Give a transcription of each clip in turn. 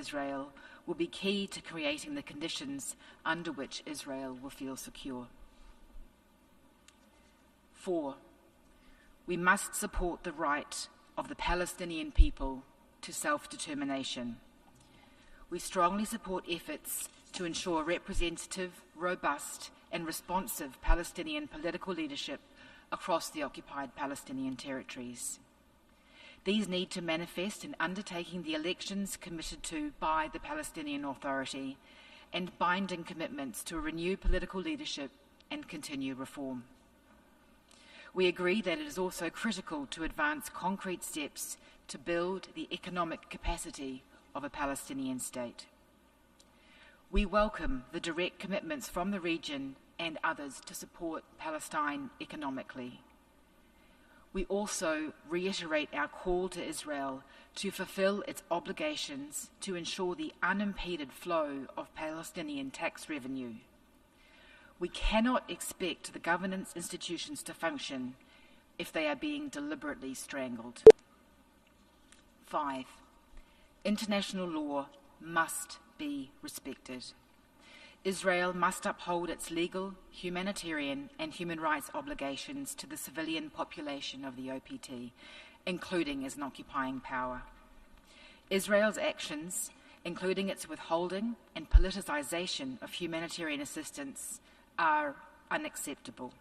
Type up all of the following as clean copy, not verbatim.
Israel will be key to creating the conditions under which Israel will feel secure. 4, we must support the right of the Palestinian people to self-determination. We strongly support efforts to ensure representative, robust, and responsive Palestinian political leadership across the occupied Palestinian territories. These need to manifest in undertaking the elections committed to by the Palestinian Authority and binding commitments to renew political leadership and continue reform. We agree that it is also critical to advance concrete steps to build the economic capacity of a Palestinian state. We welcome the direct commitments from the region and others to support Palestine economically. We also reiterate our call to Israel to fulfill its obligations to ensure the unimpeded flow of Palestinian tax revenue. We cannot expect the governance institutions to function if they are being deliberately strangled. 5, international law must be respected. Israel must uphold its legal, humanitarian, and human rights obligations to the civilian population of the OPT, including as an occupying power. Israel's actions, including its withholding and politicization of humanitarian assistance, are unacceptable.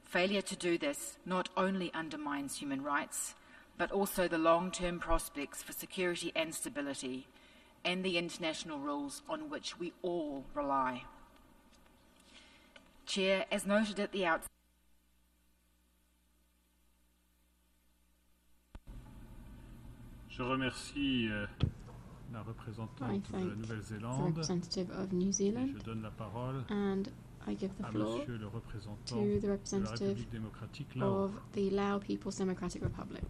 Failure to do this not only undermines human rights, but also the long-term prospects for security and stability and the international rules on which we all rely. Chair, as noted at the outset, Je remercie la représentante de la Nouvelle-Zélande. Representative of New Zealand. Je donne la parole and I give the floor Monsieur le représentant to the de la representative République démocratique Lao. of the Lao People's Democratic Republic.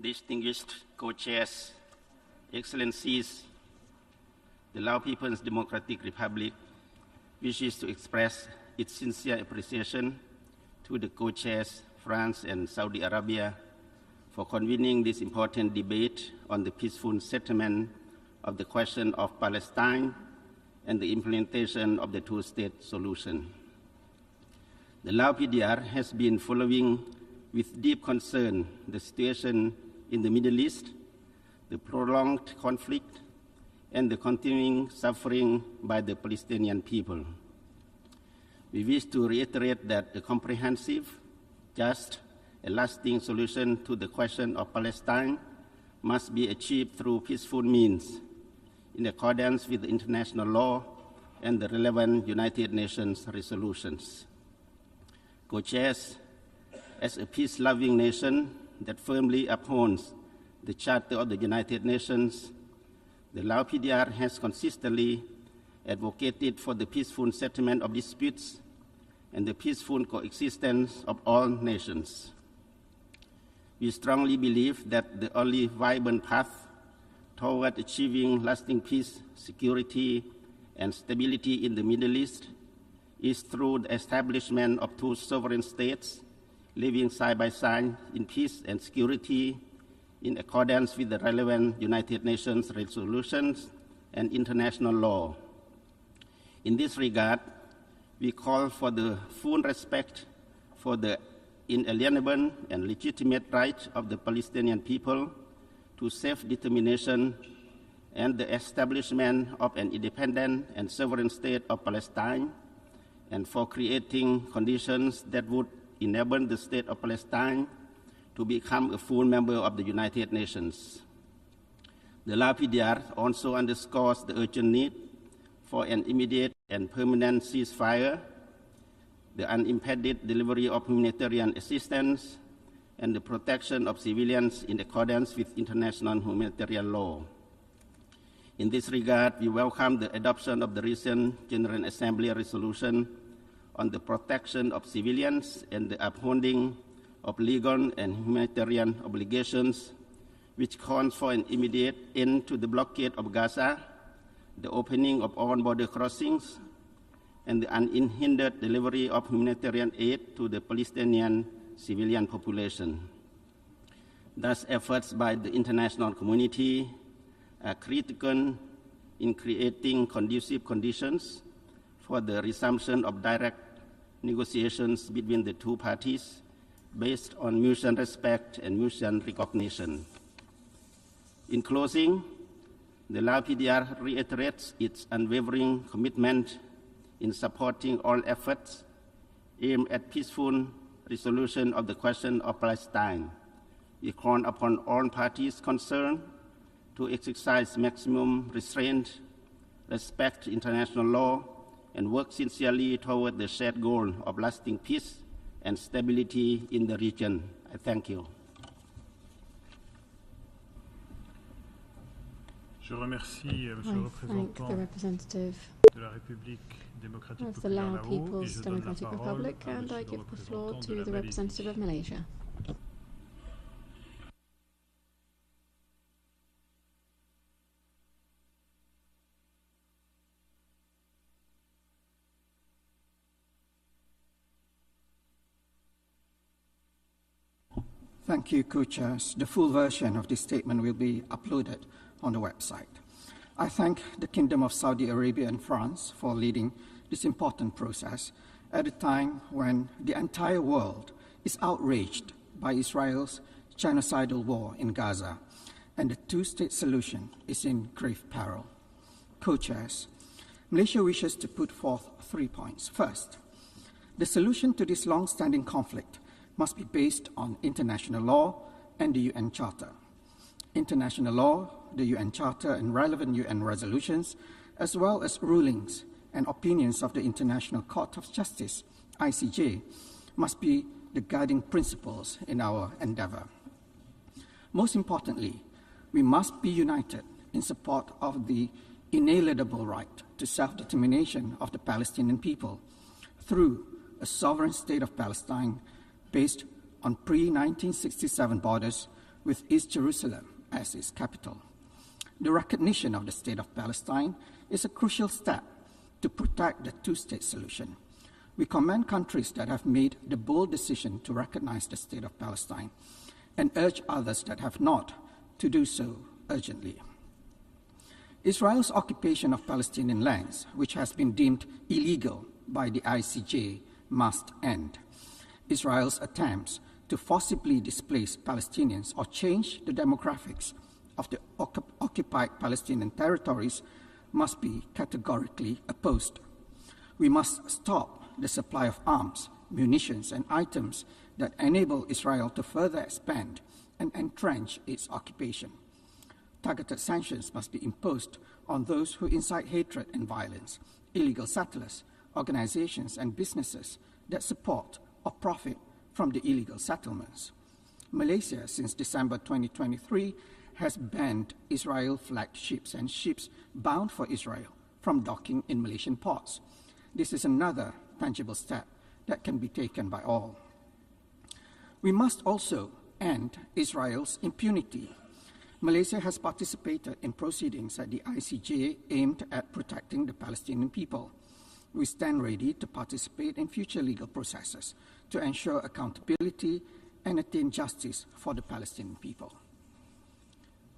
Distinguished co-chairs, Excellencies, the Lao People's Democratic Republic wishes to express its sincere appreciation to the co-chairs, France and Saudi Arabia, for convening this important debate on the peaceful settlement of the question of Palestine and the implementation of the two-state solution. The Lao PDR has been following with deep concern the situation in the Middle East, the prolonged conflict, and the continuing suffering by the Palestinian people. We wish to reiterate that a comprehensive, just, and lasting solution to the question of Palestine must be achieved through peaceful means, in accordance with the international law and the relevant United Nations resolutions. Co-chairs, as a peace-loving nation that firmly upholds the Charter of the United Nations, the Lao PDR has consistently advocated for the peaceful settlement of disputes and the peaceful coexistence of all nations. We strongly believe that the only viable path toward achieving lasting peace, security, and stability in the Middle East is through the establishment of two sovereign states living side by side in peace and security in accordance with the relevant United Nations resolutions and international law. In this regard, we call for the full respect for the inalienable and legitimate right of the Palestinian people to self-determination and the establishment of an independent and sovereign state of Palestine, and for creating conditions that would enable the state of Palestine to become a full member of the United Nations. The Lao PDR also underscores the urgent need for an immediate and permanent ceasefire, the unimpeded delivery of humanitarian assistance, and the protection of civilians in accordance with international humanitarian law. In this regard, we welcome the adoption of the recent General Assembly resolution on the protection of civilians and the upholding of legal and humanitarian obligations, which calls for an immediate end to the blockade of Gaza, the opening of all border crossings, and the unhindered delivery of humanitarian aid to the Palestinian civilian population. Thus, efforts by the international community are critical in creating conducive conditions for the resumption of direct negotiations between the two parties based on mutual respect and mutual recognition. In closing, the Lao PDR reiterates its unwavering commitment in supporting all efforts aimed at peaceful resolution of the question of Palestine. We call upon all parties concerned to exercise maximum restraint, respect international law, and work sincerely toward the shared goal of lasting peace and stability in the region. I thank you. Je remercie Monsieur le représentant de la République démocratique of the populaire Lao Lao People's et je donne la Democratic parole Republic, à and I Monsieur give le the floor représentant to de la the Malaisie. representative of Malaysia. Thank you, co-chairs. The full version of this statement will be uploaded on the website. I thank the Kingdom of Saudi Arabia and France for leading this important process at a time when the entire world is outraged by Israel's genocidal war in Gaza, and the two-state solution is in grave peril. Co-chairs, Malaysia wishes to put forth 3 points. First, the solution to this long-standing conflict must be based on international law and the UN Charter. International law, the UN Charter, and relevant UN resolutions, as well as rulings and opinions of the International Court of Justice, ICJ, must be the guiding principles in our endeavor. Most importantly, we must be united in support of the inalienable right to self-determination of the Palestinian people through a sovereign state of Palestine based on pre-1967 borders with East Jerusalem as its capital. The recognition of the State of Palestine is a crucial step to protect the two-state solution. We commend countries that have made the bold decision to recognize the State of Palestine and urge others that have not to do so urgently. Israel's occupation of Palestinian lands, which has been deemed illegal by the ICJ, must end. Israel's attempts to forcibly displace Palestinians or change the demographics of the occupied Palestinian territories must be categorically opposed. We must stop the supply of arms, munitions, and items that enable Israel to further expand and entrench its occupation. Targeted sanctions must be imposed on those who incite hatred and violence, illegal settlers, organizations, and businesses that support or profit from the illegal settlements. Malaysia, since December 2023, has banned Israel-flagged ships and ships bound for Israel from docking in Malaysian ports. This is another tangible step that can be taken by all. We must also end Israel's impunity. Malaysia has participated in proceedings at the ICJ aimed at protecting the Palestinian people. We stand ready to participate in future legal processes to ensure accountability and attain justice for the Palestinian people.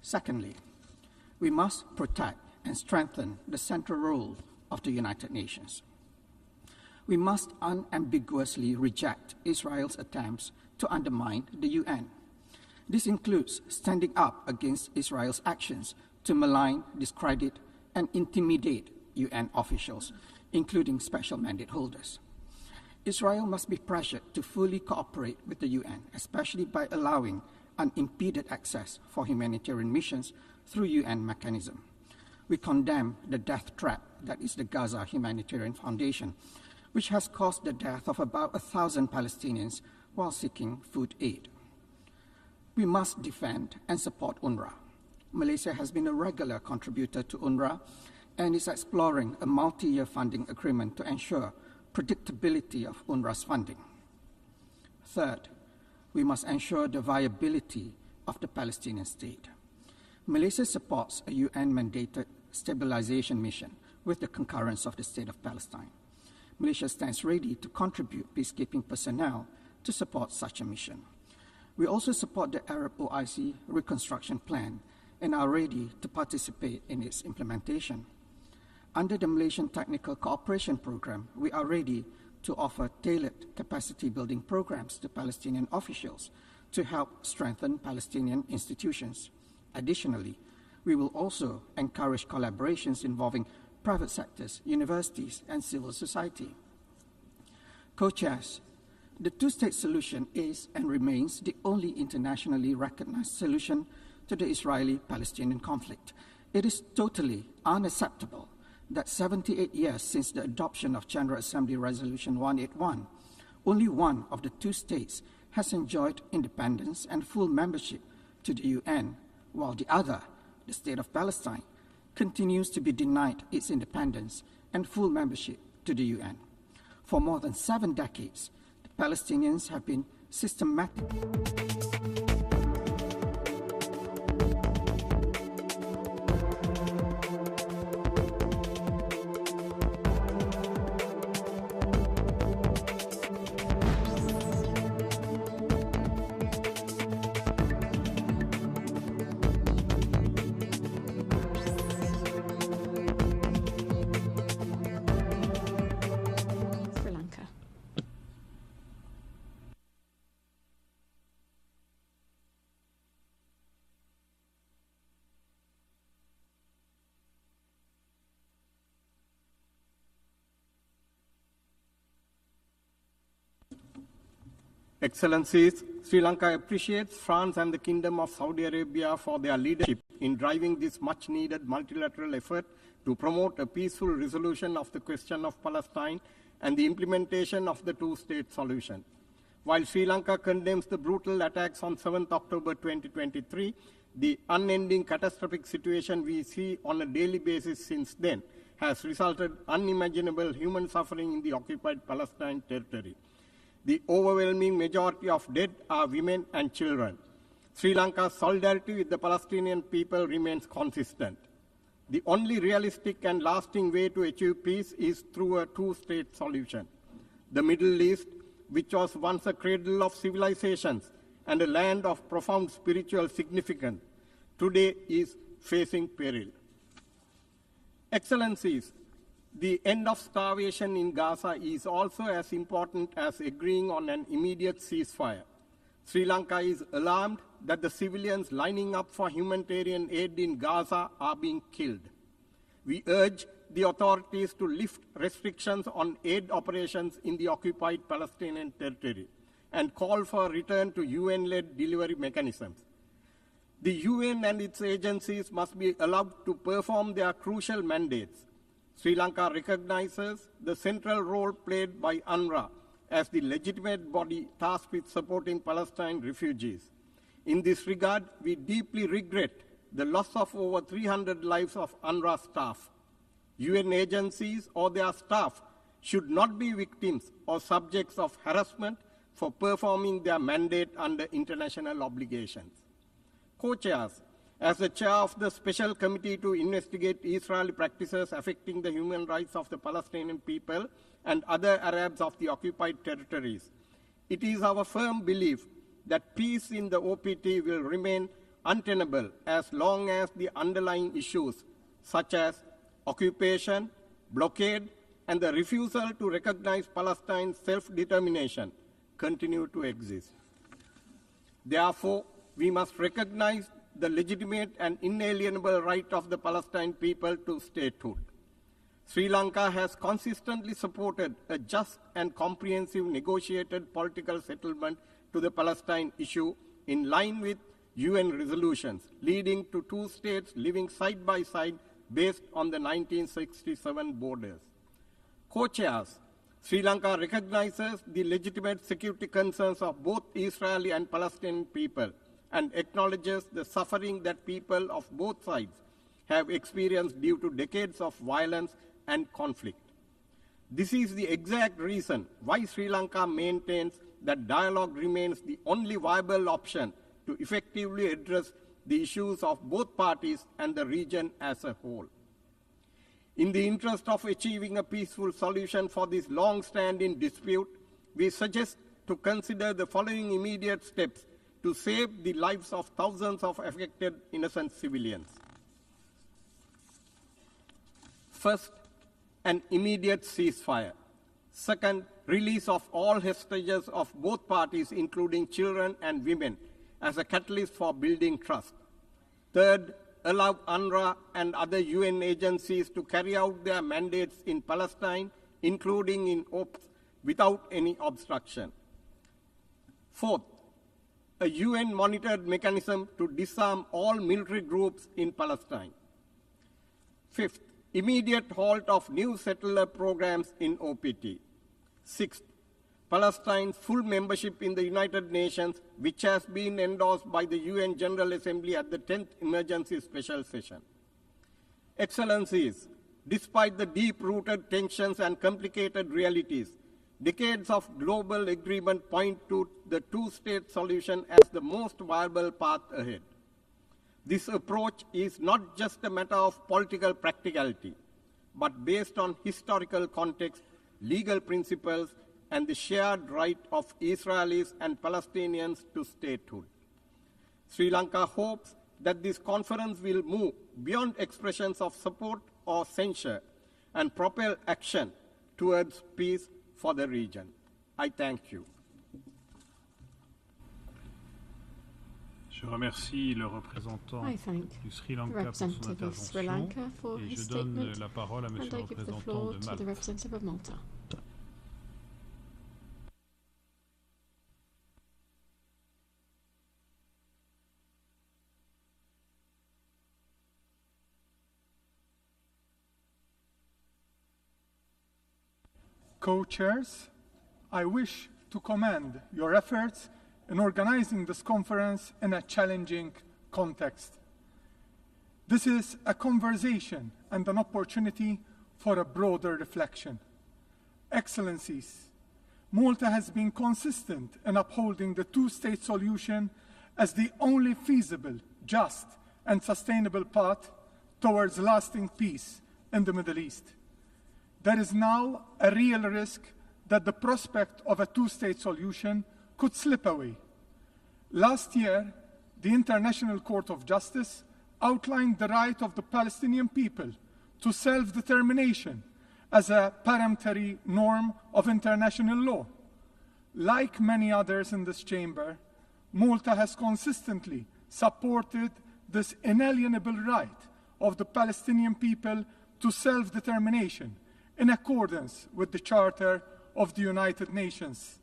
Secondly, we must protect and strengthen the central role of the United Nations. We must unambiguously reject Israel's attempts to undermine the UN. This includes standing up against Israel's actions to malign, discredit, and intimidate UN officials, including special mandate holders. Israel must be pressured to fully cooperate with the UN, especially by allowing unimpeded access for humanitarian missions through UN mechanism. We condemn the death trap that is the Gaza Humanitarian Foundation, which has caused the death of about 1,000 Palestinians while seeking food aid. We must defend and support UNRWA. Malaysia has been a regular contributor to UNRWA and is exploring a multi-year funding agreement to ensure predictability of UNRWA's funding. Third, we must ensure the viability of the Palestinian state. Malaysia supports a UN-mandated stabilization mission with the concurrence of the State of Palestine. Malaysia stands ready to contribute peacekeeping personnel to support such a mission. We also support the Arab OIC reconstruction plan and are ready to participate in its implementation. Under the Malaysian Technical Cooperation Program, we are ready to offer tailored capacity building programs to Palestinian officials to help strengthen Palestinian institutions. Additionally, we will also encourage collaborations involving private sectors, universities, and civil society. Co-chairs, the two-state solution is and remains the only internationally recognized solution to the Israeli-Palestinian conflict. It is totally unacceptable that 78 years since the adoption of General Assembly Resolution 181, only one of the two states has enjoyed independence and full membership to the UN, while the other, the State of Palestine, continues to be denied its independence and full membership to the UN. For more than 7 decades, the Palestinians have been systematically Excellencies, Sri Lanka appreciates France and the Kingdom of Saudi Arabia for their leadership in driving this much-needed multilateral effort to promote a peaceful resolution of the question of Palestine and the implementation of the two-state solution. While Sri Lanka condemns the brutal attacks on 7th October 2023, the unending catastrophic situation we see on a daily basis since then has resulted in unimaginable human suffering in the occupied Palestine territory. The overwhelming majority of dead are women and children. Sri Lanka's solidarity with the Palestinian people remains consistent. The only realistic and lasting way to achieve peace is through a two-state solution. The Middle East, which was once a cradle of civilizations and a land of profound spiritual significance, today is facing peril. Excellencies, the end of starvation in Gaza is also as important as agreeing on an immediate ceasefire. Sri Lanka is alarmed that the civilians lining up for humanitarian aid in Gaza are being killed. We urge the authorities to lift restrictions on aid operations in the occupied Palestinian territory and call for a return to UN-led delivery mechanisms. The UN and its agencies must be allowed to perform their crucial mandates. Sri Lanka recognizes the central role played by UNRWA as the legitimate body tasked with supporting Palestine refugees. In this regard, we deeply regret the loss of over 300 lives of UNRWA staff. UN agencies or their staff should not be victims or subjects of harassment for performing their mandate under international obligations. Co-chairs, as the chair of the Special Committee to investigate Israeli practices affecting the human rights of the Palestinian people and other Arabs of the occupied territories, it is our firm belief that peace in the OPT will remain untenable as long as the underlying issues such as occupation, blockade, and the refusal to recognize Palestine's self-determination continue to exist. Therefore, we must recognize the legitimate and inalienable right of the Palestinian people to statehood. Sri Lanka has consistently supported a just and comprehensive negotiated political settlement to the Palestine issue in line with UN resolutions, leading to two states living side by side based on the 1967 borders. Co-chairs, Sri Lanka recognizes the legitimate security concerns of both Israeli and Palestinian people and acknowledges the suffering that people of both sides have experienced due to decades of violence and conflict. This is the exact reason why Sri Lanka maintains that dialogue remains the only viable option to effectively address the issues of both parties and the region as a whole. In the interest of achieving a peaceful solution for this long-standing dispute, we suggest to consider the following immediate steps to save the lives of thousands of affected innocent civilians. First, an immediate ceasefire. Second, release of all hostages of both parties, including children and women, as a catalyst for building trust. Third, allow UNRWA and other UN agencies to carry out their mandates in Palestine, including in OPS, without any obstruction. Fourth, a UN-monitored mechanism to disarm all military groups in Palestine. Fifth, immediate halt of new settler programs in OPT. Sixth, Palestine's full membership in the United Nations, which has been endorsed by the UN General Assembly at the 10th Emergency Special Session. Excellencies, despite the deep-rooted tensions and complicated realities, decades of global agreement point to the two-state solution as the most viable path ahead. This approach is not just a matter of political practicality, but based on historical context, legal principles, and the shared right of Israelis and Palestinians to statehood. Sri Lanka hopes that this conference will move beyond expressions of support or censure and propel action towards peace for the region. I thank you. Je remercie le représentant du Sri Lanka pour son intervention et je donne la parole à Monsieur le représentant de Malte. Co-chairs, I wish to commend your efforts in organizing this conference in a challenging context. This is a conversation and an opportunity for a broader reflection. Excellencies, Malta has been consistent in upholding the two-state solution as the only feasible, just, and sustainable path towards lasting peace in the Middle East. There is now a real risk that the prospect of a two-state solution could slip away. Last year, the International Court of Justice outlined the right of the Palestinian people to self-determination as a peremptory norm of international law. Like many others in this chamber, Malta has consistently supported this inalienable right of the Palestinian people to self-determination in accordance with the Charter of the United Nations.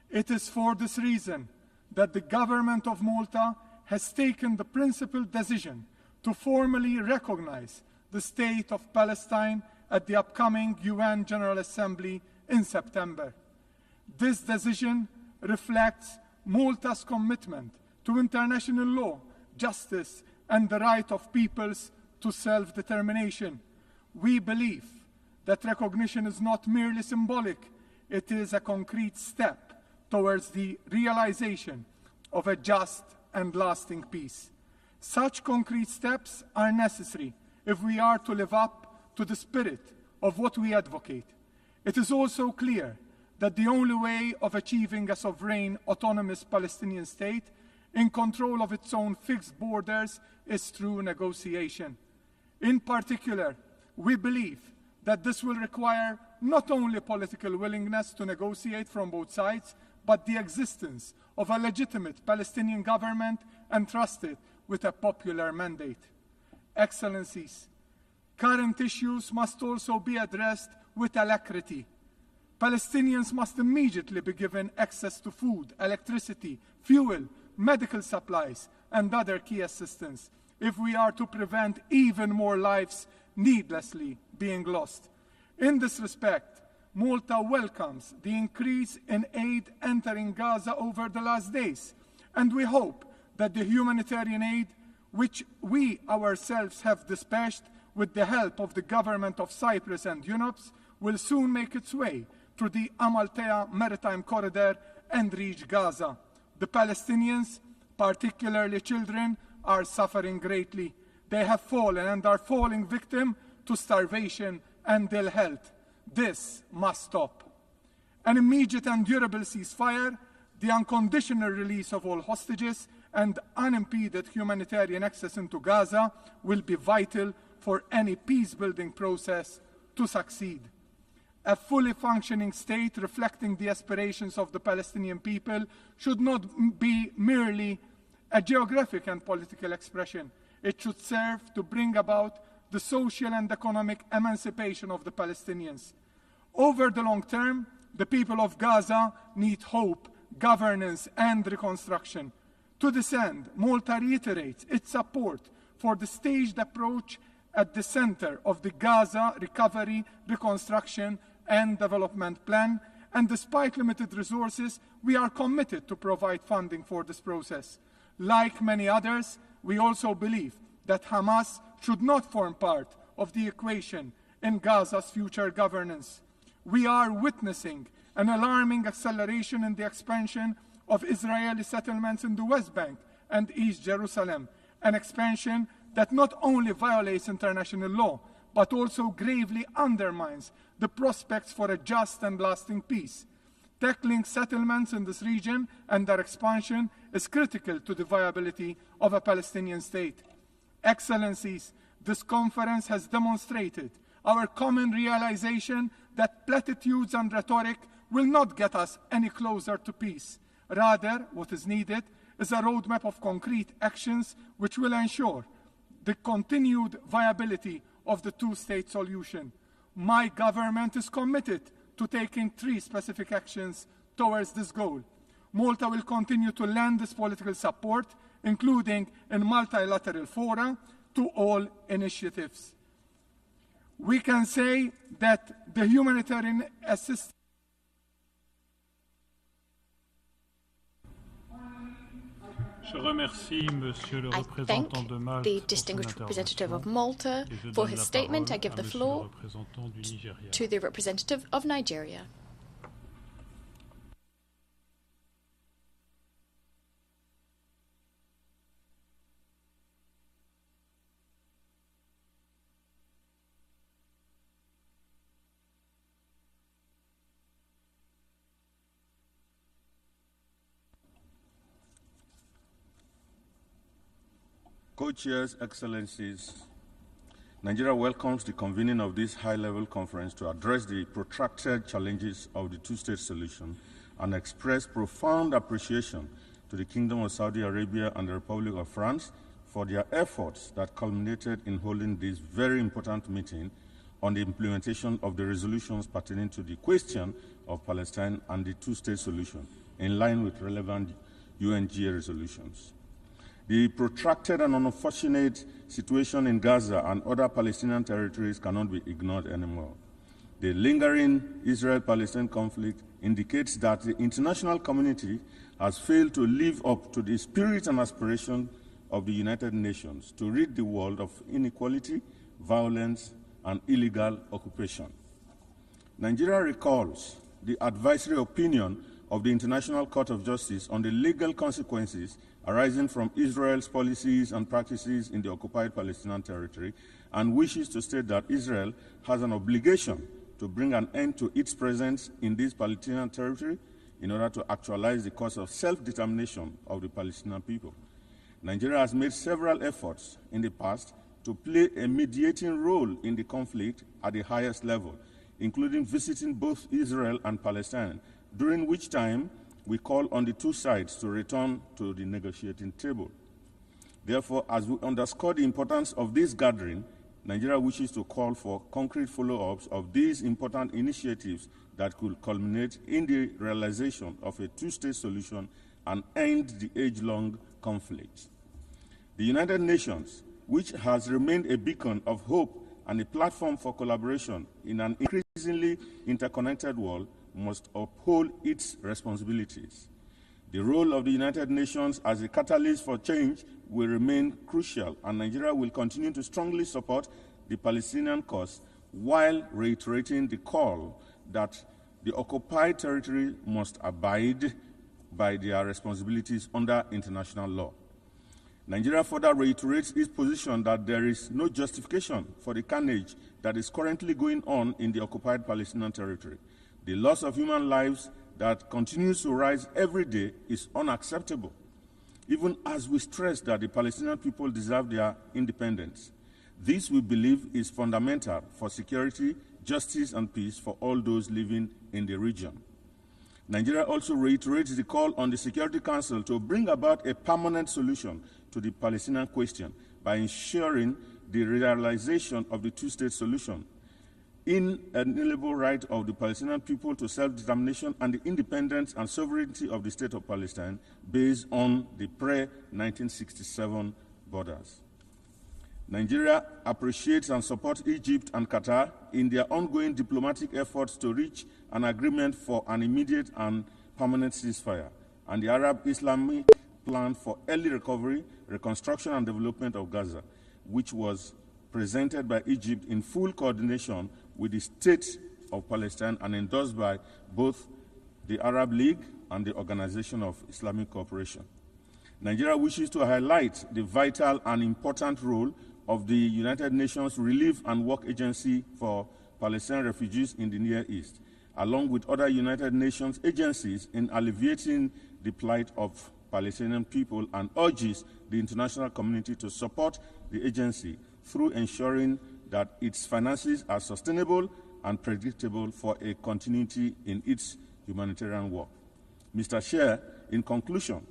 It is for this reason that the government of Malta has taken the principled decision to formally recognize the state of Palestine at the upcoming UN General Assembly in September. This decision reflects Malta's commitment to international law, justice, and the right of peoples to self-determination. We believe that recognition is not merely symbolic, it is a concrete step towards the realization of a just and lasting peace. Such concrete steps are necessary if we are to live up to the spirit of what we advocate. It is also clear that the only way of achieving a sovereign, autonomous Palestinian state in control of its own fixed borders is through negotiation. In particular, we believe that this will require not only political willingness to negotiate from both sides, but the existence of a legitimate Palestinian government entrusted with a popular mandate. Excellencies, current issues must also be addressed with alacrity. Palestinians must immediately be given access to food, electricity, fuel, medical supplies, and other key assistance if we are to prevent even more lives needlessly being lost. In this respect, Malta welcomes the increase in aid entering Gaza over the last days, and we hope that the humanitarian aid, which we ourselves have dispatched with the help of the government of Cyprus and UNOPS, will soon make its way through the Amaltea maritime corridor and reach Gaza. The Palestinians, particularly children, are suffering greatly. They have fallen and are falling victim to starvation and ill health. This must stop. An immediate and durable ceasefire, the unconditional release of all hostages, and unimpeded humanitarian access into Gaza will be vital for any peace-building process to succeed. A fully functioning state reflecting the aspirations of the Palestinian people should not be merely a geographic and political expression. It should serve to bring about the social and economic emancipation of the Palestinians. Over the long term, the people of Gaza need hope, governance, and reconstruction. To this end, Malta reiterates its support for the staged approach at the center of the Gaza Recovery, Reconstruction, and Development Plan, and despite limited resources, we are committed to provide funding for this process. Like many others, we also believe that Hamas should not form part of the equation in Gaza's future governance. We are witnessing an alarming acceleration in the expansion of Israeli settlements in the West Bank and East Jerusalem, an expansion that not only violates international law, but also gravely undermines the prospects for a just and lasting peace. Tackling settlements in this region and their expansion is critical to the viability of a Palestinian state. Excellencies, this conference has demonstrated our common realization that platitudes and rhetoric will not get us any closer to peace. Rather, what is needed is a roadmap of concrete actions which will ensure the continued viability of the two-state solution. My government is committed to taking 3 specific actions towards this goal. Malta will continue to lend its political support, including in multilateral fora, to all initiatives. We can say that the humanitarian assistance I thank the distinguished representative of Malta for his statement. I give the floor to the representative of Nigeria. Co-chairs, Excellencies, Nigeria welcomes the convening of this high-level conference to address the protracted challenges of the two-state solution and express profound appreciation to the Kingdom of Saudi Arabia and the Republic of France for their efforts that culminated in holding this very important meeting on the implementation of the resolutions pertaining to the question of Palestine and the two-state solution, in line with relevant UNGA resolutions. The protracted and unfortunate situation in Gaza and other Palestinian territories cannot be ignored anymore. The lingering Israel-Palestinian conflict indicates that the international community has failed to live up to the spirit and aspiration of the United Nations to rid the world of inequality, violence, and illegal occupation. Nigeria recalls the advisory opinion of the International Court of Justice on the legal consequences arising from Israel's policies and practices in the occupied Palestinian territory, and wishes to state that Israel has an obligation to bring an end to its presence in this Palestinian territory in order to actualize the cause of self-determination of the Palestinian people. Nigeria has made several efforts in the past to play a mediating role in the conflict at the highest level, including visiting both Israel and Palestine, during which time we call on the two sides to return to the negotiating table. Therefore, as we underscore the importance of this gathering, Nigeria wishes to call for concrete follow-ups of these important initiatives that could culminate in the realization of a two-state solution and end the age-long conflict. The United Nations, which has remained a beacon of hope and a platform for collaboration in an increasingly interconnected world, must uphold its responsibilities. The role of the United Nations as a catalyst for change will remain crucial, and Nigeria will continue to strongly support the Palestinian cause while reiterating the call that the occupied territory must abide by their responsibilities under international law. Nigeria further reiterates its position that there is no justification for the carnage that is currently going on in the occupied Palestinian territory. The loss of human lives that continues to rise every day is unacceptable, even as we stress that the Palestinian people deserve their independence. This, we believe, is fundamental for security, justice, and peace for all those living in the region. Nigeria also reiterates the call on the Security Council to bring about a permanent solution to the Palestinian question by ensuring the realization of the two-state solution, inalienable right of the Palestinian people to self-determination and the independence and sovereignty of the State of Palestine based on the pre-1967 borders. Nigeria appreciates and supports Egypt and Qatar in their ongoing diplomatic efforts to reach an agreement for an immediate and permanent ceasefire, and the Arab-Islamic plan for early recovery, reconstruction, and development of Gaza, which was presented by Egypt in full coordination with the State of Palestine and endorsed by both the Arab League and the Organization of Islamic Cooperation. Nigeria wishes to highlight the vital and important role of the United Nations Relief and Work Agency for Palestinian refugees in the Near East, along with other United Nations agencies in alleviating the plight of Palestinian people, and urges the international community to support the agency through ensuring that its finances are sustainable and predictable for a continuity in its humanitarian work. Mr. Chair, in conclusion,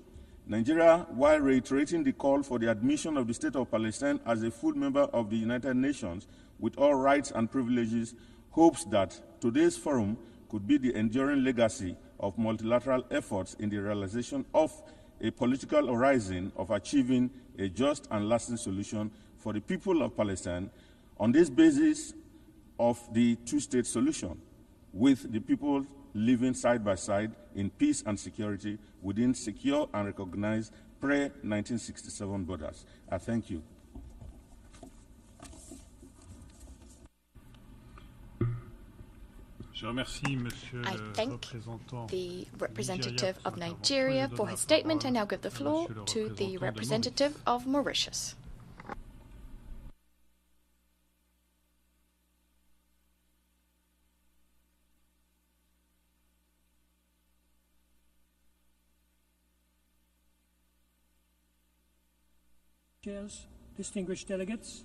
Nigeria, while reiterating the call for the admission of the State of Palestine as a full member of the United Nations with all rights and privileges, hopes that today's forum could be the enduring legacy of multilateral efforts in the realization of a political horizon of achieving a just and lasting solution for the people of Palestine on this basis of the two-state solution, with the people living side by side in peace and security within secure and recognized pre-1967 borders. I thank you. I thank the representative of Nigeria for his statement. I now give the floor to the representative of Mauritius. Chairs, distinguished delegates,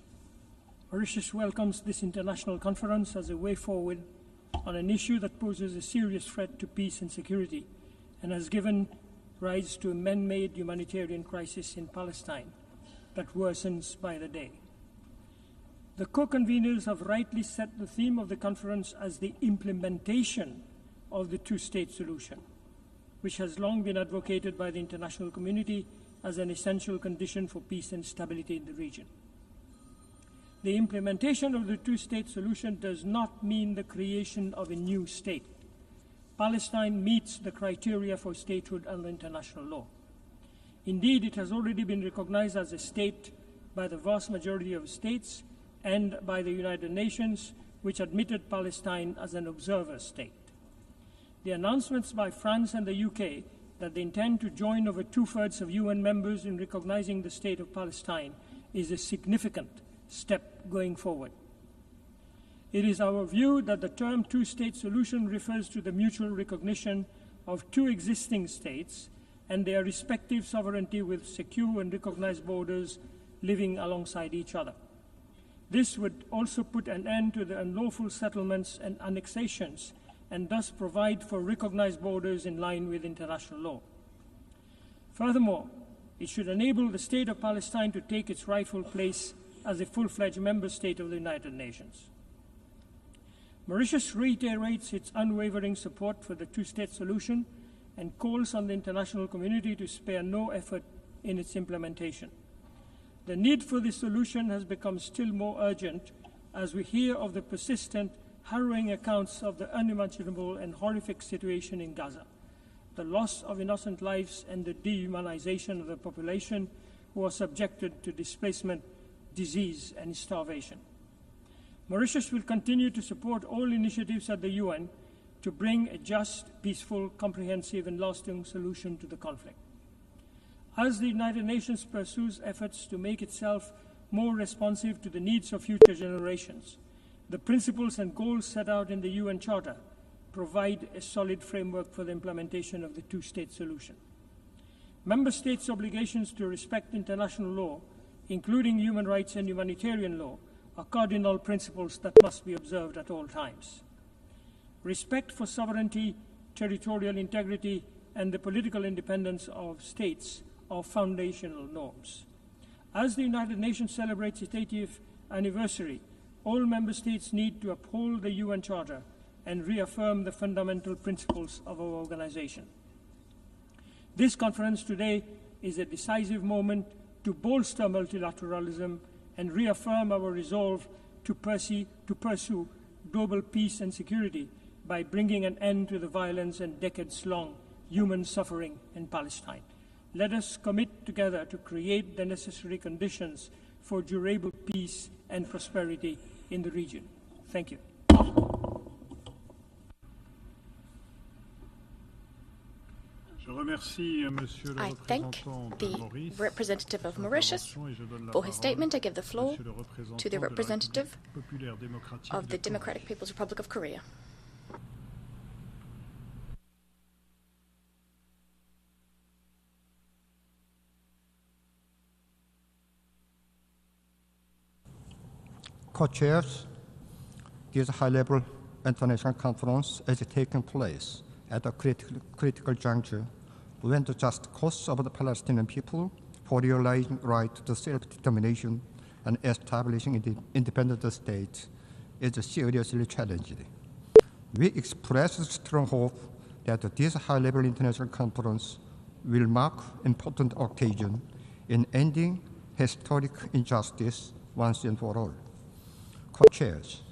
Mauritius welcomes this international conference as a way forward on an issue that poses a serious threat to peace and security and has given rise to a man-made humanitarian crisis in Palestine that worsens by the day. The co-conveners have rightly set the theme of the conference as the implementation of the two-state solution, which has long been advocated by the international community as an essential condition for peace and stability in the region. The implementation of the two-state solution does not mean the creation of a new state. Palestine meets the criteria for statehood under international law. Indeed, it has already been recognized as a state by the vast majority of states and by the United Nations, which admitted Palestine as an observer state. The announcements by France and the UK that they intend to join over 2/3 of UN members in recognizing the state of Palestine is a significant step going forward. It is our view that the term two-state solution refers to the mutual recognition of two existing states and their respective sovereignty with secure and recognized borders living alongside each other. This would also put an end to the unlawful settlements and annexations and thus provide for recognized borders in line with international law. Furthermore, it should enable the state of Palestine to take its rightful place as a full-fledged member state of the United Nations. Mauritius reiterates its unwavering support for the two-state solution and calls on the international community to spare no effort in its implementation. The need for this solution has become still more urgent as we hear of the persistent, harrowing accounts of the unimaginable and horrific situation in Gaza, the loss of innocent lives and the dehumanization of the population who are subjected to displacement, disease, and starvation. Mauritius will continue to support all initiatives at the UN to bring a just, peaceful, comprehensive, and lasting solution to the conflict. As the United Nations pursues efforts to make itself more responsive to the needs of future generations, the principles and goals set out in the UN Charter provide a solid framework for the implementation of the two-state solution. Member States' obligations to respect international law, including human rights and humanitarian law, are cardinal principles that must be observed at all times. Respect for sovereignty, territorial integrity, and the political independence of states are foundational norms. As the United Nations celebrates its 80th anniversary, all member states need to uphold the UN Charter and reaffirm the fundamental principles of our organization. This conference today is a decisive moment to bolster multilateralism and reaffirm our resolve to pursue global peace and security by bringing an end to the violence and decades-long human suffering in Palestine. Let us commit together to create the necessary conditions for durable peace and prosperity in the region. Thank you. I thank the representative of Mauritius for his statement. I give the floor to the representative of the Democratic People's Republic of Korea. Co-chairs, this high-level international conference is taking place at a critical juncture when the just cause of the Palestinian people for realizing right to self-determination and establishing an independent state is seriously challenged. We express strong hope that this high-level international conference will mark an important occasion in ending historic injustice once and for all. Co-chairs,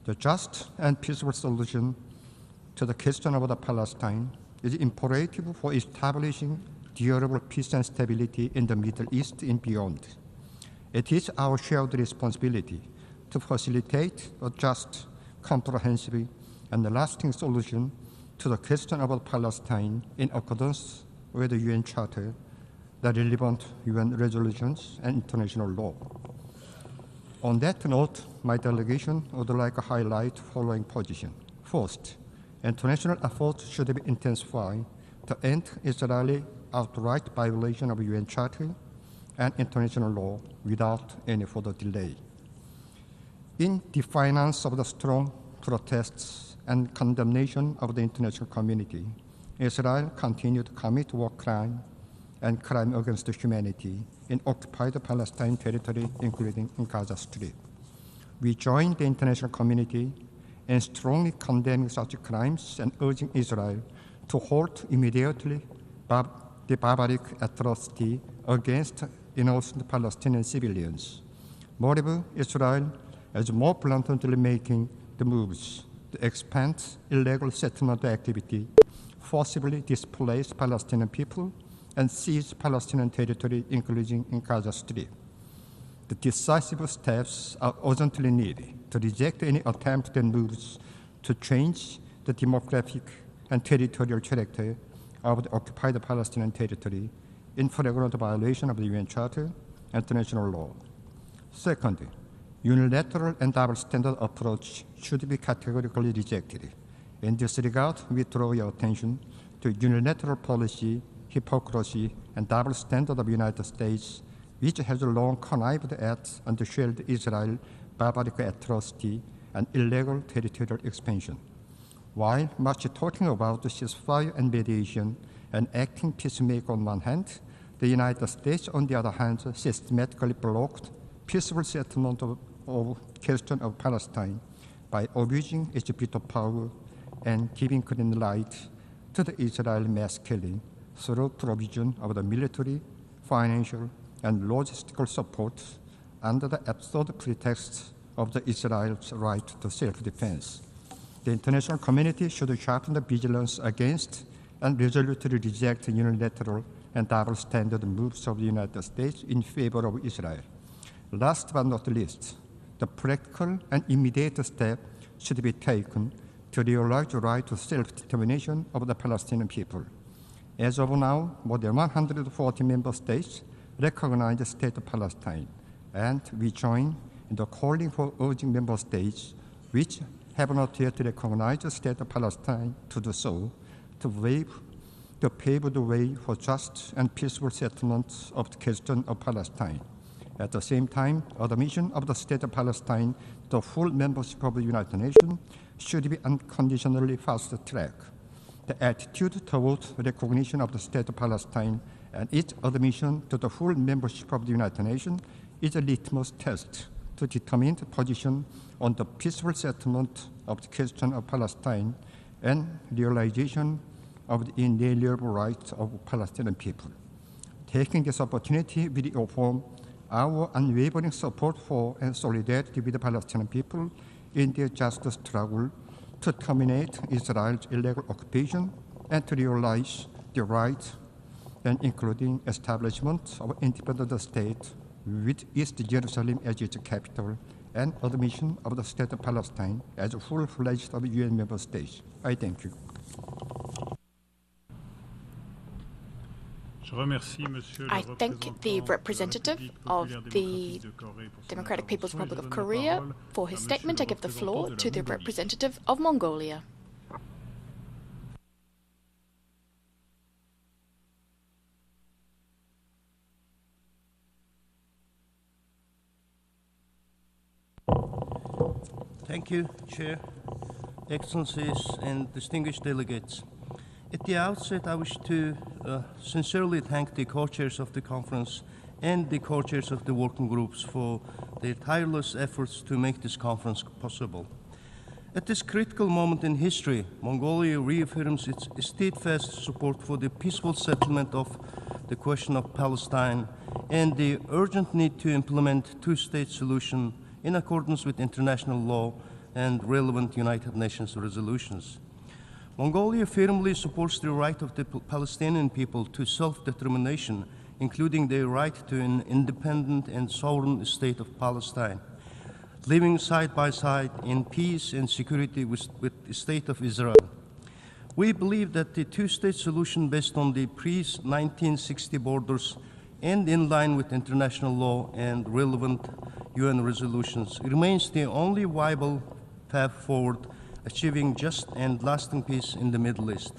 the just and peaceful solution to the question of the Palestine is imperative for establishing durable peace and stability in the Middle East and beyond. It is our shared responsibility to facilitate a just, comprehensive, and lasting solution to the question of Palestine in accordance with the UN Charter, the relevant UN resolutions, and international law. On that note, my delegation would like to highlight the following position. First, international efforts should be intensified to end Israeli outright violation of UN Charter and international law without any further delay. In defiance of the strong protests and condemnation of the international community, Israel continued to commit war crime and crime against humanity in occupied Palestine territory, including in Gaza Strip. We join the international community in strongly condemning such crimes and urging Israel to halt immediately the barbaric atrocity against innocent Palestinian civilians. Moreover, Israel is more bluntly making the moves to expand illegal settlement activity, forcibly displace Palestinian people, and seize Palestinian territory, including in Gaza Strip. The decisive steps are urgently needed to reject any attempt and moves to change the demographic and territorial character of the occupied Palestinian territory in flagrant violation of the UN Charter and international law. Second, unilateral and double standard approach should be categorically rejected. In this regard, we draw your attention to unilateral policy, hypocrisy, and double standard of the United States, which has long connived at and shared Israel barbaric atrocity and illegal territorial expansion. While much talking about ceasefire and mediation and acting peacemaker on one hand, the United States, on the other hand, systematically blocked peaceful settlement of question of Palestine by abusing its veto power and giving green light to the Israeli mass killing through provision of the military, financial, and logistical support under the absurd pretext of the Israel's right to self-defense. The international community should sharpen the vigilance against and resolutely reject unilateral and double standard moves of the United States in favor of Israel. Last but not least, the practical and immediate step should be taken to realize the right to self-determination of the Palestinian people. As of now, more than 140 member states recognize the state of Palestine, and we join in the calling for urging member states which have not yet recognized the state of Palestine to do so, to pave the way for just and peaceful settlement of the question of Palestine. At the same time, admission of the state of Palestine to the full membership of the United Nations should be unconditionally fast-tracked. The attitude toward recognition of the state of Palestine and its admission to the full membership of the United Nations is a litmus test to determine the position on the peaceful settlement of the question of Palestine and realization of the inalienable rights of Palestinian people. Taking this opportunity, we reaffirm our unwavering support for and solidarity with the Palestinian people in their just struggle to terminate Israel's illegal occupation and to realize the rights, and including establishment of an independent state with East Jerusalem as its capital and admission of the state of Palestine as a full-fledged UN member state. I thank you. I thank the representative of the Democratic People's Republic of Korea for his statement. I give the floor to the representative of Mongolia. Thank you, Chair, Excellencies, and distinguished delegates. At the outset, I wish to sincerely thank the co-chairs of the conference and the co-chairs of the working groups for their tireless efforts to make this conference possible. At this critical moment in history, Mongolia reaffirms its steadfast support for the peaceful settlement of the question of Palestine and the urgent need to implement two-state solution in accordance with international law and relevant United Nations resolutions. Mongolia firmly supports the right of the Palestinian people to self-determination, including their right to an independent and sovereign state of Palestine, living side by side in peace and security with the state of Israel. We believe that the two-state solution based on the pre-1960 borders and in line with international law and relevant UN resolutions remains the only viable path forward achieving just and lasting peace in the Middle East.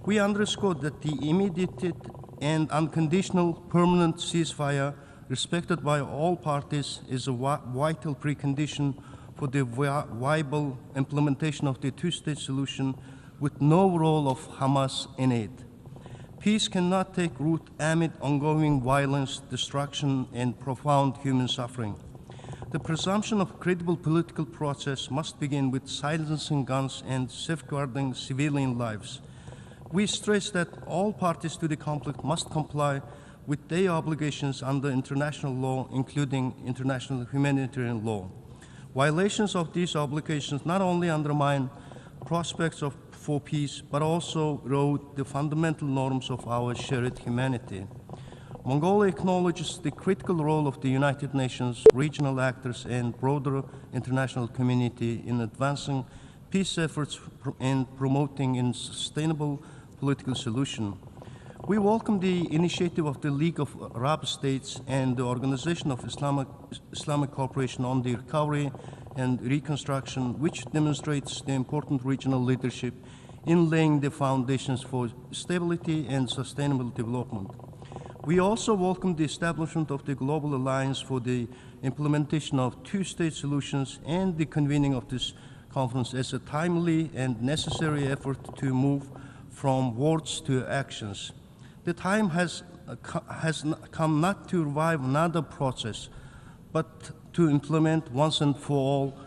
We underscore that the immediate and unconditional permanent ceasefire respected by all parties is a vital precondition for the viable implementation of the two-state solution with no role of Hamas in it. Peace cannot take root amid ongoing violence, destruction, and profound human suffering. The presumption of credible political process must begin with silencing guns and safeguarding civilian lives. We stress that all parties to the conflict must comply with their obligations under international law, including international humanitarian law. Violations of these obligations not only undermine prospects for peace, but also erode the fundamental norms of our shared humanity. Mongolia acknowledges the critical role of the United Nations, regional actors, and broader international community in advancing peace efforts and promoting a sustainable political solution. We welcome the initiative of the League of Arab States and the Organization of Islamic Cooperation on the Recovery and Reconstruction, which demonstrates the important regional leadership in laying the foundations for stability and sustainable development. We also welcome the establishment of the Global Alliance for the implementation of two-state solutions and the convening of this conference as a timely and necessary effort to move from words to actions. The time has come not to revive another process, but to implement once and for all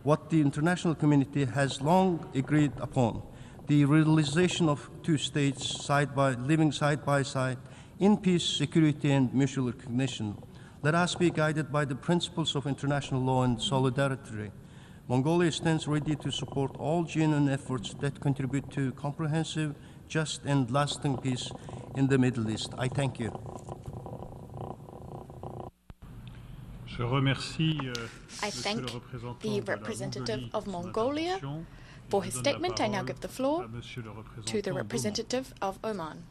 what the international community has long agreed upon, the realization of two states living side by side in peace, security, and mutual recognition. Let us be guided by the principles of international law and solidarity. Mongolia stands ready to support all genuine efforts that contribute to comprehensive, just, and lasting peace in the Middle East. I thank you. I thank the representative of Mongolia for his statement. I now give the floor to the representative of Oman.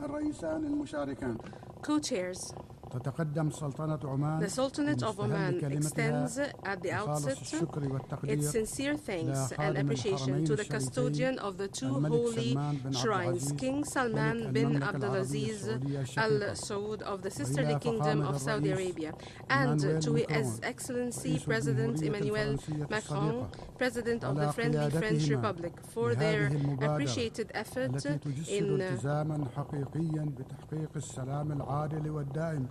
الرئيسان المشاركان. Co-chairs. The Sultanate of Oman extends at the outset its sincere thanks and appreciation to the custodian of the two holy shrines, King Salman bin Abdulaziz Al Saud of the sisterly kingdom of Saudi Arabia, and to His Excellency President Emmanuel Macron, President of the Friendly French Republic, for their appreciated effort in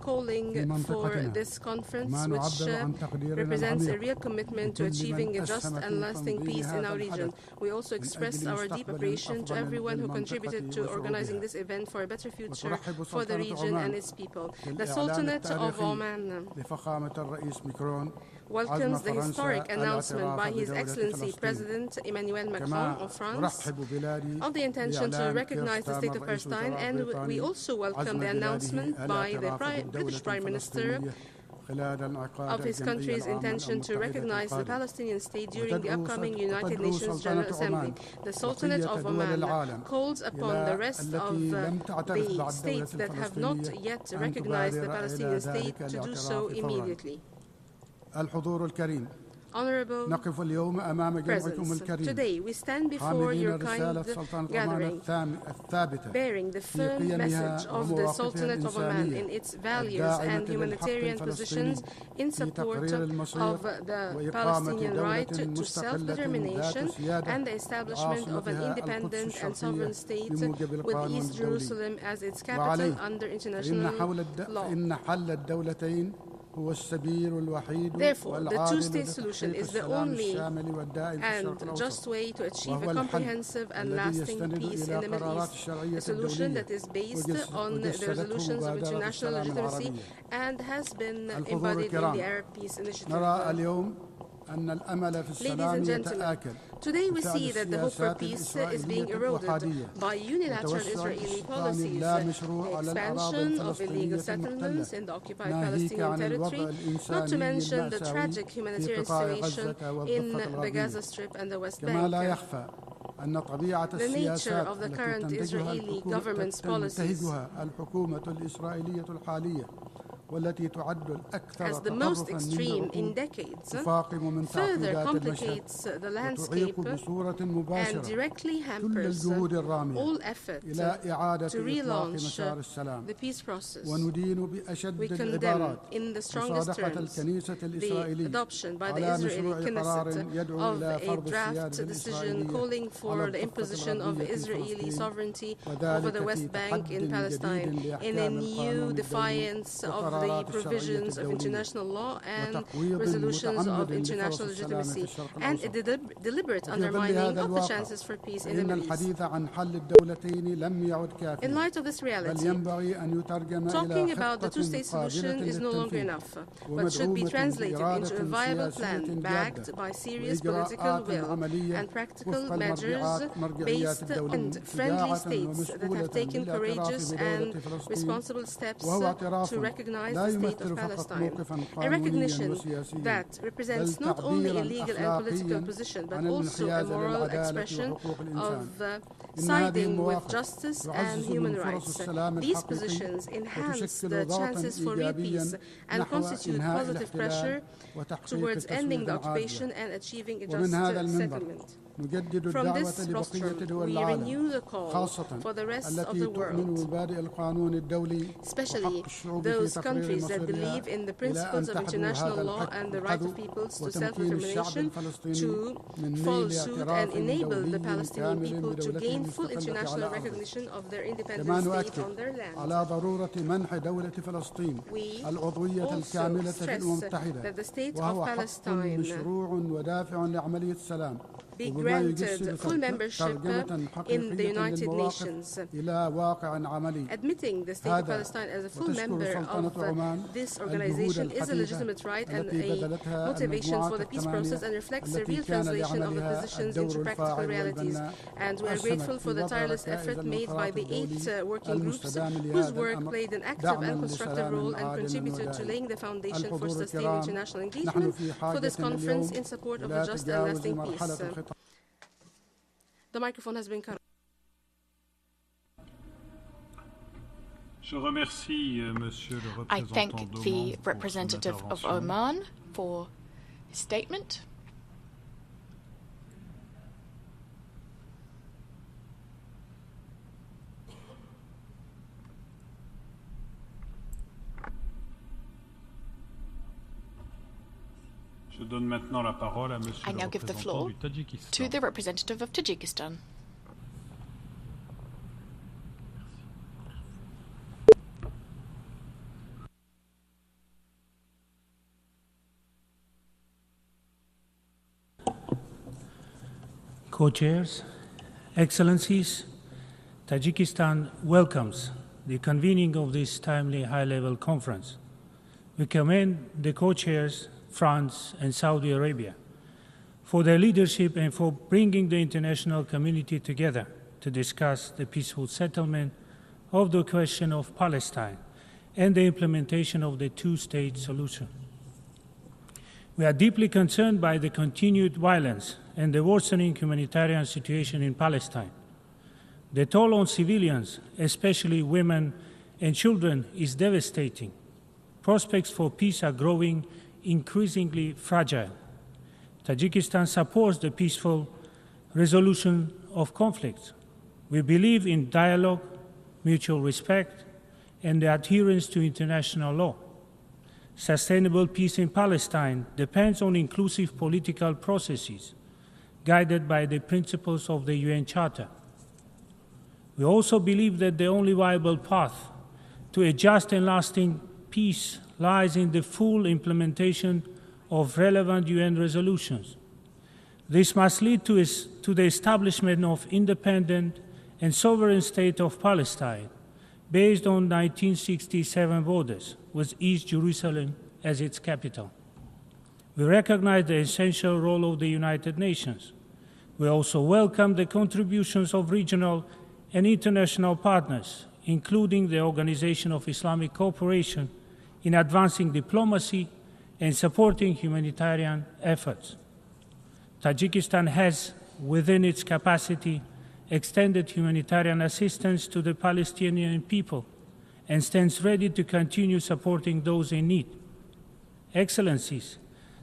calling for this conference, which represents a real commitment to achieving a just and lasting peace in our region. We also express our deep appreciation to everyone who contributed to organizing this event for a better future for the region and its people. The Sultanate of Oman welcomes the historic announcement by His Excellency President Emmanuel Macron of France of the intention to recognize the State of Palestine, and we also welcome the announcement by the British Prime Minister of his country's intention to recognize the Palestinian state during the upcoming United Nations General Assembly. The Sultanate of Oman calls upon the rest of the states that have not yet recognized the Palestinian state to do so immediately. Honorable presence, today we stand before your kind gathering, bearing the firm message of the Sultanate of Oman in its values and humanitarian positions in support of the Palestinian right to self-determination and the establishment of an independent and sovereign state with East Jerusalem as its capital under international law. Therefore, the two-state solution is the only and just way to achieve a comprehensive and lasting peace in the Middle East, a solution that is based on the resolutions of international legitimacy and has been embodied in the Arab Peace Initiative. Ladies and gentlemen, today we see that the hope for peace is being eroded by unilateral Israeli policies, the expansion of illegal settlements in the occupied Palestinian territory, not to mention the tragic humanitarian situation in the Gaza Strip and the West Bank. The nature of the current Israeli government's policies as the most extreme in decades, further complicates the landscape and directly hampers all effort to relaunch the peace process. We condemn in the strongest terms the adoption by the Israeli Knesset of a draft decision calling for the imposition of Israeli sovereignty over the West Bank in Palestine in a new defiance of the provisions of international law and resolutions of international legitimacy, and a deliberate undermining of the chances for peace in the Middle East. In light of this reality, talking about the two-state solution is no longer enough, but should be translated into a viable plan backed by serious political will and practical measures based on friendly states that have taken courageous and responsible steps to recognize the State of Palestine, a recognition that represents not only a legal and political position, but also a moral expression of siding with justice and human rights. These positions enhance the chances for real peace and constitute positive pressure towards ending the occupation and achieving a just settlement. From this rostrum, we renew the call for the rest of the world, especially those countries that believe in the principles of international law and the right of peoples to self-determination, to follow suit and enable the Palestinian people to gain full international recognition of their independent state on their land. We also stress that the State of Palestine be granted full membership in the United Nations. Admitting the State of Palestine as a full member of this organization is a legitimate right and a motivation for the peace process and reflects a real translation of the positions into practical realities. And we are grateful for the tireless effort made by the 8 working groups whose work played an active and constructive role and contributed to laying the foundation for sustained international engagement for this conference in support of a just and lasting peace. The microphone has been cut. I thank the representative of Oman for his statement. I now give the floor to the representative of Tajikistan. Co-chairs, Excellencies, Tajikistan welcomes the convening of this timely high-level conference. We commend the co-chairs, France and Saudi Arabia, for their leadership and for bringing the international community together to discuss the peaceful settlement of the question of Palestine and the implementation of the two-state solution. We are deeply concerned by the continued violence and the worsening humanitarian situation in Palestine. The toll on civilians, especially women and children, is devastating. Prospects for peace are growing increasingly fragile. Tajikistan supports the peaceful resolution of conflicts. We believe in dialogue, mutual respect, and the adherence to international law. Sustainable peace in Palestine depends on inclusive political processes guided by the principles of the UN Charter. We also believe that the only viable path to a just and lasting peace lies in the full implementation of relevant UN resolutions. This must lead to the establishment of independent and sovereign state of Palestine based on 1967 borders, with East Jerusalem as its capital. We recognize the essential role of the United Nations. We also welcome the contributions of regional and international partners, including the Organization of Islamic Cooperation, in advancing diplomacy and supporting humanitarian efforts. Tajikistan has, within its capacity, extended humanitarian assistance to the Palestinian people and stands ready to continue supporting those in need. Excellencies,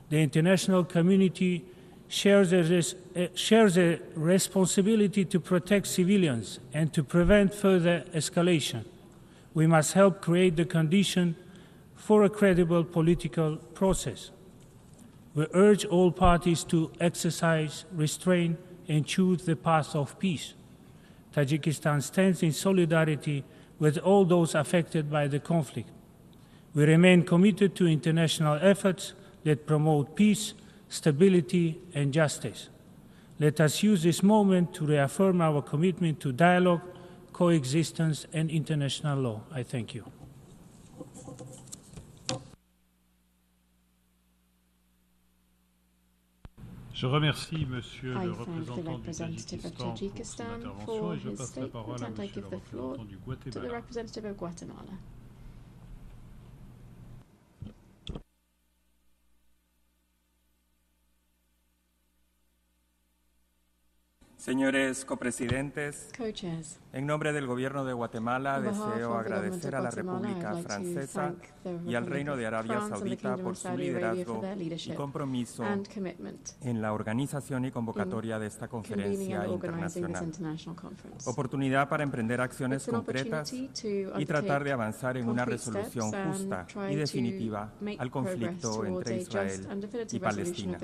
the international community shares a responsibility to protect civilians and to prevent further escalation. We must help create the condition for a credible political process. We urge all parties to exercise restraint and choose the path of peace. Tajikistan stands in solidarity with all those affected by the conflict. We remain committed to international efforts that promote peace, stability, and justice. Let us use this moment to reaffirm our commitment to dialogue, coexistence, and international law. I thank you. Je remercie Monsieur le représentant du Tadjikistan pour son intervention et je passe la parole à Monsieur le représentant du Guatemala. Señores copresidentes, en nombre del Gobierno de Guatemala deseo agradecer a la República Francesa y al Reino de Arabia Saudita por su liderazgo y compromiso en la organización y convocatoria de esta conferencia internacional. Oportunidad para emprender acciones concretas y tratar de avanzar en una resolución justa y definitiva al conflicto entre Israel y Palestina.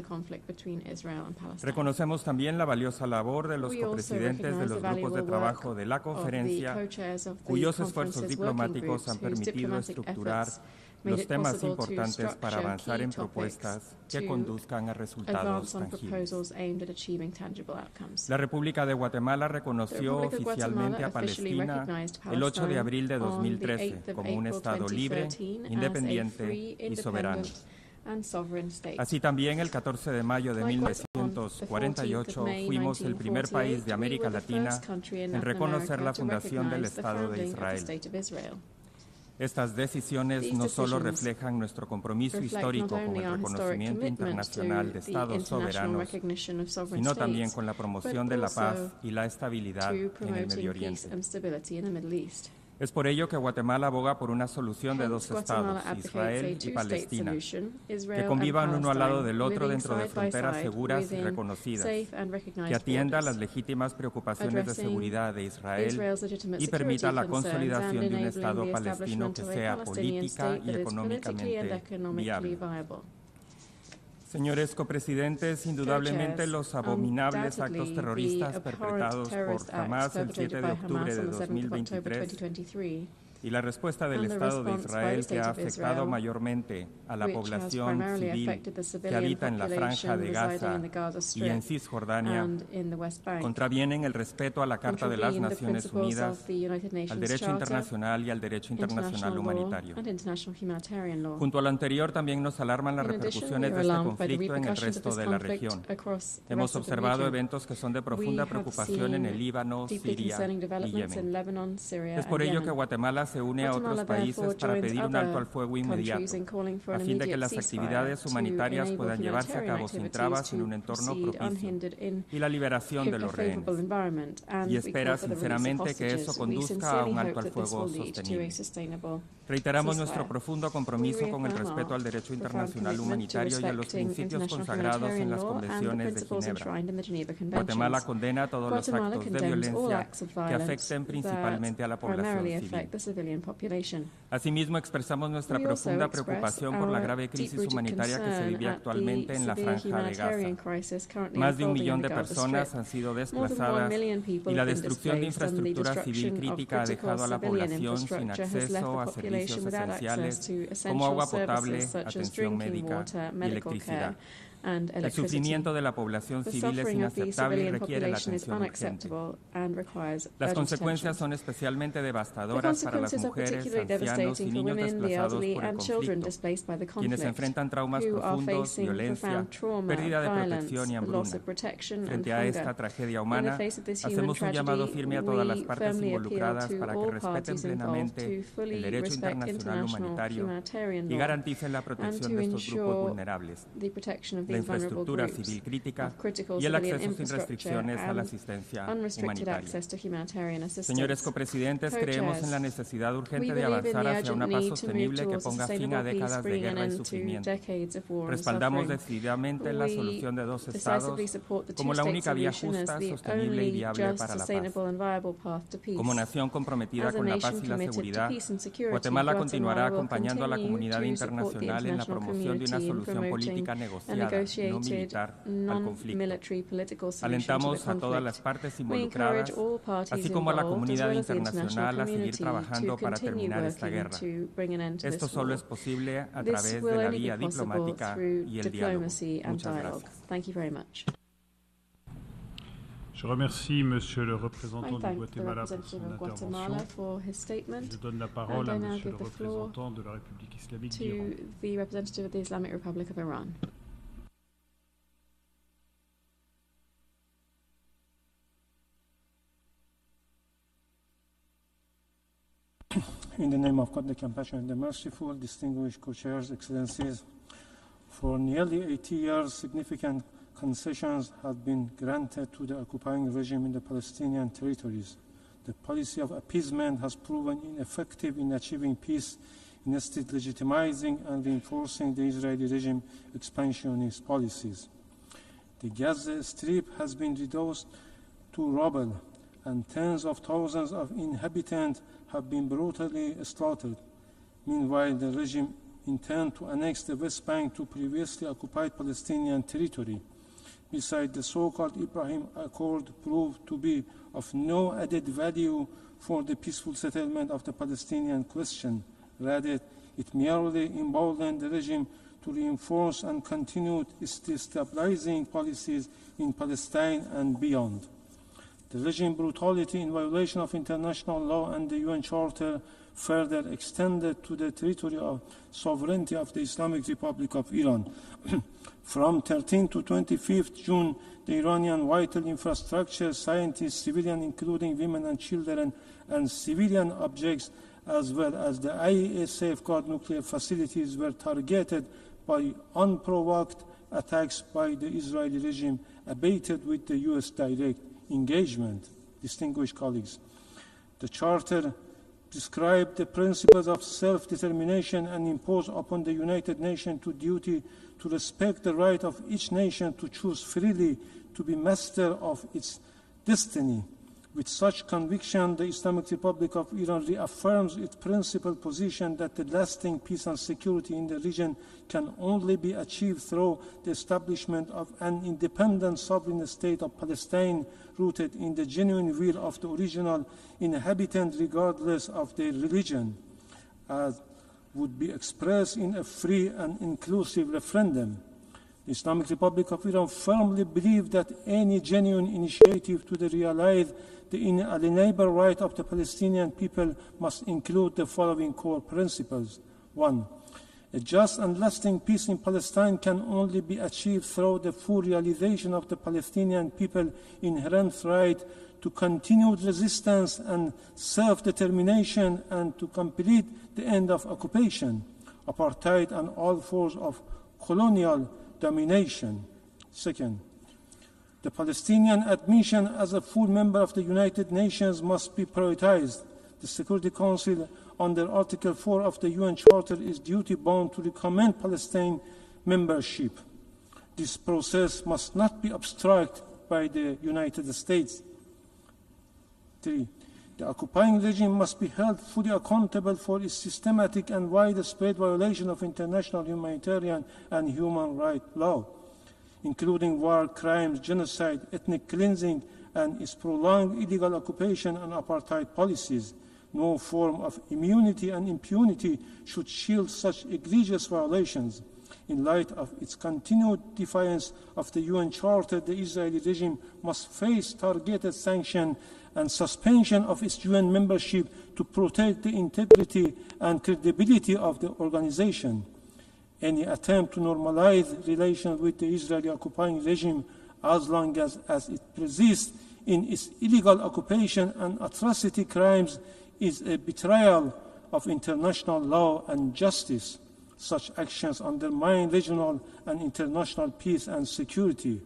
Reconocemos también la valiosa labor de los copresidentes de los grupos de trabajo de la conferencia, cuyos esfuerzos diplomáticos han permitido estructurar los temas importantes para avanzar en propuestas que conduzcan a resultados tangibles. La República de Guatemala reconoció oficialmente a Palestina el 8 de abril de 2013 como un Estado libre, independiente y soberano. Así también, el 14 de mayo de 1948, fuimos el primer país de América Latina en reconocer la fundación del Estado de Israel. Estas decisiones no solo reflejan nuestro compromiso histórico con el reconocimiento internacional de Estados soberanos, sino también con la promoción de la paz y la estabilidad en el Medio Oriente. Es por ello que Guatemala aboga por una solución de dos estados, Israel y Palestina, que convivan uno al lado del otro dentro de fronteras seguras y reconocidas, que atienda las legítimas preocupaciones de seguridad de Israel y permita la consolidación de un Estado palestino que sea política y económicamente viable. Señores copresidentes, indudablemente los abominables actos terroristas perpetrados por Hamas el 7 de octubre de 2023 y la respuesta del Estado de Israel, que ha afectado mayormente a la población civil que habita en la Franja de Gaza y en Cisjordania, contravienen el respeto a la Carta de las Naciones Unidas, al derecho internacional y al derecho internacional humanitario. Junto a lo anterior, también nos alarman las repercusiones de este conflicto en el resto de la región. Hemos observado eventos que son de profunda preocupación en el Líbano, Siria y Yemen. Es por ello que Guatemala se une a otros países para pedir un alto al fuego inmediato, a fin de que las actividades humanitarias puedan llevarse a cabo sin trabas en un entorno propicio, y la liberación de los rehenes. Y espera sinceramente que eso conduzca a un alto al fuego sostenible. Reiteramos nuestro profundo compromiso con el respeto al derecho internacional humanitario y a los principios consagrados en las convenciones de Ginebra. Guatemala condena todos los actos de violencia que afecten principalmente a la población civil. Asimismo, expresamos nuestra profunda preocupación por la grave crisis humanitaria que se vive actualmente en la Franja de Gaza. Más de 1 millón de personas han sido desplazadas y la destrucción de infraestructura civil crítica ha dejado a la población sin acceso a servicios esenciales como agua potable, atención médica y electricidad. El sufrimiento de la población civil es inaceptable y requiere la atención urgente. Las consecuencias son especialmente devastadoras para las mujeres, ancianos y niños desplazados por el conflicto, quienes enfrentan traumas profundos, violencia, pérdida de protección y hambruna. Frente a esta tragedia humana, hacemos un llamado firme a todas las partes involucradas para que respeten plenamente el derecho internacional humanitario y garanticen la protección de estos grupos vulnerables, la infraestructura civil crítica y el acceso sin restricciones a la asistencia humanitaria. Señores copresidentes, creemos en la necesidad urgente de avanzar hacia una paz sostenible que ponga fin a décadas de guerra y sufrimiento. Respaldamos decididamente la solución de dos estados como la única vía justa, sostenible y viable para la paz. Como nación comprometida con la paz y la seguridad, Guatemala continuará acompañando a la comunidad internacional en la promoción de una solución política negociada, no militar, al conflicto. Alentamos a todas las partes involucradas, así como a la comunidad internacional, a seguir trabajando para terminar esta guerra. Esto solo es posible a través de la vía diplomática y el diálogo. Muchas gracias. Je remercie Monsieur le représentant du Guatemala pour son intervention. Je donne la parole à Monsieur le représentant de la République islamique d'Iran. In the name of God, the Compassionate and the Merciful, distinguished co-chairs, excellencies, for nearly 80 years, significant concessions have been granted to the occupying regime in the Palestinian territories. The policy of appeasement has proven ineffective in achieving peace, instead legitimizing and reinforcing the Israeli regime expansionist policies. The Gaza Strip has been reduced to rubble, and tens of thousands of inhabitants have been brutally slaughtered. Meanwhile, the regime intends to annex the West Bank to previously occupied Palestinian territory. Besides, the so-called Abraham Accord proved to be of no added value for the peaceful settlement of the Palestinian question. Rather, it merely emboldened the regime to reinforce and continue its destabilizing policies in Palestine and beyond. The regime brutality in violation of international law and the UN Charter further extended to the territory of sovereignty of the Islamic Republic of Iran. From 13 to 25 June, the Iranian vital infrastructure, scientists, civilians, including women and children, and civilian objects, as well as the IAEA safeguard nuclear facilities, were targeted by unprovoked attacks by the Israeli regime, abated with the U.S. direct engagement. Distinguished colleagues, the Charter describe the principles of self-determination and impose upon the United Nations the duty to respect the right of each nation to choose freely to be master of its destiny. With such conviction, the Islamic Republic of Iran reaffirms its principled position that the lasting peace and security in the region can only be achieved through the establishment of an independent sovereign state of Palestine rooted in the genuine will of the original inhabitant regardless of their religion, as would be expressed in a free and inclusive referendum. The Islamic Republic of Iran firmly believes that any genuine initiative to realize the inalienable right of the Palestinian people must include the following core principles. 1. A just and lasting peace in Palestine can only be achieved through the full realization of the Palestinian people's inherent right to continued resistance and self-determination and to complete the end of occupation, apartheid, and all forms of colonial domination. Second, the Palestinian admission as a full member of the United Nations must be prioritized. The Security Council, under Article 4 of the UN Charter, is duty-bound to recommend Palestine membership. This process must not be obstructed by the United States. 3. The occupying regime must be held fully accountable for its systematic and widespread violation of international humanitarian and human rights law, including war crimes, genocide, ethnic cleansing, and its prolonged illegal occupation and apartheid policies. No form of immunity and impunity should shield such egregious violations. In light of its continued defiance of the UN Charter, the Israeli regime must face targeted sanction and suspension of its UN membership to protect the integrity and credibility of the organization. Any attempt to normalize relations with the Israeli occupying regime, as long as it persists in its illegal occupation and atrocity crimes, is a betrayal of international law and justice. Such actions undermine regional and international peace and security,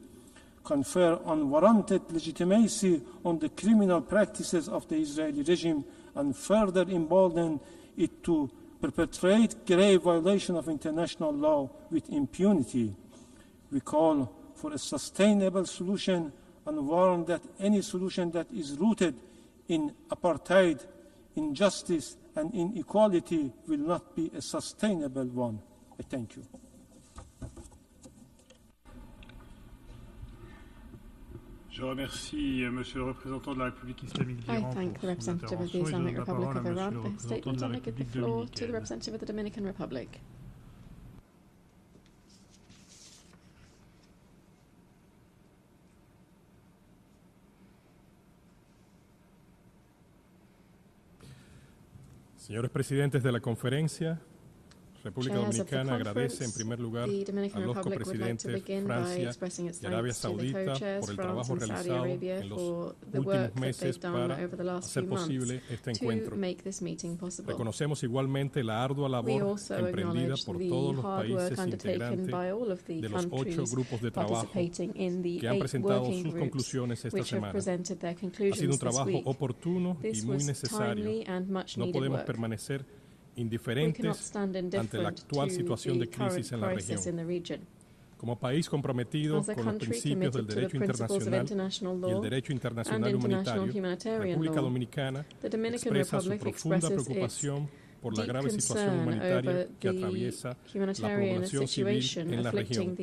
confer unwarranted legitimacy on the criminal practices of the Israeli regime, and further embolden it to perpetrate grave violation of international law with impunity. We call for a sustainable solution and warn that any solution that is rooted in apartheid, injustice, and inequality will not be a sustainable one. I thank you. Je remercie Monsieur le représentant de la République islamique d'Iran I thank the representative of the Islamic Republic of Iran for his statement, and I give the floor to the representative of the Dominican Republic. Señores presidentes de la conferencia, República Dominicana agradece en primer lugar a los copresidentes Francia y Arabia Saudita por el trabajo realizado en los últimos meses para hacer posible este encuentro. Reconocemos igualmente la ardua labor emprendida por todos los países integrantes de los 8 grupos de trabajo que han presentado sus conclusiones esta semana. Ha sido un trabajo oportuno y muy necesario. No podemos permanecer indiferentes ante la actual situación de crisis en la región. Como país comprometido con los principios del derecho internacional y el derecho internacional humanitario, República Dominicana expresa su profunda preocupación por la grave situación humanitaria que atraviesa la población civil en la región.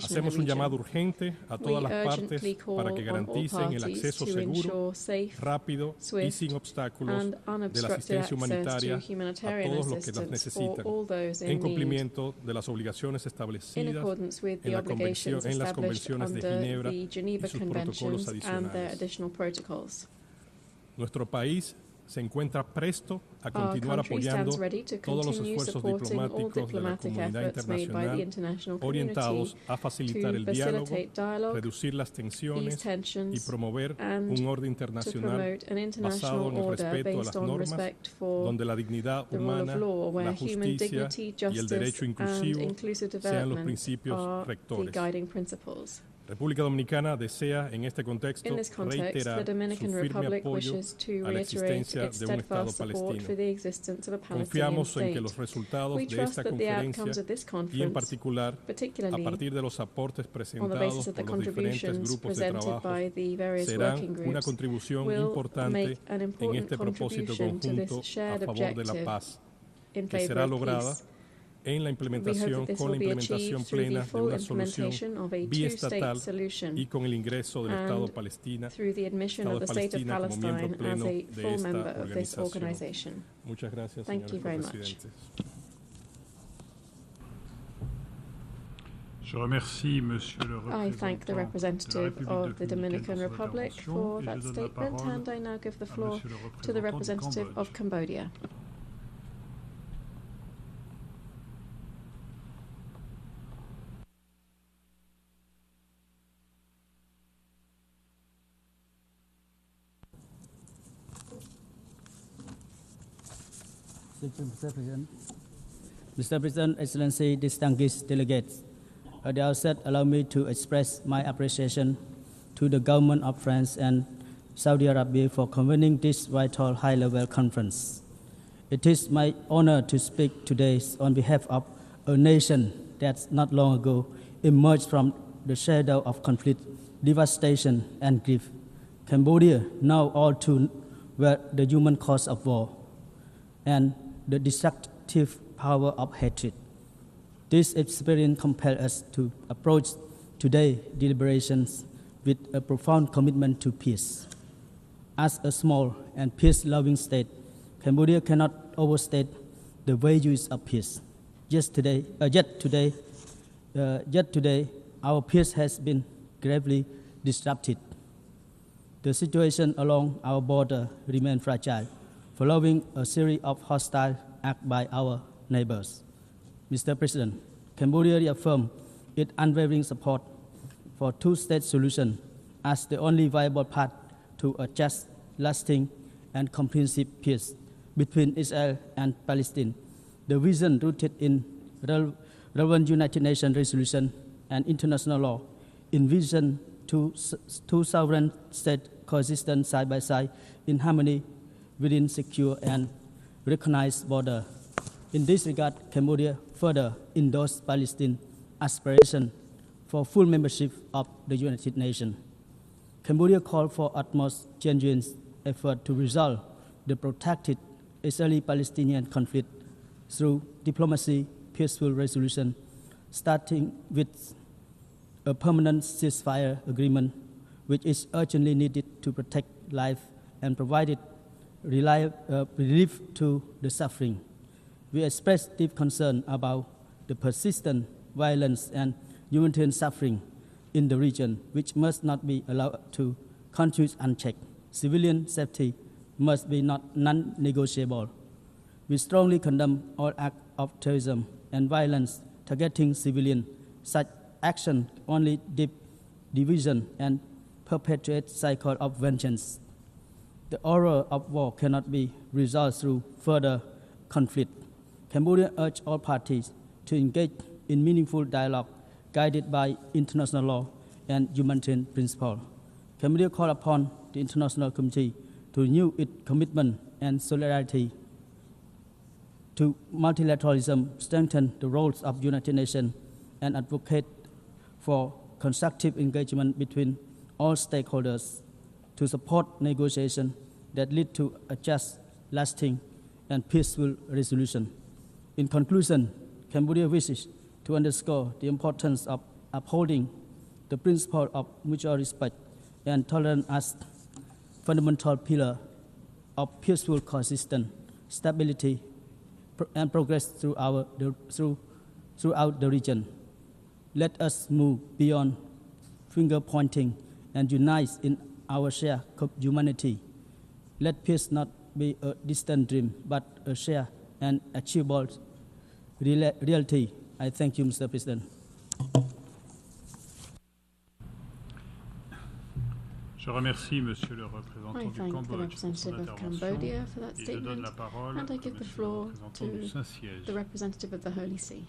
Hacemos un llamado urgente a todas las partes para que garanticen el acceso seguro, rápido y sin obstáculos de la asistencia humanitaria a todos los que las necesitan, en cumplimiento de las obligaciones establecidas en las convenciones de Ginebra y sus protocolos adicionales. Nuestro país se encuentra presto a continuar apoyando todos los esfuerzos diplomáticos de la comunidad internacional orientados a facilitar el diálogo, reducir las tensiones y promover un orden internacional basado en el respeto a las normas, donde la dignidad humana, la justicia y el derecho inclusivo sean los principios rectores. República Dominicana desea en este contexto reiterar su firme apoyo a la existencia de un Estado palestino. Confiamos en que los resultados de esta conferencia y en particular a partir de los aportes presentados por los diferentes grupos de trabajo serán una contribución importante en este propósito conjunto a favor de la paz, que será lograda con la implementación plena de una solución biestatal y con el ingreso del Estado de Palestina como miembro pleno de esta organización. Muchas gracias, señores presidentes. I thank the representative of the Dominican Republic for that statement, and I now give the floor to the representative of Cambodia. Mr. President, Excellency, distinguished delegates, at the outset, allow me to express my appreciation to the government of France and Saudi Arabia for convening this vital high-level conference. It is my honor to speak today on behalf of a nation that not long ago emerged from the shadow of conflict, devastation, and grief. Cambodia, now all too well the human cause of war and the destructive power of hatred. This experience compels us to approach today's deliberations with a profound commitment to peace. As a small and peace-loving state, Cambodia cannot overstate the values of peace. Yet today, our peace has been gravely disrupted. The situation along our border remains fragile, following a series of hostile acts by our neighbors. Mr. President, Cambodia reaffirmed its unwavering support for two-state solution as the only viable path to a just, lasting, and comprehensive peace between Israel and Palestine. The vision rooted in relevant United Nations resolution and international law envision two sovereign states coexistent side by side in harmony within secure and recognized border. In this regard, Cambodia further endorsed Palestinian aspiration for full membership of the United Nations. Cambodia called for utmost genuine effort to resolve the protracted Israeli-Palestinian conflict through diplomacy, peaceful resolution, starting with a permanent ceasefire agreement, which is urgently needed to protect life and provide relief to the suffering. We express deep concern about the persistent violence and humanitarian suffering in the region, which must not be allowed to continue unchecked. Civilian safety must be non-negotiable. We strongly condemn all acts of terrorism and violence targeting civilians. Such action only deep division and perpetuate cycle of vengeance. The horror of war cannot be resolved through further conflict. Cambodia urged all parties to engage in meaningful dialogue guided by international law and humanitarian principles. Cambodia called upon the international community to renew its commitment and solidarity to multilateralism, strengthen the roles of United Nations, and advocate for constructive engagement between all stakeholders to support negotiations that lead to a just, lasting, and peaceful resolution. In conclusion, Cambodia wishes to underscore the importance of upholding the principle of mutual respect and tolerance as fundamental pillar of peaceful coexistence, stability, and progress throughout the region. Let us move beyond finger-pointing and unite in our shared humanity. Let peace not be a distant dream, but a shared and achievable reality. I thank you, Mr. President. Je remercie Monsieur le représentant du Cambodge pour son intervention et je donne la parole à Monsieur le représentant du Saint-Siège. The representative of the Holy See.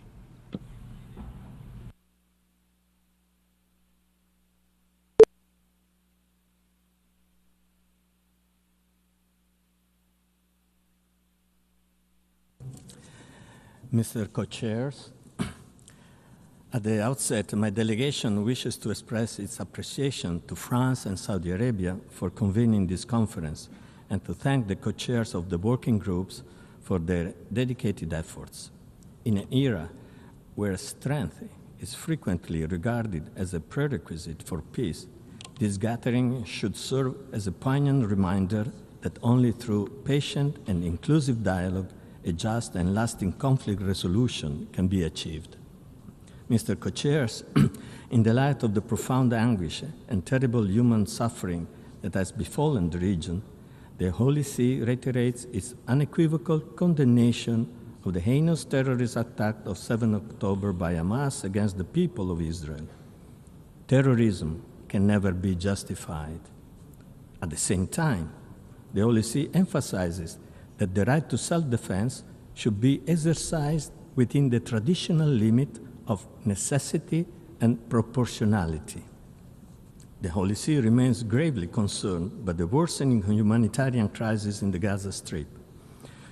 Mr. Co-Chairs, at the outset, my delegation wishes to express its appreciation to France and Saudi Arabia for convening this conference and to thank the co-chairs of the working groups for their dedicated efforts. In an era where strength is frequently regarded as a prerequisite for peace, this gathering should serve as a poignant reminder that only through patient and inclusive dialogue a just and lasting conflict resolution can be achieved. Mr. Co-Chairs, in the light of the profound anguish and terrible human suffering that has befallen the region, the Holy See reiterates its unequivocal condemnation of the heinous terrorist attack of 7 October by Hamas against the people of Israel. Terrorism can never be justified. At the same time, the Holy See emphasizes that the right to self-defense should be exercised within the traditional limit of necessity and proportionality. The Holy See remains gravely concerned by the worsening humanitarian crisis in the Gaza Strip.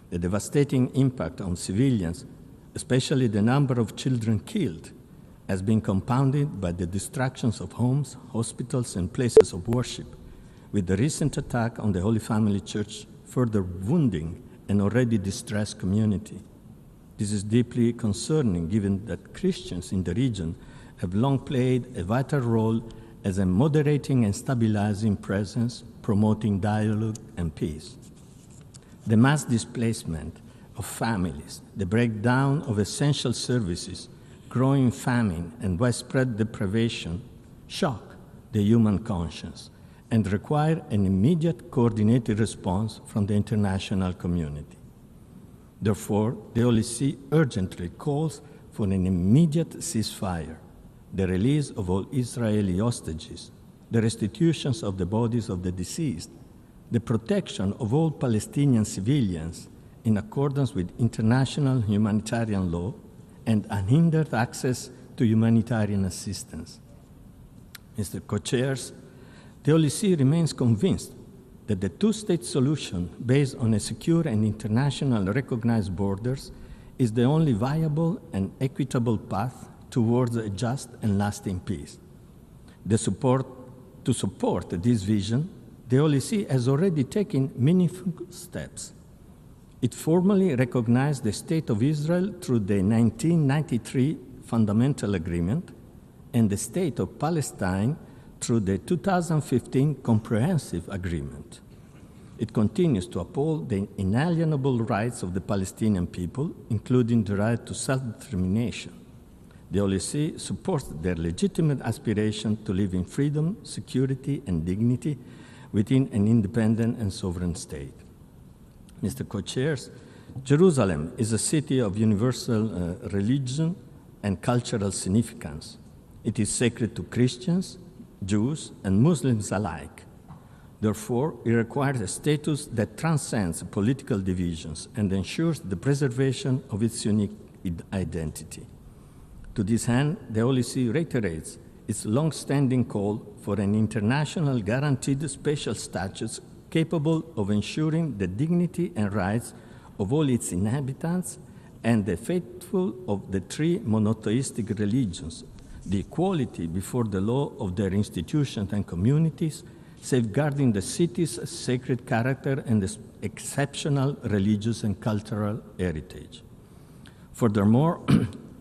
The devastating impact on civilians, especially the number of children killed, has been compounded by the destructions of homes, hospitals, and places of worship, with the recent attack on the Holy Family Church further wounding an already distressed community. This is deeply concerning given that Christians in the region have long played a vital role as a moderating and stabilizing presence, promoting dialogue and peace. The mass displacement of families, the breakdown of essential services, growing famine, and widespread deprivation shock the human conscience and require an immediate coordinated response from the international community. Therefore, the Holy See urgently calls for an immediate ceasefire, the release of all Israeli hostages, the restitutions of the bodies of the deceased, the protection of all Palestinian civilians in accordance with international humanitarian law, and unhindered access to humanitarian assistance. Mr. Co-Chairs, the Holy See remains convinced that the two-state solution based on a secure and internationally recognized borders is the only viable and equitable path towards a just and lasting peace. To support this vision, the Holy See has already taken meaningful steps. It formally recognized the State of Israel through the 1993 Fundamental Agreement and the State of Palestine through the 2015 Comprehensive Agreement. It continues to uphold the inalienable rights of the Palestinian people, including the right to self-determination. The Holy See supports their legitimate aspiration to live in freedom, security, and dignity within an independent and sovereign state. Mr. Co-Chairs, Jerusalem is a city of universal religion and cultural significance. It is sacred to Christians, Jews, and Muslims alike. Therefore, it requires a status that transcends political divisions and ensures the preservation of its unique identity. To this end, the Holy See reiterates its long-standing call for an international guaranteed special status capable of ensuring the dignity and rights of all its inhabitants and the faithful of the three monotheistic religions, the equality before the law of their institutions and communities, safeguarding the city's sacred character and its exceptional religious and cultural heritage. Furthermore,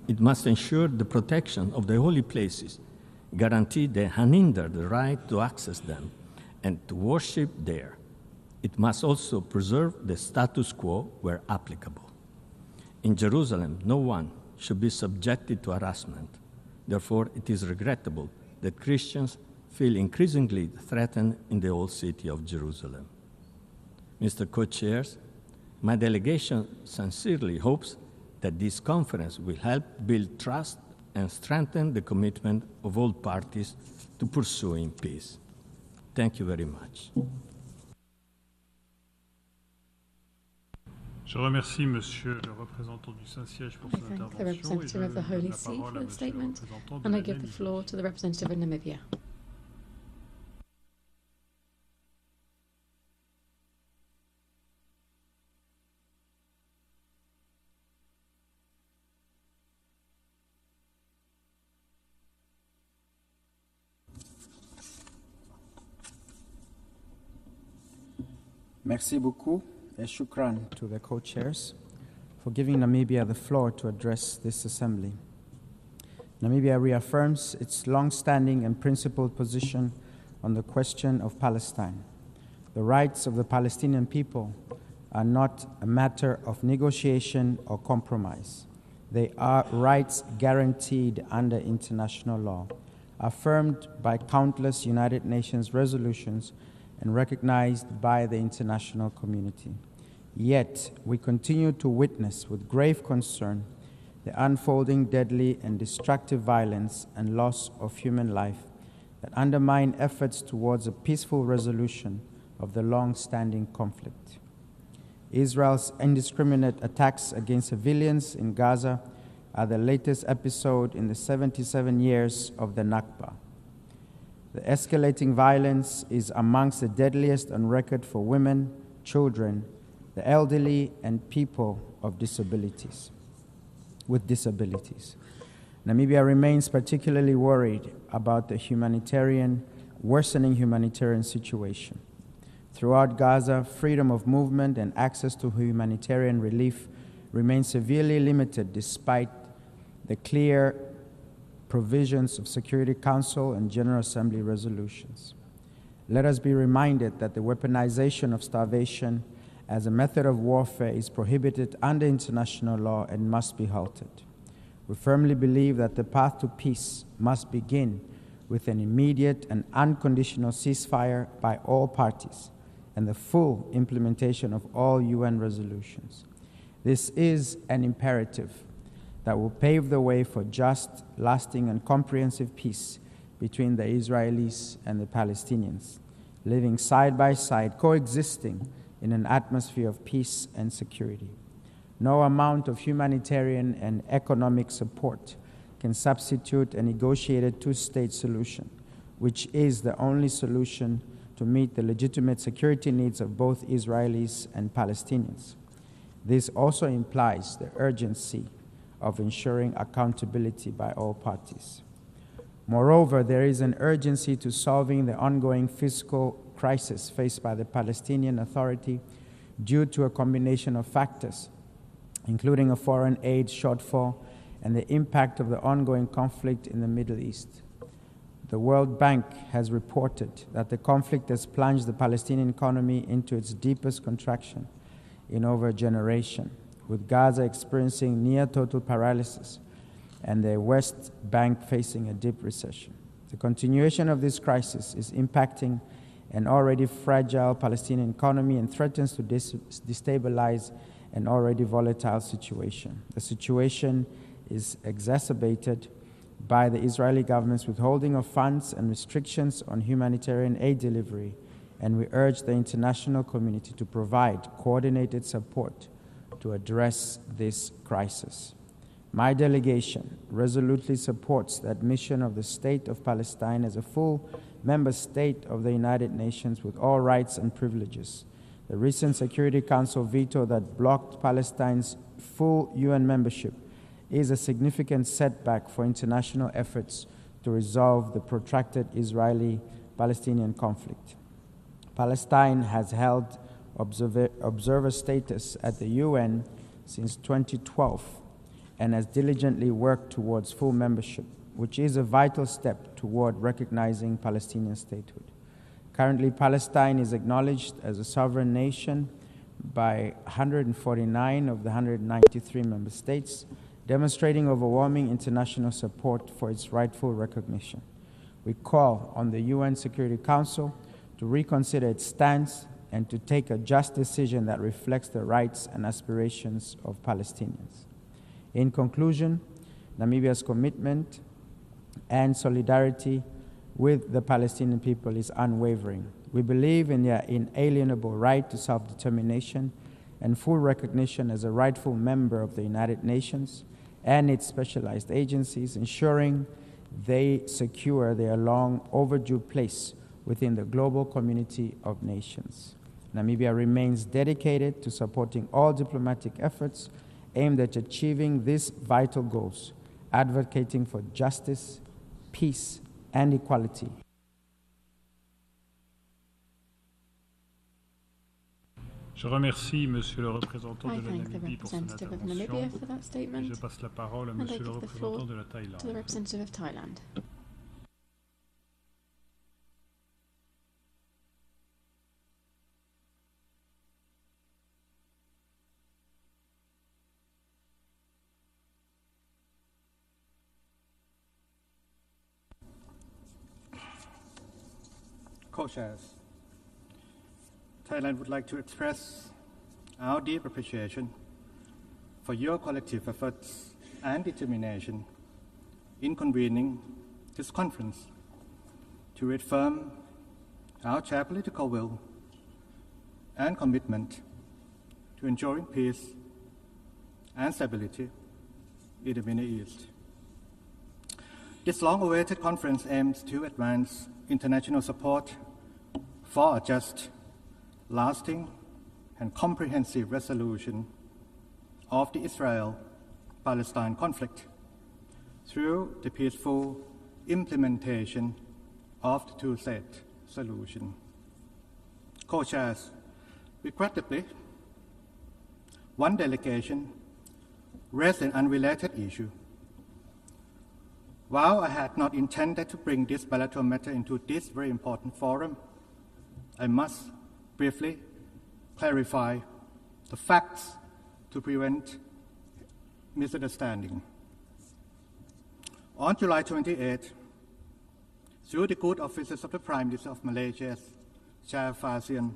it must ensure the protection of the holy places, guarantee the unhindered right to access them and to worship there. It must also preserve the status quo where applicable. In Jerusalem, no one should be subjected to harassment. Therefore, it is regrettable that Christians feel increasingly threatened in the old city of Jerusalem. Mr. Co-Chairs, my delegation sincerely hopes that this conference will help build trust and strengthen the commitment of all parties to pursuing peace. Thank you very much. Je remercie Monsieur le représentant du Saint-Siège pour son intervention. The representative of the Holy See for the statement, and I give the floor to the representative of Namibia. Merci beaucoup et shukran to the co-chairs for giving Namibia the floor to address this assembly. Namibia reaffirms its long-standing and principled position on the question of Palestine. The rights of the Palestinian people are not a matter of negotiation or compromise. They are rights guaranteed under international law, affirmed by countless United Nations resolutions and recognized by the international community. Yet, we continue to witness with grave concern the unfolding deadly and destructive violence and loss of human life that undermine efforts towards a peaceful resolution of the long-standing conflict. Israel's indiscriminate attacks against civilians in Gaza are the latest episode in the 77 years of the Nakba. The escalating violence is amongst the deadliest on record for women, children, the elderly, and people with disabilities. Namibia remains particularly worried about the worsening humanitarian situation. Throughout Gaza, freedom of movement and access to humanitarian relief remain severely limited despite the clear provisions of Security Council and General Assembly resolutions. Let us be reminded that the weaponization of starvation as a method of warfare is prohibited under international law and must be halted. We firmly believe that the path to peace must begin with an immediate and unconditional ceasefire by all parties and the full implementation of all UN resolutions. This is an imperative that will pave the way for just, lasting, and comprehensive peace between the Israelis and the Palestinians, living side by side, coexisting in an atmosphere of peace and security. No amount of humanitarian and economic support can substitute a negotiated two-state solution, which is the only solution to meet the legitimate security needs of both Israelis and Palestinians. This also implies the urgency of ensuring accountability by all parties. Moreover, there is an urgency to solving the ongoing fiscal crisis faced by the Palestinian Authority due to a combination of factors, including a foreign aid shortfall and the impact of the ongoing conflict in the Middle East. The World Bank has reported that the conflict has plunged the Palestinian economy into its deepest contraction in over a generation, with Gaza experiencing near total paralysis and the West Bank facing a deep recession. The continuation of this crisis is impacting an already fragile Palestinian economy and threatens to destabilize an already volatile situation. The situation is exacerbated by the Israeli government's withholding of funds and restrictions on humanitarian aid delivery, and we urge the international community to provide coordinated support to address this crisis. My delegation resolutely supports the admission of the State of Palestine as a full member state of the United Nations with all rights and privileges. The recent Security Council veto that blocked Palestine's full UN membership is a significant setback for international efforts to resolve the protracted Israeli-Palestinian conflict. Palestine has held observer status at the UN since 2012 and has diligently worked towards full membership, which is a vital step toward recognizing Palestinian statehood. Currently, Palestine is acknowledged as a sovereign nation by 149 of the 193 member states, demonstrating overwhelming international support for its rightful recognition. We call on the UN Security Council to reconsider its stance and to take a just decision that reflects the rights and aspirations of Palestinians. In conclusion, Namibia's commitment and solidarity with the Palestinian people is unwavering. We believe in their inalienable right to self-determination and full recognition as a rightful member of the United Nations and its specialized agencies, ensuring they secure their long overdue place within the global community of nations. Namibia remains dedicated to supporting all diplomatic efforts aimed at achieving these vital goals, advocating for justice, peace, and equality. Je remercie Monsieur le représentant de la Namibie pour son intervention. Et je passe la parole à Monsieur le représentant de la Thaïlande. Co-chairs, Thailand would like to express our deep appreciation for your collective efforts and determination in convening this conference to reaffirm our shared political will and commitment to ensuring peace and stability in the Middle East. This long-awaited conference aims to advance international support for a just, lasting, and comprehensive resolution of the Israel-Palestinian conflict through the peaceful implementation of the two-state solution. Co-chairs, regrettably, one delegation raised an unrelated issue. While I had not intended to bring this bilateral matter into this very important forum, I must briefly clarify the facts to prevent misunderstanding. On July 28, through the good offices of the Prime Minister of Malaysia's chairperson,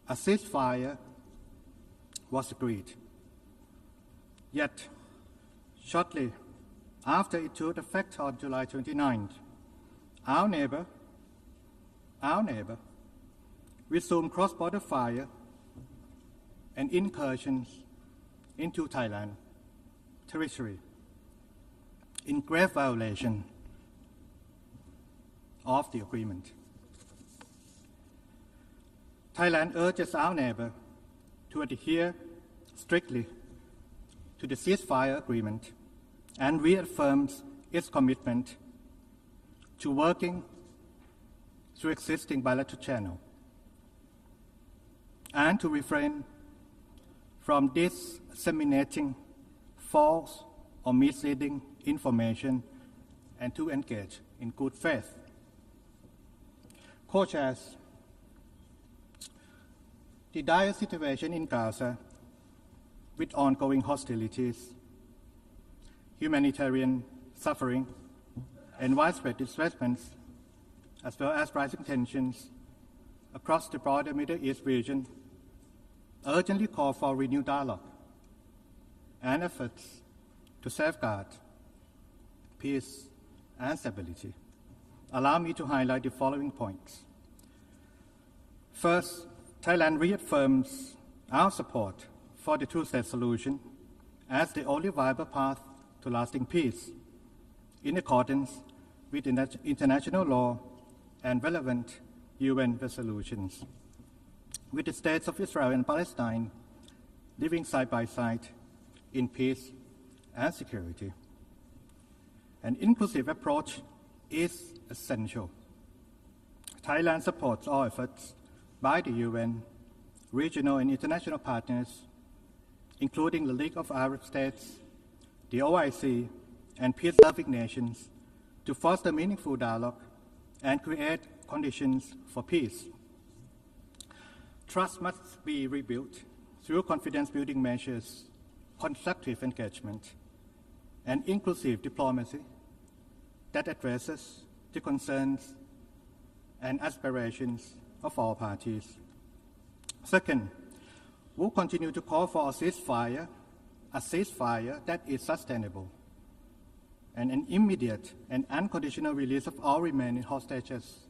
a ceasefire was agreed. Yet, shortly after it took effect on July 29th, our neighbor resumed cross-border fire and incursions into Thailand territory in grave violation of the agreement. Thailand urges our neighbor to adhere strictly to the ceasefire agreement and reaffirms its commitment to working through existing bilateral channels and to refrain from disseminating false or misleading information and to engage in good faith. Co-chairs, the dire situation in Gaza with ongoing hostilities, humanitarian suffering, and widespread displacements, as well as rising tensions across the broader Middle East region, urgently call for renewed dialogue and efforts to safeguard peace and stability. Allow me to highlight the following points. First, Thailand reaffirms our support for the two-state solution as the only viable path to lasting peace, in accordance with international law and relevant UN resolutions, with the states of Israel and Palestine living side by side in peace and security. An inclusive approach is essential. Thailand supports all efforts by the UN, regional and international partners, including the League of Arab States, the OIC, and peace-loving nations, to foster meaningful dialogue and create conditions for peace. Trust must be rebuilt through confidence-building measures, constructive engagement, and inclusive diplomacy that addresses the concerns and aspirations of all parties. Second, we'll continue to call for a ceasefire that is sustainable, and an immediate and unconditional release of all remaining hostages.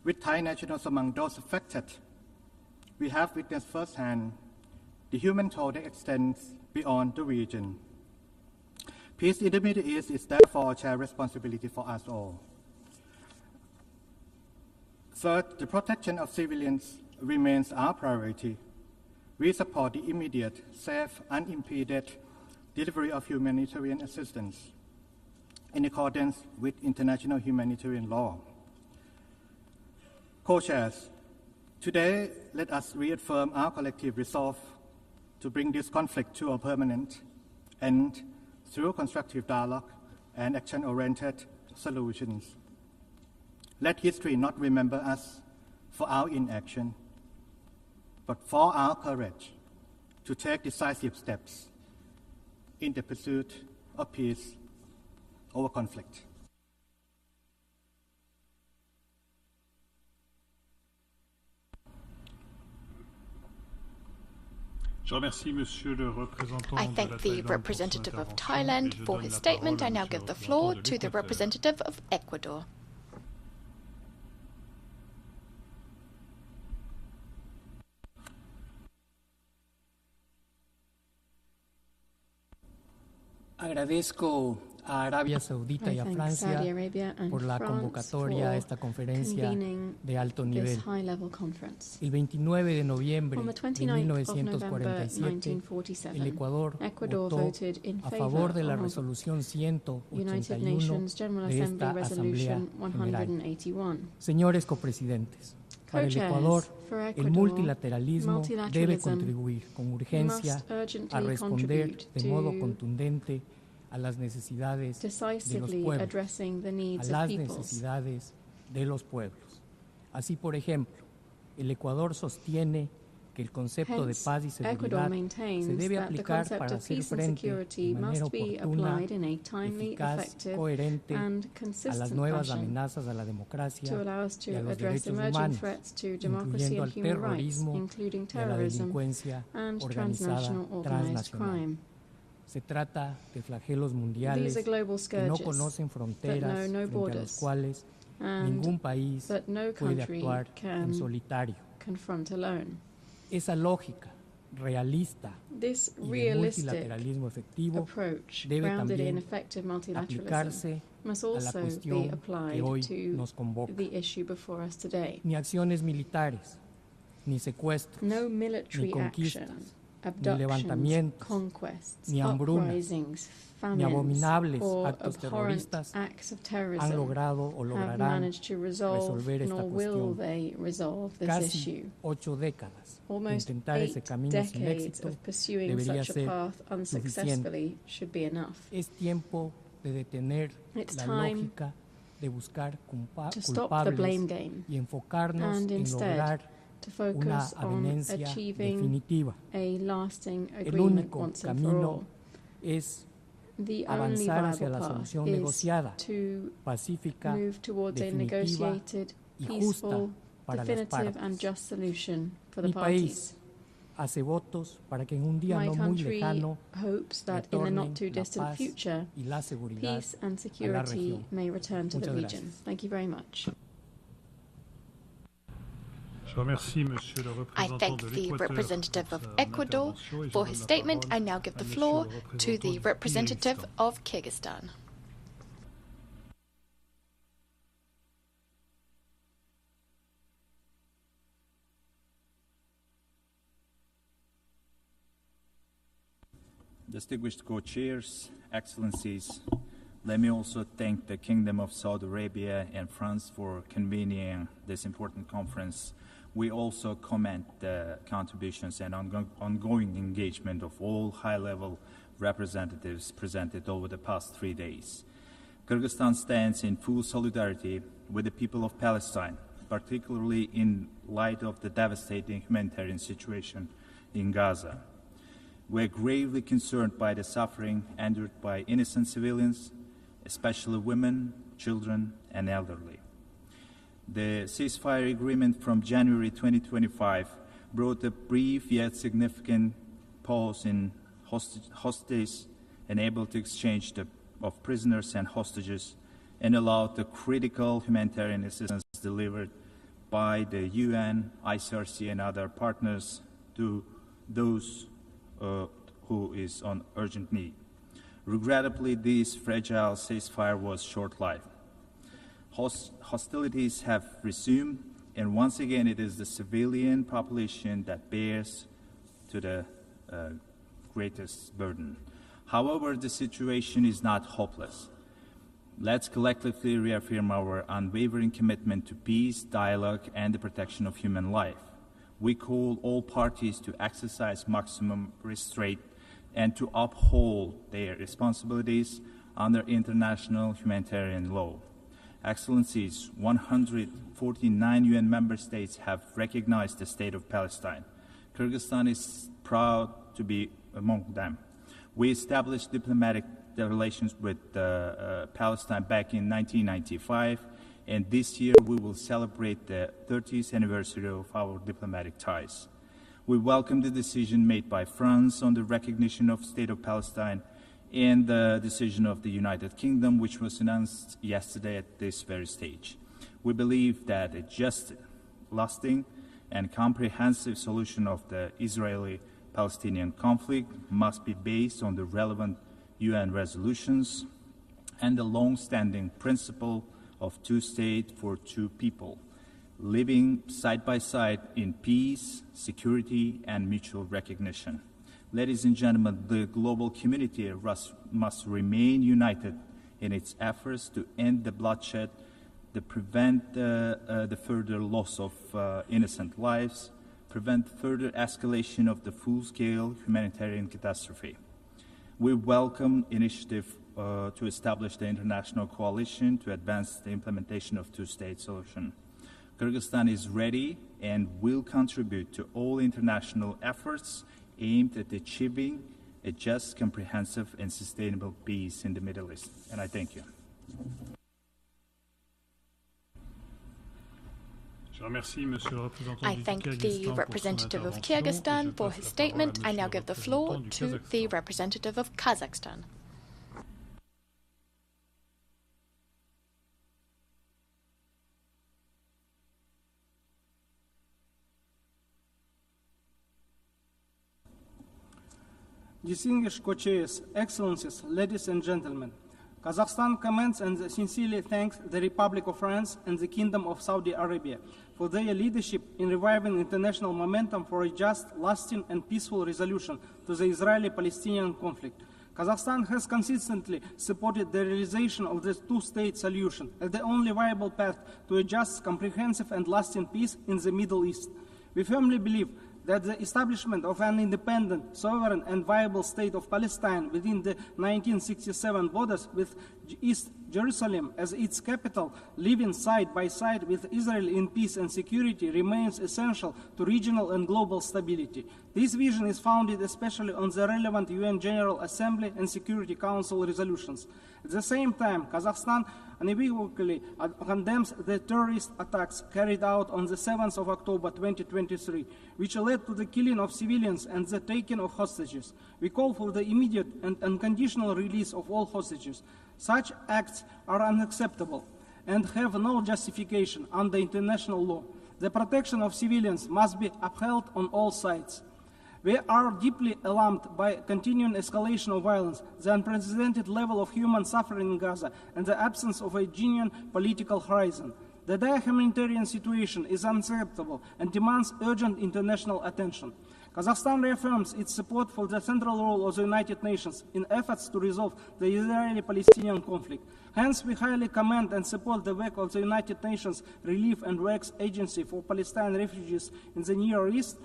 With Thai nationals among those affected, we have witnessed firsthand the human toll that extends beyond the region. Peace in the Middle East is therefore a shared responsibility for us all. Third, the protection of civilians remains our priority. We support the immediate, safe, unimpeded delivery of humanitarian assistance in accordance with international humanitarian law. Co-chairs, Today, let us reaffirm our collective resolve to bring this conflict to a permanent end through constructive dialogue and action-oriented solutions. Let history not remember us for our inaction, but for our courage to take decisive steps in the pursuit of peace over conflict. I thank the representative of Thailand for his statement. I now give the floor to the representative of Ecuador. Agradezco a Arabia Saudita y a Francia por la convocatoria a esta conferencia de alto nivel. El 29 de noviembre de 1947, el Ecuador votó a favor de la resolución 181 de esta Asamblea General. Señores copresidentes, para el Ecuador, el multilateralismo debe contribuir con urgencia a responder de modo contundente a las necesidades de los pueblos, Así, por ejemplo, el Ecuador sostiene que el concepto de paz y seguridad se debe aplicar para hacer frente de manera oportuna, eficaz, coherente a las nuevas amenazas a la democracia y a los derechos humanos, incluyendo al terrorismo y a la delincuencia organizada transnacional. Se trata de flagelos mundiales que no conocen fronteras, frente a los cuales ningún país puede actuar en solitario. Esa lógica realista y el multilateralismo efectivo debe también aplicarse a la cuestión que hoy nos convoca. Ni acciones militares, ni secuestros, ni conquistas, ni levantamientos, ni hambrunas, ni abominables actos terroristas han logrado o lograrán resolver esta cuestión. Casi 8 décadas de intentar ese camino sin éxito debería ser suficiente. Es tiempo de detener la lógica de buscar culpables y enfocarnos en lograr una avenencia definitiva. El único camino es avanzar hacia la solución negociada, pacífica, definitiva y justa para las partes. Mi país hace votos para que en un día no muy lejano retornen la paz y la seguridad a la región. Muchas gracias. I thank the representative of Ecuador for his statement. I now give the floor to the representative of Kyrgyzstan. Distinguished co-chairs, Excellencies, let me also thank the Kingdom of Saudi Arabia and France for convening this important conference. We also commend the contributions and ongoing engagement of all high-level representatives presented over the past 3 days. Kyrgyzstan stands in full solidarity with the people of Palestine, particularly in light of the devastating humanitarian situation in Gaza. We are gravely concerned by the suffering endured by innocent civilians, especially women, children, and elderly. The ceasefire agreement from January 2025 brought a brief yet significant pause in hostilities, enabled the exchange of prisoners and hostages, and allowed the critical humanitarian assistance delivered by the UN, ICRC, and other partners to those who is on urgent need. Regrettably, this fragile ceasefire was short-lived. Hostilities have resumed, and once again it is the civilian population that bears to the greatest burden. However, the situation is not hopeless. Let's collectively reaffirm our unwavering commitment to peace, dialogue, and the protection of human life. We call all parties to exercise maximum restraint and to uphold their responsibilities under international humanitarian law. Excellencies, 149 UN member states have recognized the state of Palestine. Kyrgyzstan is proud to be among them. We established diplomatic relations with Palestine back in 1995, and this year we will celebrate the 30th anniversary of our diplomatic ties. We welcome the decision made by France on the recognition of the State of Palestine and the decision of the United Kingdom, which was announced yesterday at this very stage. We believe that a just, lasting, and comprehensive solution of the Israeli-Palestinian conflict must be based on the relevant UN resolutions and the long-standing principle of two states for two people, living side by side in peace, security, and mutual recognition. Ladies and gentlemen, the global community must remain united in its efforts to end the bloodshed, to prevent the further loss of innocent lives, prevent further escalation of the full-scale humanitarian catastrophe. We welcome initiative to establish the international coalition to advance the implementation of two-state solution. Kyrgyzstan is ready and will contribute to all international efforts aimed at achieving a just, comprehensive, and sustainable peace in the Middle East. And I thank you. I thank the representative of Kyrgyzstan for his statement. I now give the floor to the representative of Kazakhstan. Distinguished co-chairs, excellencies, ladies and gentlemen, Kazakhstan commends and sincerely thanks the Republic of France and the Kingdom of Saudi Arabia for their leadership in reviving international momentum for a just, lasting, and peaceful resolution to the Israeli-Palestinian conflict. Kazakhstan has consistently supported the realization of the two-state solution as the only viable path to a just, comprehensive, and lasting peace in the Middle East. We firmly believe that the establishment of an independent, sovereign, and viable state of Palestine within the 1967 borders with East Jerusalem as its capital, living side by side with Israel in peace and security, remains essential to regional and global stability. This vision is founded especially on the relevant UN General Assembly and Security Council resolutions. At the same time, Kazakhstan unequivocally condemns the terrorist attacks carried out on the 7th of October 2023, which led to the killing of civilians and the taking of hostages. We call for the immediate and unconditional release of all hostages. Such acts are unacceptable and have no justification under international law. The protection of civilians must be upheld on all sides. We are deeply alarmed by continuing escalation of violence, the unprecedented level of human suffering in Gaza, and the absence of a genuine political horizon. The dire humanitarian situation is unacceptable and demands urgent international attention. Kazakhstan reaffirms its support for the central role of the United Nations in efforts to resolve the Israeli-Palestinian conflict. Hence, we highly commend and support the work of the United Nations Relief and Works Agency for Palestinian refugees in the Near East,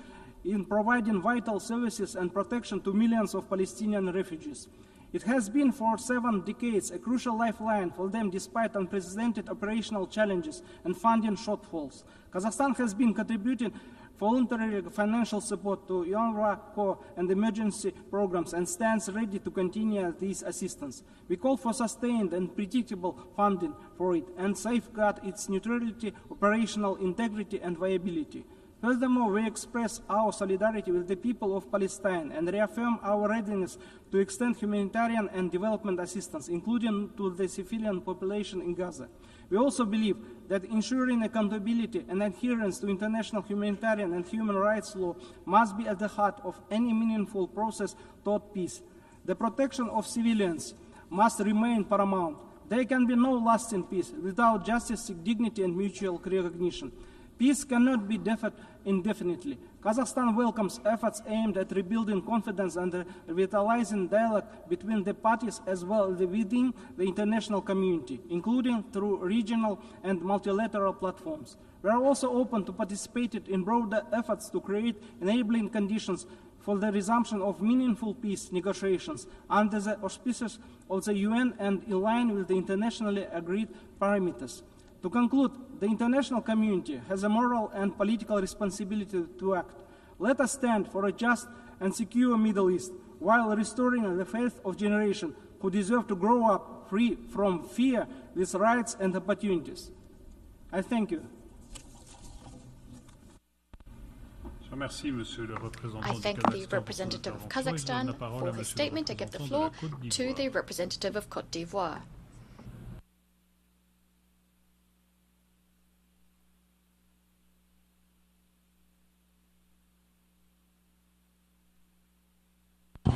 in providing vital services and protection to millions of Palestinian refugees. It has been for 7 decades a crucial lifeline for them despite unprecedented operational challenges and funding shortfalls. Kazakhstan has been contributing voluntary financial support to UNRWA core and emergency programs and stands ready to continue this assistance. We call for sustained and predictable funding for it and safeguard its neutrality, operational integrity, and viability. Furthermore, we express our solidarity with the people of Palestine and reaffirm our readiness to extend humanitarian and development assistance, including to the civilian population in Gaza. We also believe that ensuring accountability and adherence to international humanitarian and human rights law must be at the heart of any meaningful process toward peace. The protection of civilians must remain paramount. There can be no lasting peace without justice, dignity, and mutual recognition. Peace cannot be deferred indefinitely. Kazakhstan welcomes efforts aimed at rebuilding confidence and revitalizing dialogue between the parties as well as within the international community, including through regional and multilateral platforms. We are also open to participate in broader efforts to create enabling conditions for the resumption of meaningful peace negotiations under the auspices of the UN and in line with the internationally agreed parameters. To conclude, the international community has a moral and political responsibility to act. Let us stand for a just and secure Middle East while restoring the faith of generations who deserve to grow up free from fear with rights and opportunities. I thank you. I thank the representative of Kazakhstan for his statement. I give the floor to the representative of Cote d'Ivoire.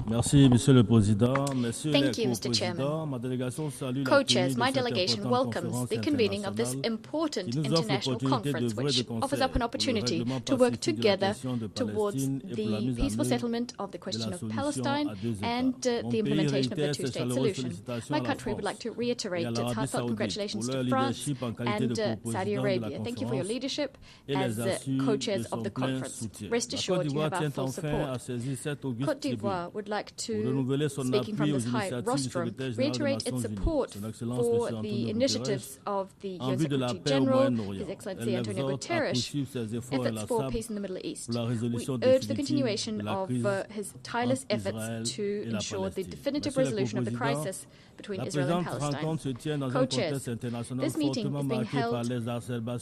Merci, Monsieur le Président. Thank you, Mr. Chairman. Co-chairs, my delegation welcomes the convening of this important international conference, which offers up an opportunity to work together towards the peaceful settlement of the question of Palestine and the implementation of the two-state solution. My country would like to reiterate its heartfelt congratulations to France and Saudi Arabia. Thank you for your leadership as co-chairs of the conference. Rest assured you have our full support. Cote d'Ivoire would like to, speaking from this high rostrum, reiterate its support for the initiatives of the UN Secretary General, His Excellency Antonio Guterres' efforts for peace in the Middle East. We urge the continuation of his tireless efforts to ensure the definitive resolution of the crisis between Israel and Palestine. Co-chairs, this meeting is being held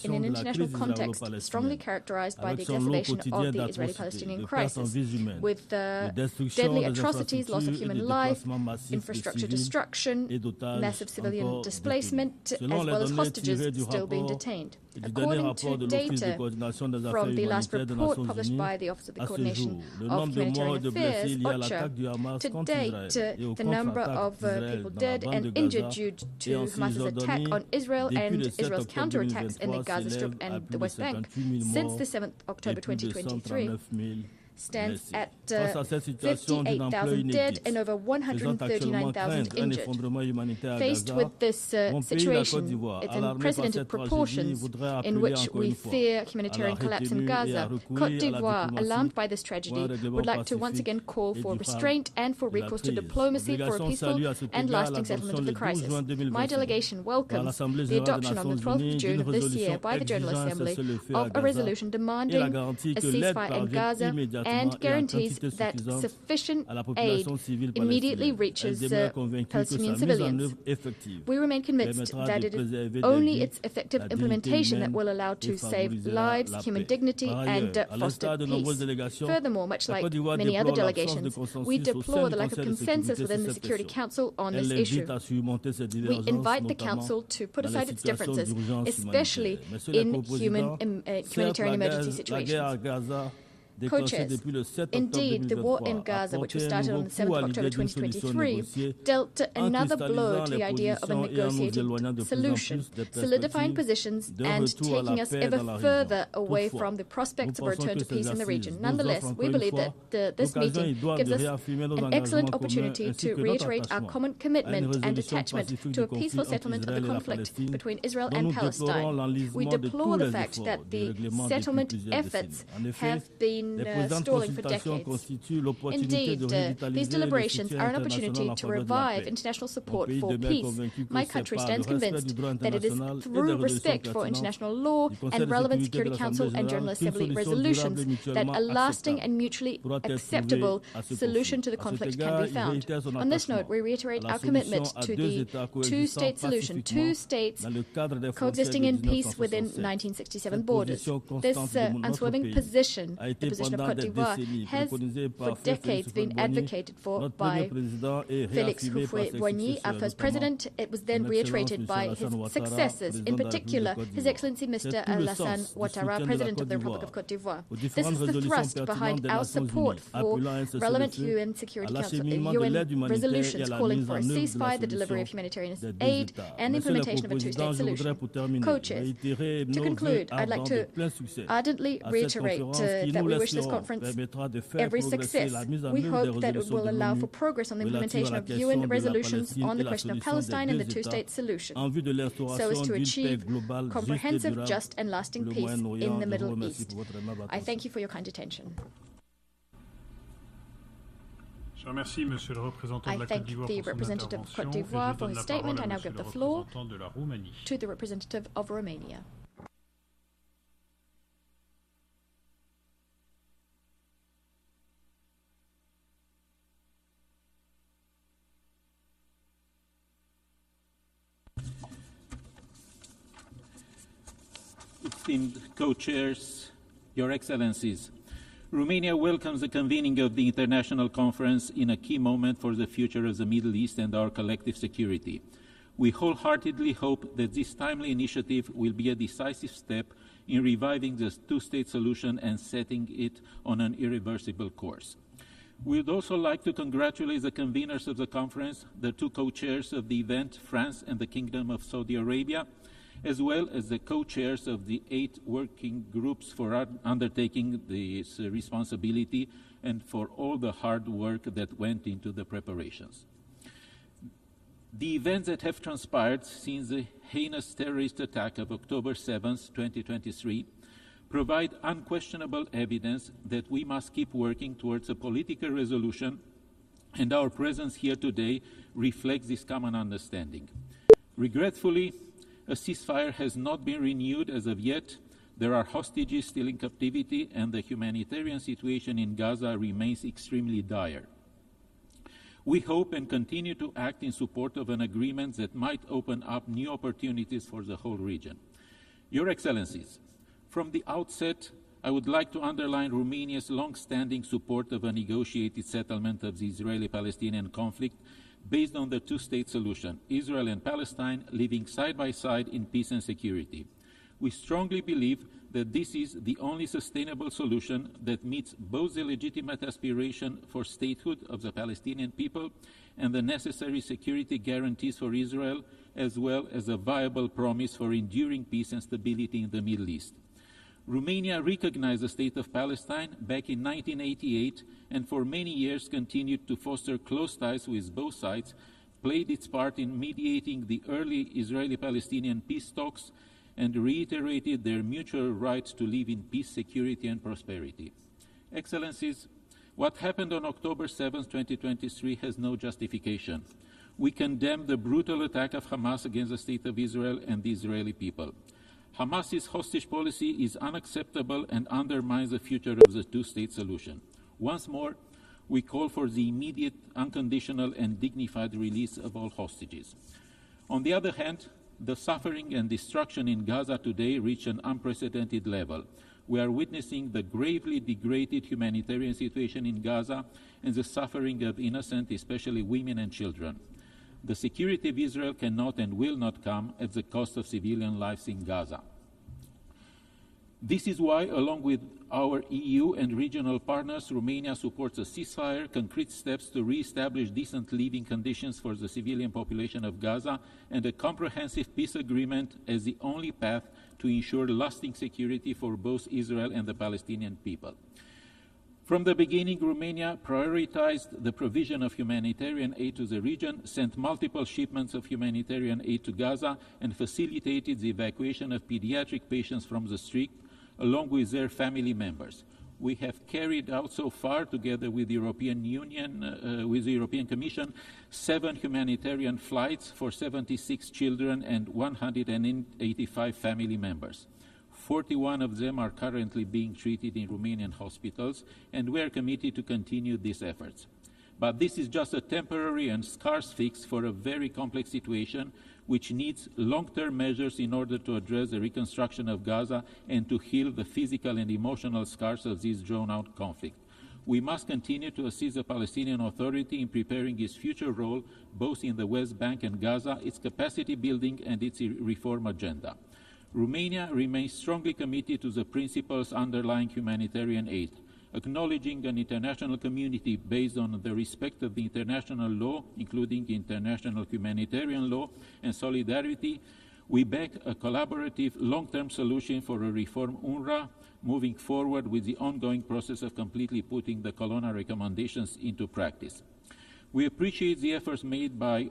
in an international context strongly characterized by the exacerbation of the Israeli-Palestinian crisis, with deadly atrocities, loss of human life, infrastructure destruction, massive civilian displacement, as well as hostages still being detained. According to data from the last report published by the Office of the Coordination of Humanitarian Affairs, OCHA, to date, the number of people dead and injured due to Hamas's attack on Israel and Israel's counterattacks in the Gaza Strip and the West Bank since the 7th October 2023 stands at 58,000 dead and over 139,000 injured. Faced with this situation, it's unprecedented proportions in which we fear humanitarian collapse in Gaza. Cote d'Ivoire, alarmed by this tragedy, would like to once again call for restraint and for recourse to diplomacy for a peaceful and lasting settlement of the crisis. My delegation welcomes the adoption on the 12th of June of this year by the General Assembly of a resolution demanding a ceasefire in Gaza and guarantees that sufficient aid immediately reaches Palestinian civilians. We remain convinced that it is only its effective implementation that will allow to save lives, human dignity, and foster peace. Furthermore, much like many other delegations, we deplore the lack of consensus within the Security Council on this issue. We invite the Council to put aside its differences, especially in humanitarian emergency situations. Co-chairs, indeed, the war in Gaza, which was started on the 7th of October 2023, dealt another blow to the idea of a negotiated solution, solidifying positions and taking us ever further away from the prospects of a return to peace in the region. Nonetheless, we believe that this meeting gives us an excellent opportunity to reiterate our common commitment and attachment to a peaceful settlement of the conflict between Israel and Palestine. We deplore the fact that the settlement efforts have been stalling for decades. Indeed, these deliberations are an opportunity to revive international support for peace. My country stands convinced that it is through respect for international law and relevant Security Council and General Assembly resolutions that a lasting and mutually acceptable solution to the conflict can be found. On this note, we reiterate our commitment to the two-state solution, two states coexisting in peace within 1967 borders. This unswerving position, the position of Cote d'Ivoire has for decades been advocated for by Félix Houphouët-Boigny, our first president. It was then reiterated by his successors, in particular His Excellency Mr. Alassane Ouattara, President of the Republic of Cote d'Ivoire. This is the thrust behind our support for relevant UN Security Council, UN resolutions calling for a ceasefire, the delivery of humanitarian aid, and the implementation of a two-state solution. Co-chairs, to conclude, I'd like to ardently reiterate that we wish this conference every success. We hope that it will allow for progress on the implementation of UN resolutions on the question of Palestine and the two-state solution, so as to achieve comprehensive, just, and lasting peace in the Middle East. I thank you for your kind attention. I thank the representative of Cote d'Ivoire for his statement. I now give the floor to the representative of Romania. Esteemed co-chairs, Your Excellencies, Romania welcomes the convening of the international conference in a key moment for the future of the Middle East and our collective security. We wholeheartedly hope that this timely initiative will be a decisive step in reviving the two-state solution and setting it on an irreversible course. We would also like to congratulate the conveners of the conference, the two co-chairs of the event, France and the Kingdom of Saudi Arabia, as well as the co-chairs of the 8 working groups for undertaking this responsibility and for all the hard work that went into the preparations. The events that have transpired since the heinous terrorist attack of October 7, 2023, provide unquestionable evidence that we must keep working towards a political resolution, and our presence here today reflects this common understanding. Regretfully, a ceasefire has not been renewed as of yet. There are hostages still in captivity, and the humanitarian situation in Gaza remains extremely dire. We hope and continue to act in support of an agreement that might open up new opportunities for the whole region. Your Excellencies, from the outset, I would like to underline Romania's long-standing support of a negotiated settlement of the Israeli-Palestinian conflict based on the two-state solution, Israel and Palestine living side by side in peace and security. We strongly believe that this is the only sustainable solution that meets both the legitimate aspiration for statehood of the Palestinian people and the necessary security guarantees for Israel, as well as a viable promise for enduring peace and stability in the Middle East. Romania recognized the state of Palestine back in 1988 and for many years continued to foster close ties with both sides, played its part in mediating the early Israeli-Palestinian peace talks, and reiterated their mutual right to live in peace, security, and prosperity. Excellencies, what happened on October 7, 2023 has no justification. We condemn the brutal attack of Hamas against the State of Israel and the Israeli people. Hamas's hostage policy is unacceptable and undermines the future of the two-state solution. Once more, we call for the immediate, unconditional, and dignified release of all hostages. On the other hand, the suffering and destruction in Gaza today reach an unprecedented level. We are witnessing the gravely degraded humanitarian situation in Gaza and the suffering of innocent, especially women and children. The security of Israel cannot and will not come at the cost of civilian lives in Gaza. This is why, along with our EU and regional partners, Romania supports a ceasefire, concrete steps to re-establish decent living conditions for the civilian population of Gaza, and a comprehensive peace agreement as the only path to ensure lasting security for both Israel and the Palestinian people. From the beginning, Romania prioritized the provision of humanitarian aid to the region, sent multiple shipments of humanitarian aid to Gaza, and facilitated the evacuation of pediatric patients from the street, along with their family members. We have carried out so far, together with the European Union, with the European Commission, 7 humanitarian flights for 76 children and 185 family members. 41 of them are currently being treated in Romanian hospitals, and we are committed to continue these efforts. But this is just a temporary and scarce fix for a very complex situation which needs long-term measures in order to address the reconstruction of Gaza and to heal the physical and emotional scars of this drawn-out conflict. We must continue to assist the Palestinian Authority in preparing its future role, both in the West Bank and Gaza, its capacity building and its reform agenda. Romania remains strongly committed to the principles underlying humanitarian aid. Acknowledging an international community based on the respect of the international law, including international humanitarian law and solidarity, we back a collaborative long-term solution for a reform UNRWA, moving forward with the ongoing process of completely putting the Kelowna recommendations into practice. We appreciate the efforts made by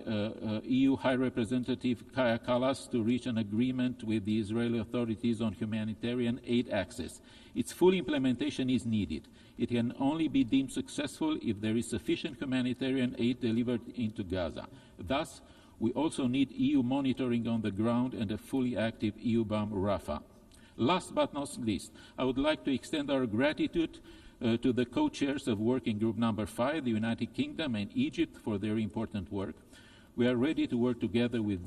EU High Representative Kaja Kallas to reach an agreement with the Israeli authorities on humanitarian aid access. Its full implementation is needed. It can only be deemed successful if there is sufficient humanitarian aid delivered into Gaza. Thus, we also need EU monitoring on the ground and a fully active EU-BAM Rafah. Last but not least, I would like to extend our gratitude to the co-chairs of Working Group Number 5, the United Kingdom and Egypt, for their important work. We are ready to work together with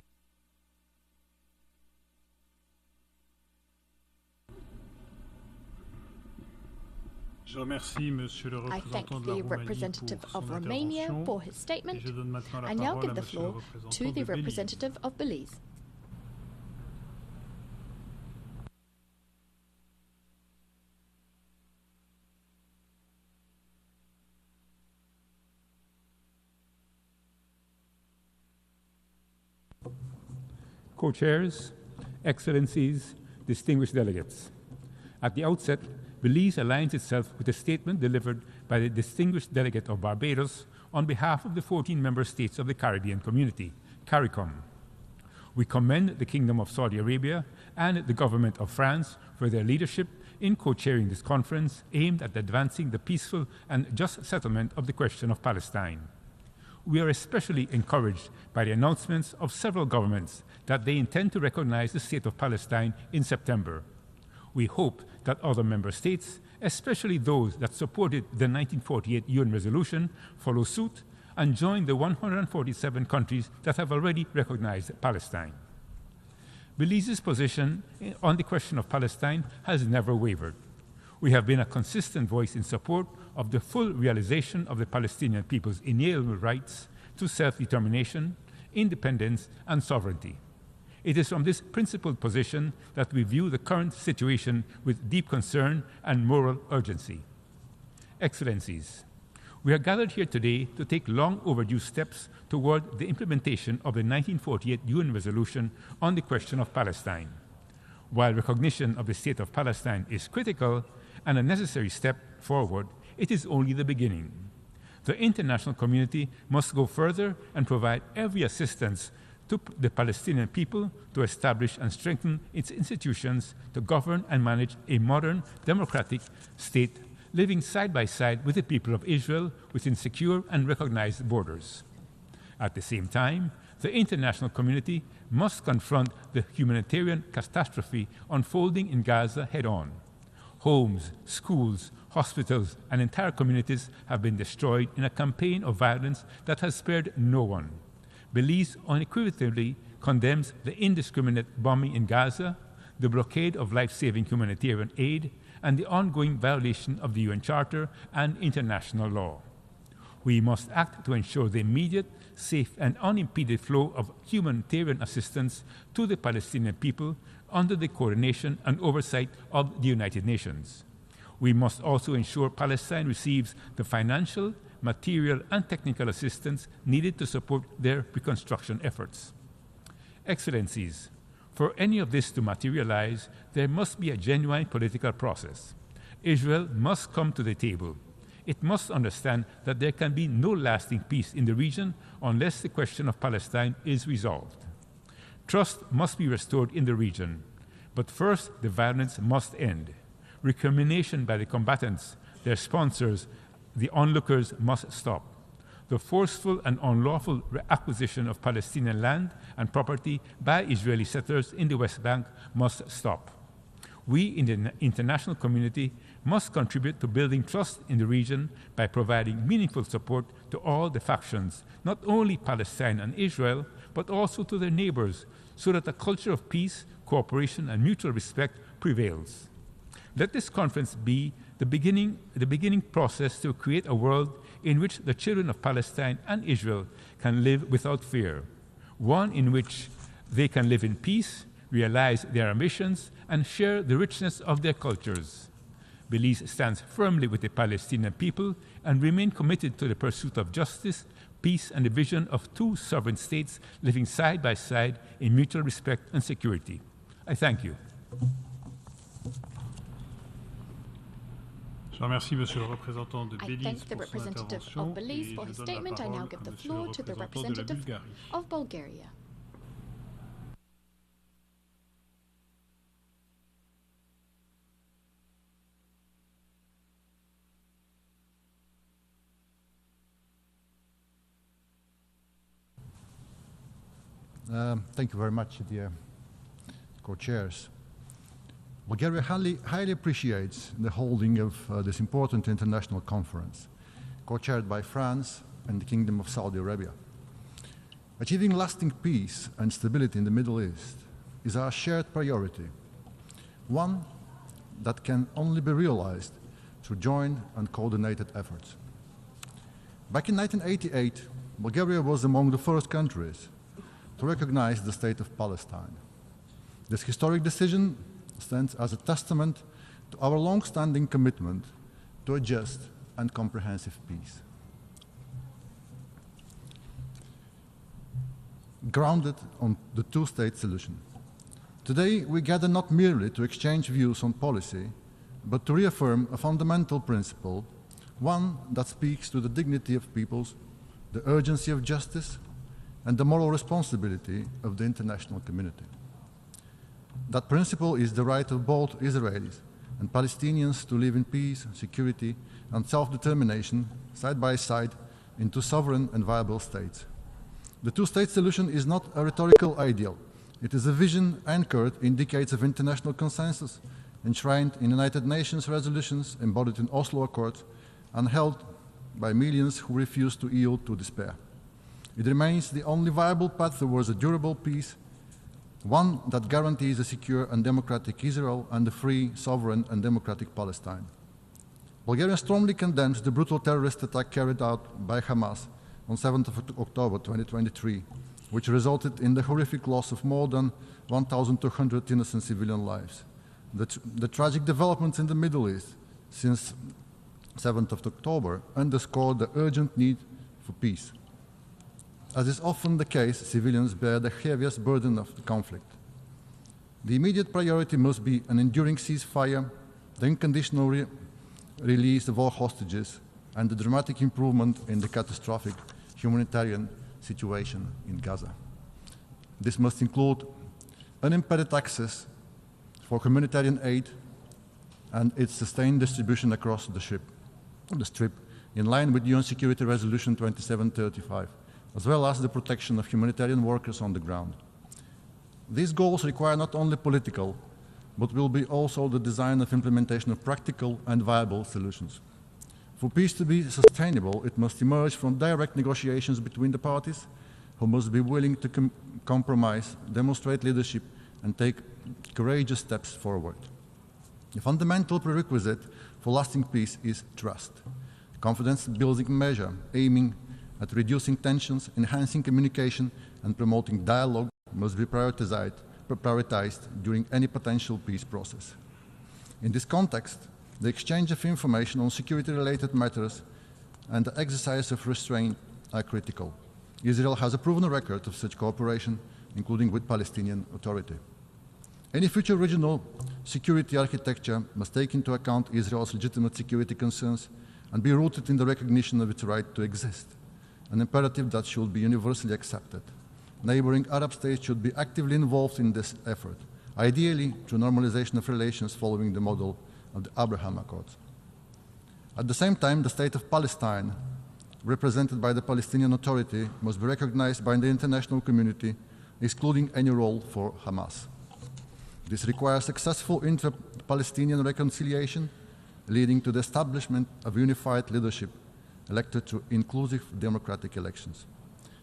I thank the representative of Romania for his statement. I now give the floor to the representative of Belize. Co-chairs, Excellencies, distinguished delegates. At the outset, Belize aligns itself with a statement delivered by the distinguished delegate of Barbados on behalf of the 14 member states of the Caribbean Community, CARICOM. We commend the Kingdom of Saudi Arabia and the government of France for their leadership in co-chairing this conference aimed at advancing the peaceful and just settlement of the question of Palestine. We are especially encouraged by the announcements of several governments that they intend to recognize the state of Palestine in September. We hope that other member states, especially those that supported the 1948 UN resolution, follow suit and join the 147 countries that have already recognized Palestine. Belize's position on the question of Palestine has never wavered. We have been a consistent voice in support of the full realization of the Palestinian people's inalienable rights to self-determination, independence, and sovereignty. It is from this principled position that we view the current situation with deep concern and moral urgency. Excellencies, we are gathered here today to take long overdue steps toward the implementation of the 1948 UN resolution on the question of Palestine. While recognition of the state of Palestine is critical and a necessary step forward, it is only the beginning. The international community must go further and provide every assistance to the Palestinian people to establish and strengthen its institutions to govern and manage a modern, democratic state living side by side with the people of Israel within secure and recognized borders. At the same time, the international community must confront the humanitarian catastrophe unfolding in Gaza head-on. Homes, schools, hospitals, and entire communities have been destroyed in a campaign of violence that has spared no one. Belize unequivocally condemns the indiscriminate bombing in Gaza, the blockade of life-saving humanitarian aid, and the ongoing violation of the UN Charter and international law. We must act to ensure the immediate, safe, and unimpeded flow of humanitarian assistance to the Palestinian people under the coordination and oversight of the United Nations. We must also ensure Palestine receives the financial, material, and technical assistance needed to support their reconstruction efforts. Excellencies, for any of this to materialize, there must be a genuine political process. Israel must come to the table. It must understand that there can be no lasting peace in the region unless the question of Palestine is resolved. Trust must be restored in the region. But first, the violence must end. Recrimination by the combatants, their sponsors, the onlookers must stop. The forceful and unlawful acquisition of Palestinian land and property by Israeli settlers in the West Bank must stop. We in the international community must contribute to building trust in the region by providing meaningful support to all the factions, not only Palestine and Israel, but also to their neighbors, so that a culture of peace, cooperation, and mutual respect prevails. Let this conference be the beginning process to create a world in which the children of Palestine and Israel can live without fear, one in which they can live in peace, realize their ambitions, and share the richness of their cultures. Belize stands firmly with the Palestinian people and remain committed to the pursuit of justice, peace, and the vision of two sovereign states living side by side in mutual respect and security. I thank you. Je remercie Monsieur le représentant de Belize thank the representative of Belize for his statement. I now give the floor to the representative of Bulgaria. Thank you very much, dear co-chairs. Bulgaria highly appreciates the holding of this important international conference, co-chaired by France and the Kingdom of Saudi Arabia. Achieving lasting peace and stability in the Middle East is our shared priority, one that can only be realized through joint and coordinated efforts. Back in 1988, Bulgaria was among the first countries to recognize the state of Palestine. This historic decision stands as a testament to our long-standing commitment to a just and comprehensive peace. Grounded on the two-state solution. Today, we gather not merely to exchange views on policy, but to reaffirm a fundamental principle, one that speaks to the dignity of peoples, the urgency of justice, and the moral responsibility of the international community. That principle is the right of both Israelis and Palestinians to live in peace, security, and self-determination side by side in two sovereign and viable states. The two-state solution is not a rhetorical ideal. It is a vision anchored in decades of international consensus, enshrined in United Nations resolutions, embodied in Oslo Accords, and held by millions who refuse to yield to despair. It remains the only viable path towards a durable peace, one that guarantees a secure and democratic Israel and a free, sovereign, and democratic Palestine. Bulgaria strongly condemns the brutal terrorist attack carried out by Hamas on 7th of October 2023, which resulted in the horrific loss of more than 1,200 innocent civilian lives. The tragic developments in the Middle East since 7th of October underscore the urgent need for peace. As is often the case, civilians bear the heaviest burden of the conflict. The immediate priority must be an enduring ceasefire, the unconditional release of all hostages, and the dramatic improvement in the catastrophic humanitarian situation in Gaza. This must include unimpeded access for humanitarian aid and its sustained distribution across the Strip, in line with UN Security Resolution 2735. As well as the protection of humanitarian workers on the ground. These goals require not only political, but will be also the design of implementation of practical and viable solutions. For peace to be sustainable, it must emerge from direct negotiations between the parties, who must be willing to compromise, demonstrate leadership, and take courageous steps forward. The fundamental prerequisite for lasting peace is trust, confidence-building measure aiming at reducing tensions, enhancing communication, and promoting dialogue must be prioritized during any potential peace process. In this context, the exchange of information on security-related matters and the exercise of restraint are critical. Israel has a proven record of such cooperation, including with Palestinian Authority. Any future regional security architecture must take into account Israel's legitimate security concerns and be rooted in the recognition of its right to exist, an imperative that should be universally accepted. Neighboring Arab states should be actively involved in this effort, ideally through normalization of relations following the model of the Abraham Accords. At the same time, the state of Palestine, represented by the Palestinian Authority, must be recognized by the international community, excluding any role for Hamas. This requires successful inter-Palestinian reconciliation, leading to the establishment of unified leadership elected through inclusive democratic elections.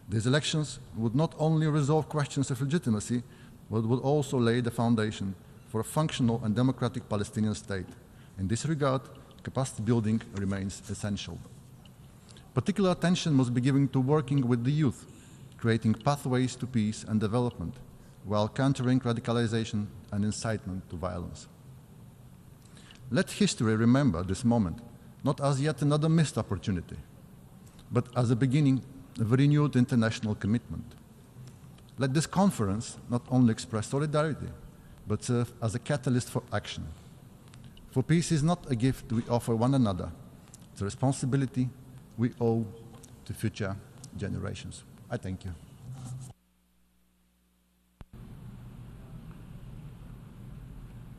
These elections would not only resolve questions of legitimacy, but would also lay the foundation for a functional and democratic Palestinian state. In this regard, capacity building remains essential. Particular attention must be given to working with the youth, creating pathways to peace and development, while countering radicalization and incitement to violence. Let history remember this moment, not as yet another missed opportunity, but as a beginning of a renewed international commitment. Let this conference not only express solidarity, but serve as a catalyst for action. For peace is not a gift we offer one another, it's a responsibility we owe to future generations. I thank you.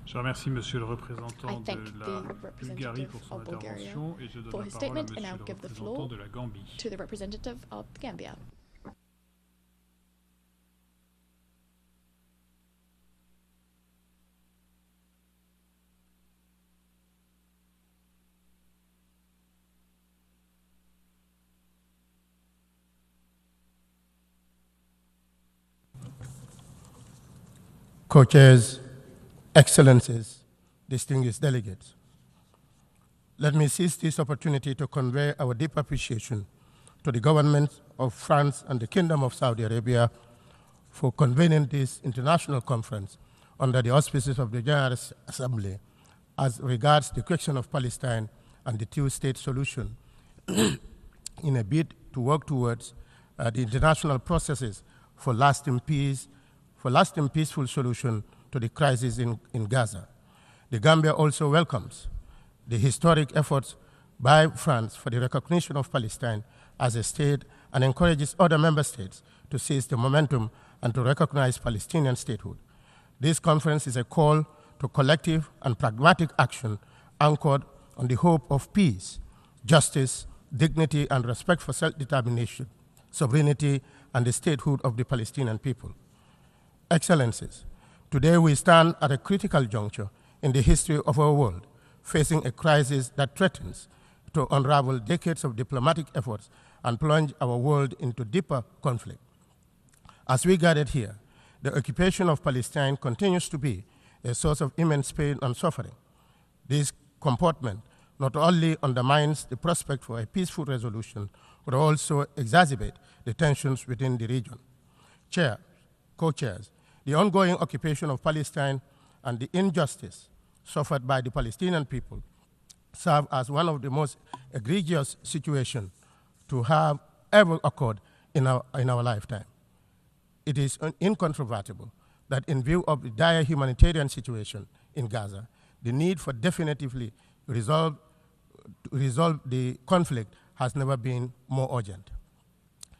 Je remercie Monsieur le représentant de la Bulgarie pour son intervention et je donne la parole à Monsieur le représentant de la Gambie. To the representative of Gambia. Co-chairs, Excellencies, distinguished delegates, let me seize this opportunity to convey our deep appreciation to the governments of France and the Kingdom of Saudi Arabia for convening this international conference under the auspices of the General Assembly as regards the question of Palestine and the two-state solution in a bid to work towards the international processes for lasting peace, peaceful solution to the crisis in Gaza. The Gambia also welcomes the historic efforts by France for the recognition of Palestine as a state and encourages other member states to seize the momentum and to recognize Palestinian statehood. This conference is a call to collective and pragmatic action anchored on the hope of peace, justice, dignity, and respect for self-determination, sovereignty, and the statehood of the Palestinian people. Excellencies, today we stand at a critical juncture in the history of our world, facing a crisis that threatens to unravel decades of diplomatic efforts and plunge our world into deeper conflict. As we gathered here, the occupation of Palestine continues to be a source of immense pain and suffering. This comportment not only undermines the prospect for a peaceful resolution, but also exacerbate the tensions within the region. Chair, co-chairs, the ongoing occupation of Palestine and the injustice suffered by the Palestinian people serve as one of the most egregious situations to have ever occurred in our lifetime. It is incontrovertible that in view of the dire humanitarian situation in Gaza, the need for definitively resolve the conflict has never been more urgent.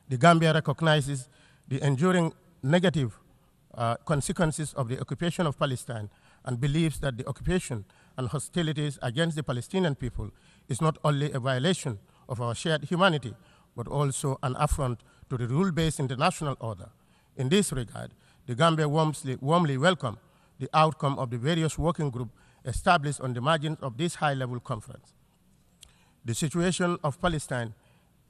The Gambia recognizes the enduring negative consequences of the occupation of Palestine and believes that the occupation and hostilities against the Palestinian people is not only a violation of our shared humanity, but also an affront to the rule-based international order. In this regard, the Gambia warmly welcomes the outcome of the various working groups established on the margins of this high-level conference. The situation of Palestine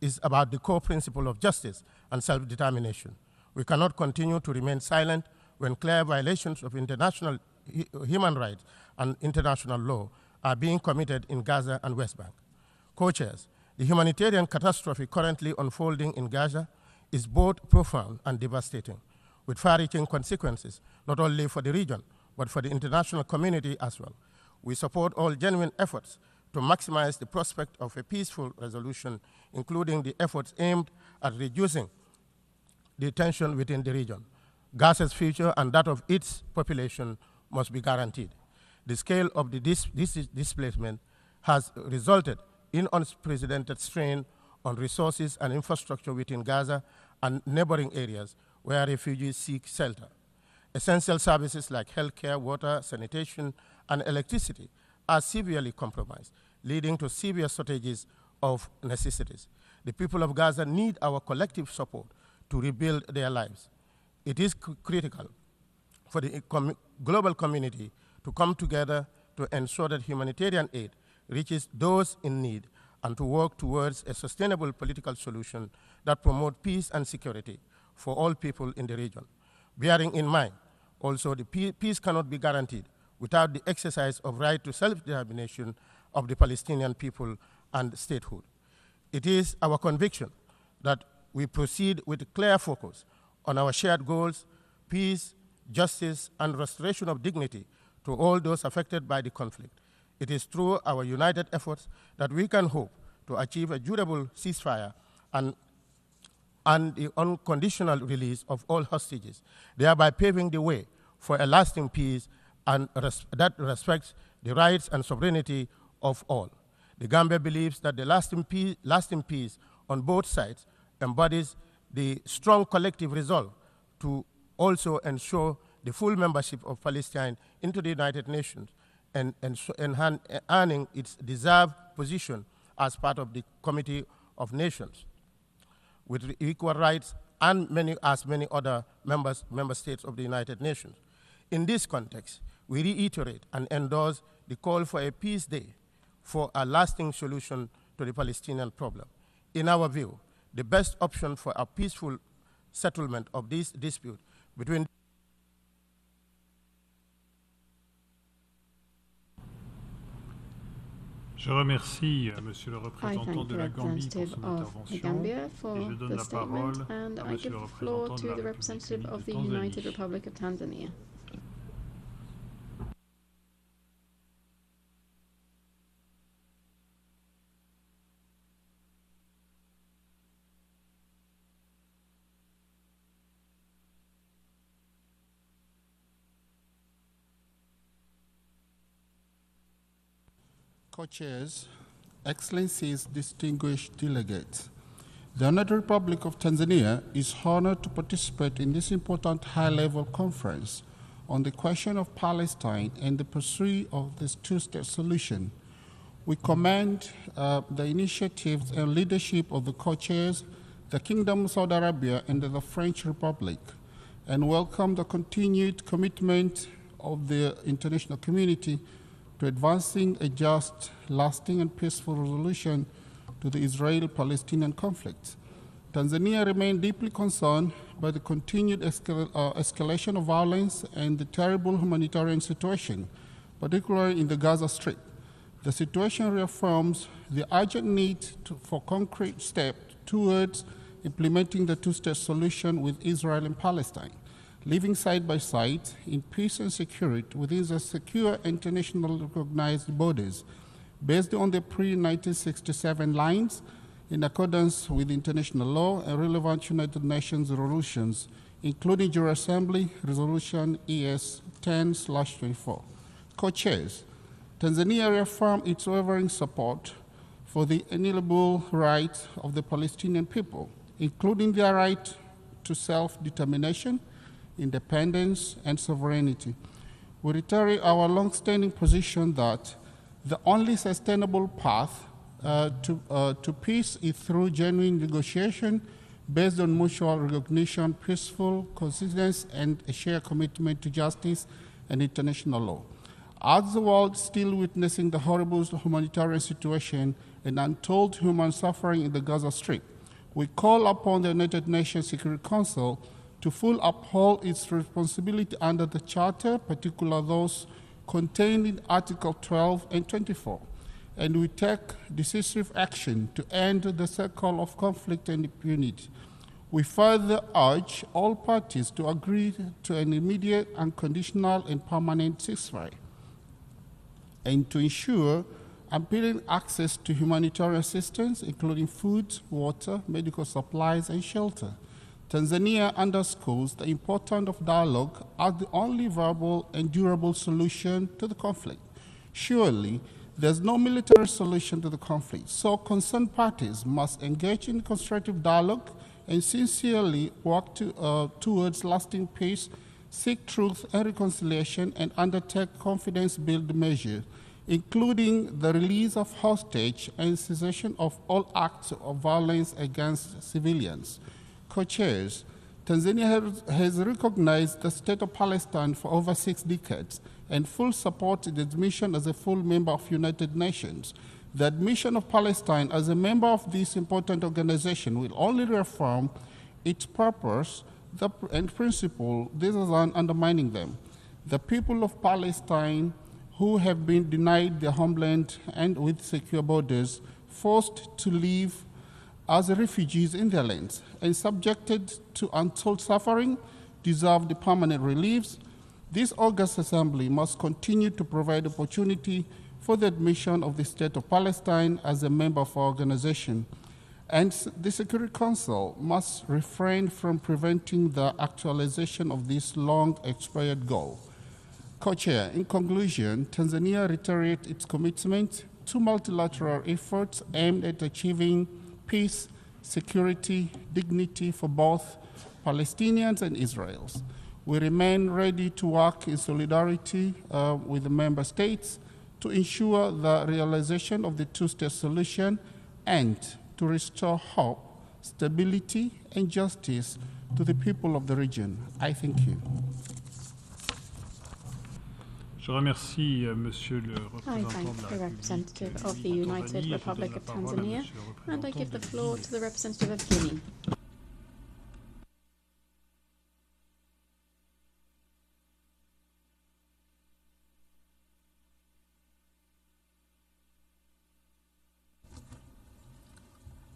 is about the core principle of justice and self-determination. We cannot continue to remain silent when clear violations of international human rights and international law are being committed in Gaza and West Bank. Co-chairs, the humanitarian catastrophe currently unfolding in Gaza is both profound and devastating, with far-reaching consequences not only for the region, but for the international community as well. We support all genuine efforts to maximize the prospect of a peaceful resolution, including the efforts aimed at reducing the tension within the region. Gaza's future and that of its population must be guaranteed. The scale of the displacement has resulted in unprecedented strain on resources and infrastructure within Gaza and neighboring areas where refugees seek shelter. Essential services like healthcare, water, sanitation, and electricity are severely compromised, leading to severe shortages of necessities. The people of Gaza need our collective support to rebuild their lives. It is critical for the global community to come together to ensure that humanitarian aid reaches those in need and to work towards a sustainable political solution that promotes peace and security for all people in the region. Bearing in mind, also, the peace cannot be guaranteed without the exercise of right to self-determination of the Palestinian people and statehood. It is our conviction that we proceed with a clear focus on our shared goals, peace, justice, and restoration of dignity to all those affected by the conflict. It is through our united efforts that we can hope to achieve a durable ceasefire and the unconditional release of all hostages, thereby paving the way for a lasting peace and that respects the rights and sovereignty of all. The Gambia believes that the lasting peace on both sides embodies the strong collective resolve to also ensure the full membership of Palestine into the United Nations and earning its deserved position as part of the Committee of Nations with equal rights and many other member states of the United Nations. In this context, we reiterate and endorse the call for a peace day for a lasting solution to the Palestinian problem. In our view, the best option for a peaceful settlement of this dispute between Je remercie Monsieur le représentant de la Gambie pour son intervention et je donne la parole à Monsieur le représentant de la République de Tanzanie. Co-chairs, Excellencies, distinguished delegates, the United Republic of Tanzania is honored to participate in this important high-level conference on the question of Palestine and the pursuit of this two-state solution. We commend the initiatives and leadership of the co-chairs, the Kingdom of Saudi Arabia and the French Republic, and welcome the continued commitment of the international community to advancing a just, lasting, and peaceful resolution to the Israel-Palestinian conflict. Tanzania remains deeply concerned by the continued escalation of violence and the terrible humanitarian situation, particularly in the Gaza Strip. The situation reaffirms the urgent need for concrete steps towards implementing the two-state solution with Israel and Palestine, living side by side in peace and security within the secure internationally recognized borders based on the pre-1967 lines in accordance with international law and relevant United Nations resolutions, including General Assembly Resolution ES 10/24. Co-chairs, Tanzania reaffirmed its unwavering support for the inalienable rights of the Palestinian people, including their right to self-determination, independence, and sovereignty. We reiterate our long-standing position that the only sustainable path to peace is through genuine negotiation based on mutual recognition, peaceful coexistence, and a shared commitment to justice and international law. As the world is still witnessing the horrible humanitarian situation and untold human suffering in the Gaza Strip, we call upon the United Nations Security Council to fully uphold its responsibility under the Charter, particularly those contained in Article 12 and 24, and we take decisive action to end the cycle of conflict and impunity. We further urge all parties to agree to an immediate, unconditional, and permanent ceasefire, and to ensure unfettered access to humanitarian assistance, including food, water, medical supplies, and shelter. Tanzania underscores the importance of dialogue as the only viable and durable solution to the conflict. Surely, there's no military solution to the conflict, so concerned parties must engage in constructive dialogue and sincerely work towards lasting peace, seek truth and reconciliation, and undertake confidence-building measures, including the release of hostages and cessation of all acts of violence against civilians. Co-chairs, Tanzania has recognized the state of Palestine for over 6 decades and full support its admission as a full member of United Nations. The admission of Palestine as a member of this important organization will only reaffirm its purpose and principle, this is undermining them. The people of Palestine who have been denied their homeland and with secure borders, forced to live as refugees in their lands, and subjected to untold suffering, deserve the permanent reliefs. This august assembly must continue to provide opportunity for the admission of the State of Palestine as a member of our organization. And the Security Council must refrain from preventing the actualization of this long-expired goal. Co-Chair, in conclusion, Tanzania reiterates its commitment to multilateral efforts aimed at achieving peace, security, dignity for both Palestinians and Israelis. We remain ready to work in solidarity with the member states to ensure the realization of the two-state solution and to restore hope, stability, and justice to the people of the region. I thank you. Je remercie Monsieur le I thank the representative of the United Republic of Tanzania, and I give the floor to the representative of Guinea.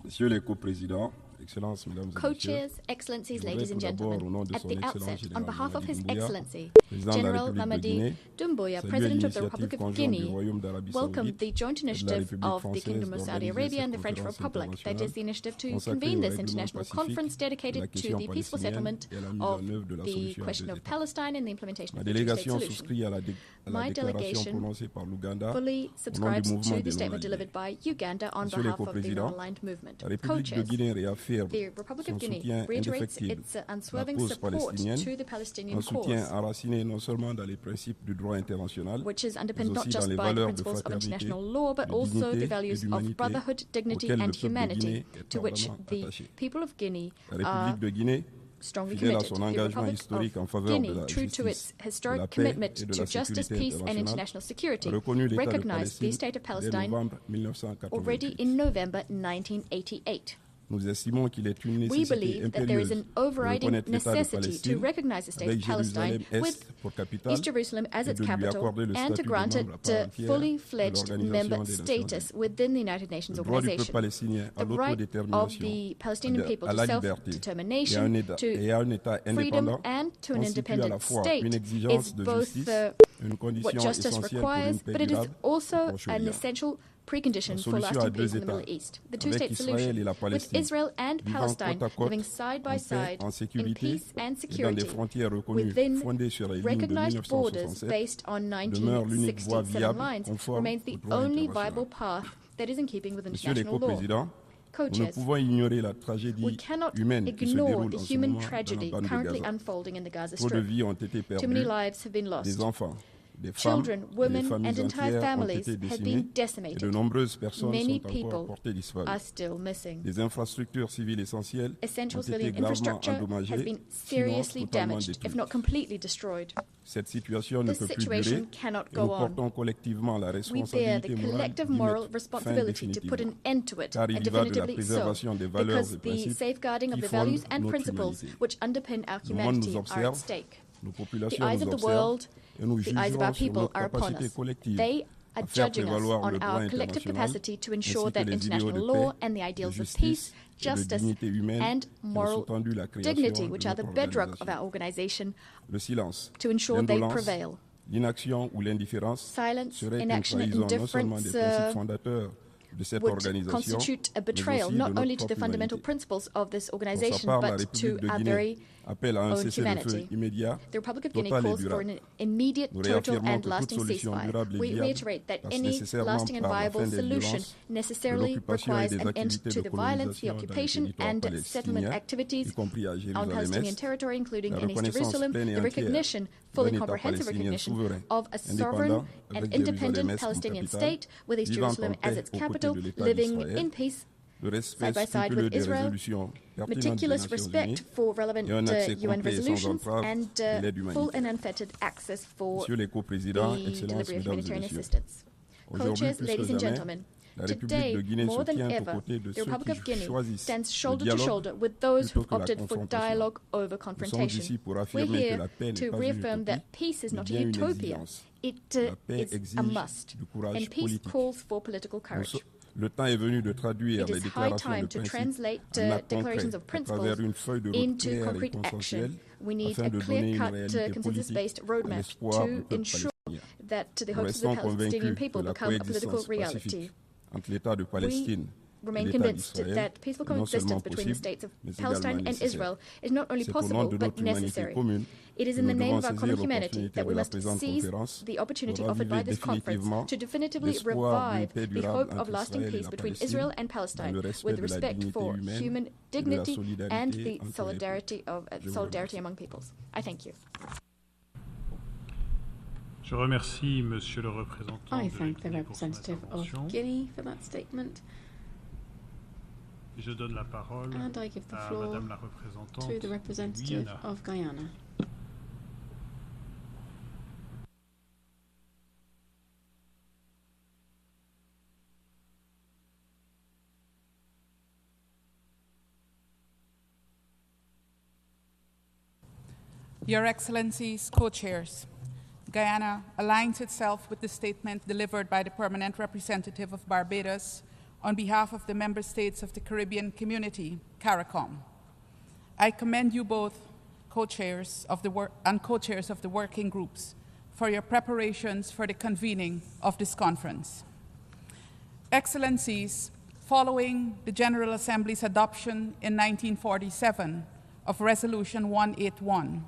Monsieur le co-président, Excellences, Mesdames et Co-chairs, Excellencies, ladies and gentlemen, at the outset, on behalf of His Excellency, General Mamadi Doumbouya, President of the Republic of Guinea, welcomed the joint initiative of the Kingdom of Saudi Arabia and the French Republic, that is the initiative to convene this international conference dedicated to the peaceful settlement of the question of Palestine and the implementation of the two-state solution. My delegation fully subscribes to the statement delivered by Uganda on behalf of the non-aligned movement. Co-chairs, the Republic of Guinea reiterates its unswerving support to the Palestinian cause, which is underpinned not just by the principles of international law, but also the values of brotherhood, dignity, and humanity, to which the people of Guinea are strongly committed. The Republic of Guinea, true to its historic commitment to justice, peace, and international security, recognized the State of Palestine already in November 1988. We believe that there is an overriding necessity to recognize the State of Palestine with East Jerusalem as its capital and to grant it fully fledged member status within the United Nations Organization. The right of the Palestinian people to self-determination, to freedom, and to an independent state is both what justice requires, but it is also an essential precondition for lasting peace in the Middle East. The two-state solution, with Israel and Palestine living side by side in peace and security within recognized borders based on 1967 lines, remains the only viable path that is in keeping with international law. Co-chairs, we cannot ignore the human tragedy currently unfolding in the Gaza Strip. Too many lives have been lost. Children, women, and entire families have been decimated. Many people are still missing. Essential civilian infrastructure has been seriously damaged, if not completely destroyed. This situation cannot go on. We bear the collective moral responsibility to put an end to it, and definitively so, because the safeguarding of the values and principles which underpin our humanity are at stake. The eyes of the world, the eyes of our people are upon us. They are judging us on our collective capacity to ensure that international law and the ideals of peace, justice, and moral dignity, which are the bedrock of our organization, to ensure they prevail. Silence, inaction, and indifference would constitute a betrayal not only to the fundamental principles of this organization, but to our very own humanity. The Republic of Guinea calls for an immediate, total, and lasting ceasefire. We reiterate that any lasting and viable solution necessarily requires an end to the violence, the occupation, and settlement activities on Palestinian territory, including in East Jerusalem, the recognition, full and comprehensive recognition of a sovereign and independent Palestinian state with East Jerusalem as its capital, living in peace side by side with Israel, meticulous respect for relevant UN resolutions, and full and unfettered access for the delivery of humanitarian assistance. Co-chairs, ladies and gentlemen, today, more than ever, the Republic of Guinea stands shoulder to shoulder with those who opted for dialogue over confrontation. We're here to reaffirm that peace is not a utopia, it is a must, and peace calls for political courage. It is high time to translate declarations of principles into concrete action. We need a clear-cut, consensus-based roadmap to ensure that the hopes of the Palestinian people become a political reality. We remain convinced that peaceful coexistence between the states of Palestine and Israel is not only possible but necessary. It is in the name of our common humanity that we must seize the opportunity offered by this conference to definitively revive the hope of lasting peace between Israel and Palestine with respect for human dignity and the solidarity among peoples. I thank you. I thank the representative of Guinea for that statement. And I give the floor to the representative of Guyana. Your Excellencies, co-chairs, Guyana aligns itself with the statement delivered by the permanent representative of Barbados on behalf of the member states of the Caribbean Community, CARICOM. I commend you both, co-chairs of the working groups, for your preparations for the convening of this conference. Excellencies, following the General Assembly's adoption in 1947 of Resolution 181,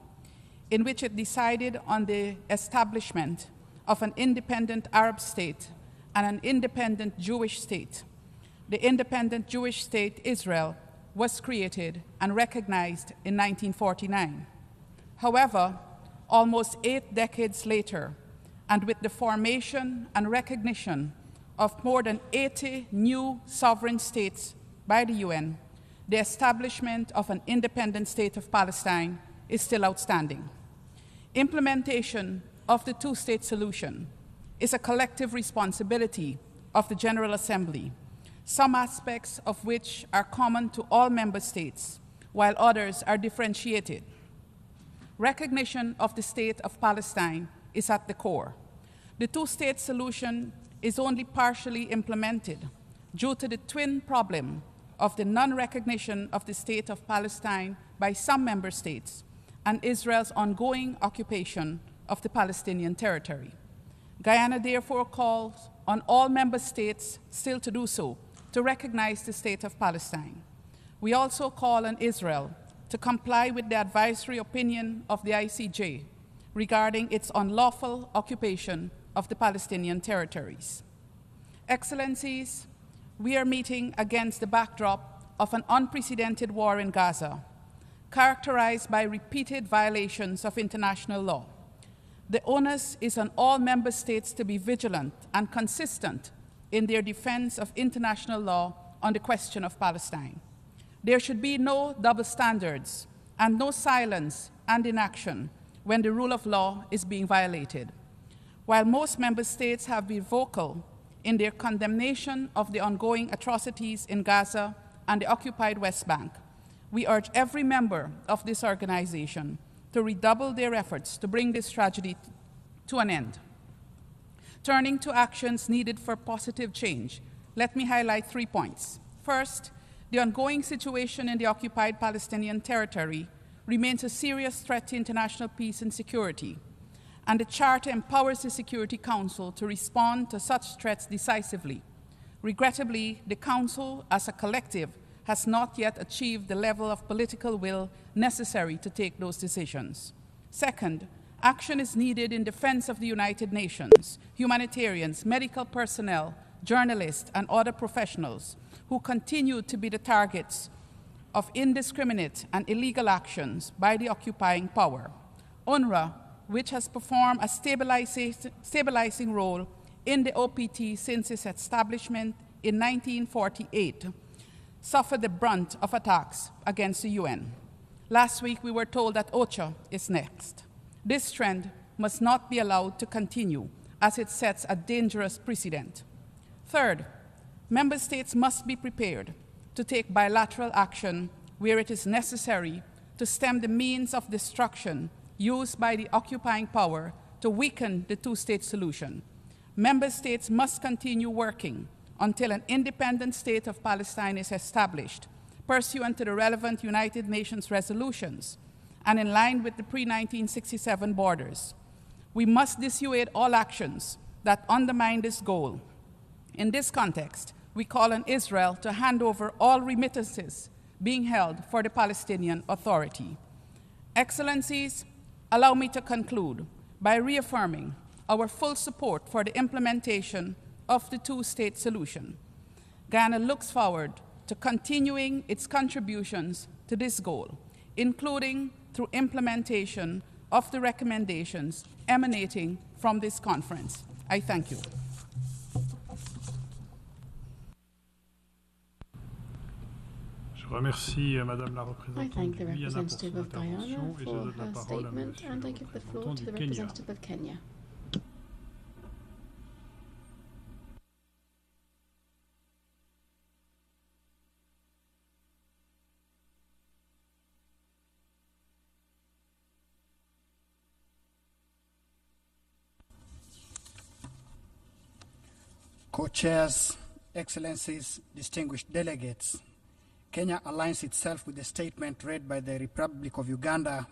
in which it decided on the establishment of an independent Arab state and an independent Jewish state, the independent Jewish state Israel was created and recognized in 1949. However, almost 8 decades later, and with the formation and recognition of more than 80 new sovereign states by the UN, the establishment of an independent state of Palestine is still outstanding. Implementation of the two-state solution is a collective responsibility of the General Assembly, some aspects of which are common to all member states, while others are differentiated. Recognition of the state of Palestine is at the core. The two-state solution is only partially implemented due to the twin problem of the non-recognition of the state of Palestine by some member states and Israel's ongoing occupation of the Palestinian territory. Guyana therefore calls on all member states still to do so, to recognize the state of Palestine. We also call on Israel to comply with the advisory opinion of the ICJ regarding its unlawful occupation of the Palestinian territories. Excellencies, we are meeting against the backdrop of an unprecedented war in Gaza, characterized by repeated violations of international law. The onus is on all member states to be vigilant and consistent in their defense of international law on the question of Palestine. There should be no double standards and no silence and inaction when the rule of law is being violated. While most member states have been vocal in their condemnation of the ongoing atrocities in Gaza and the occupied West Bank, we urge every member of this organization to redouble their efforts to bring this tragedy to an end. Turning to actions needed for positive change, let me highlight 3 points. First, the ongoing situation in the occupied Palestinian territory remains a serious threat to international peace and security, and the Charter empowers the Security Council to respond to such threats decisively. Regrettably, the Council, as a collective, has not yet achieved the level of political will necessary to take those decisions. Second, action is needed in defense of the United Nations, humanitarians, medical personnel, journalists, and other professionals who continue to be the targets of indiscriminate and illegal actions by the occupying power. UNRWA, which has performed a stabilizing role in the OPT since its establishment in 1948, suffer the brunt of attacks against the UN. Last week, we were told that OCHA is next. This trend must not be allowed to continue, as it sets a dangerous precedent. Third, member states must be prepared to take bilateral action where it is necessary to stem the means of destruction used by the occupying power to weaken the two-state solution. Member states must continue working until an independent state of Palestine is established, pursuant to the relevant United Nations resolutions and in line with the pre-1967 borders. We must dissuade all actions that undermine this goal. In this context, we call on Israel to hand over all remittances being held for the Palestinian Authority. Excellencies, allow me to conclude by reaffirming our full support for the implementation of the two-state solution. Guyana looks forward to continuing its contributions to this goal, including through implementation of the recommendations emanating from this conference. I thank you. I thank the representative of Guyana for her statement, and I give the floor to the representative of Kenya. Co-chairs, excellencies, distinguished delegates, Kenya aligns itself with the statement read by the Republic of Uganda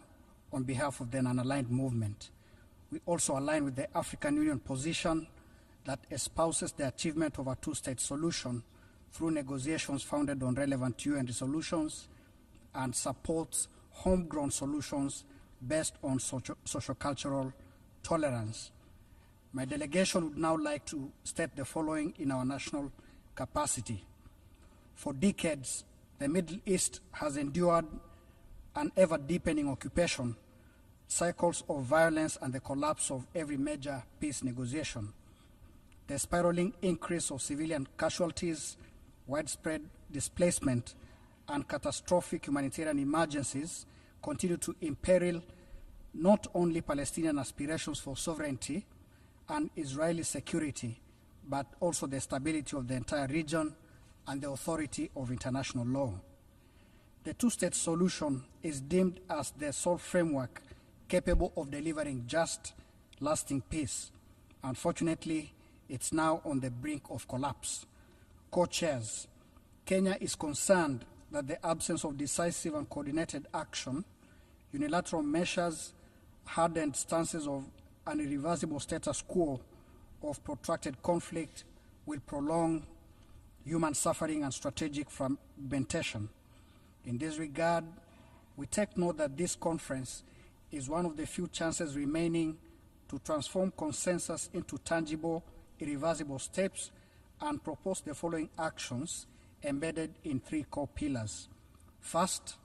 on behalf of the non-aligned movement. We also align with the African Union position that espouses the achievement of a two-state solution through negotiations founded on relevant UN resolutions and supports homegrown solutions based on socio-cultural tolerance. My delegation would now like to state the following in our national capacity. For decades, the Middle East has endured an ever-deepening occupation, cycles of violence, and the collapse of every major peace negotiation. The spiraling increase of civilian casualties, widespread displacement, and catastrophic humanitarian emergencies continue to imperil not only Palestinian aspirations for sovereignty and Israeli security, but also the stability of the entire region and the authority of international law. The two-state solution is deemed as the sole framework capable of delivering just, lasting peace. Unfortunately, it's now on the brink of collapse. Co-chairs, Kenya is concerned that the absence of decisive and coordinated action, unilateral measures, hardened stances of an irreversible status quo of protracted conflict will prolong human suffering and strategic fragmentation. In this regard, we take note that this conference is one of the few chances remaining to transform consensus into tangible, irreversible steps and propose the following actions embedded in 3 core pillars. First,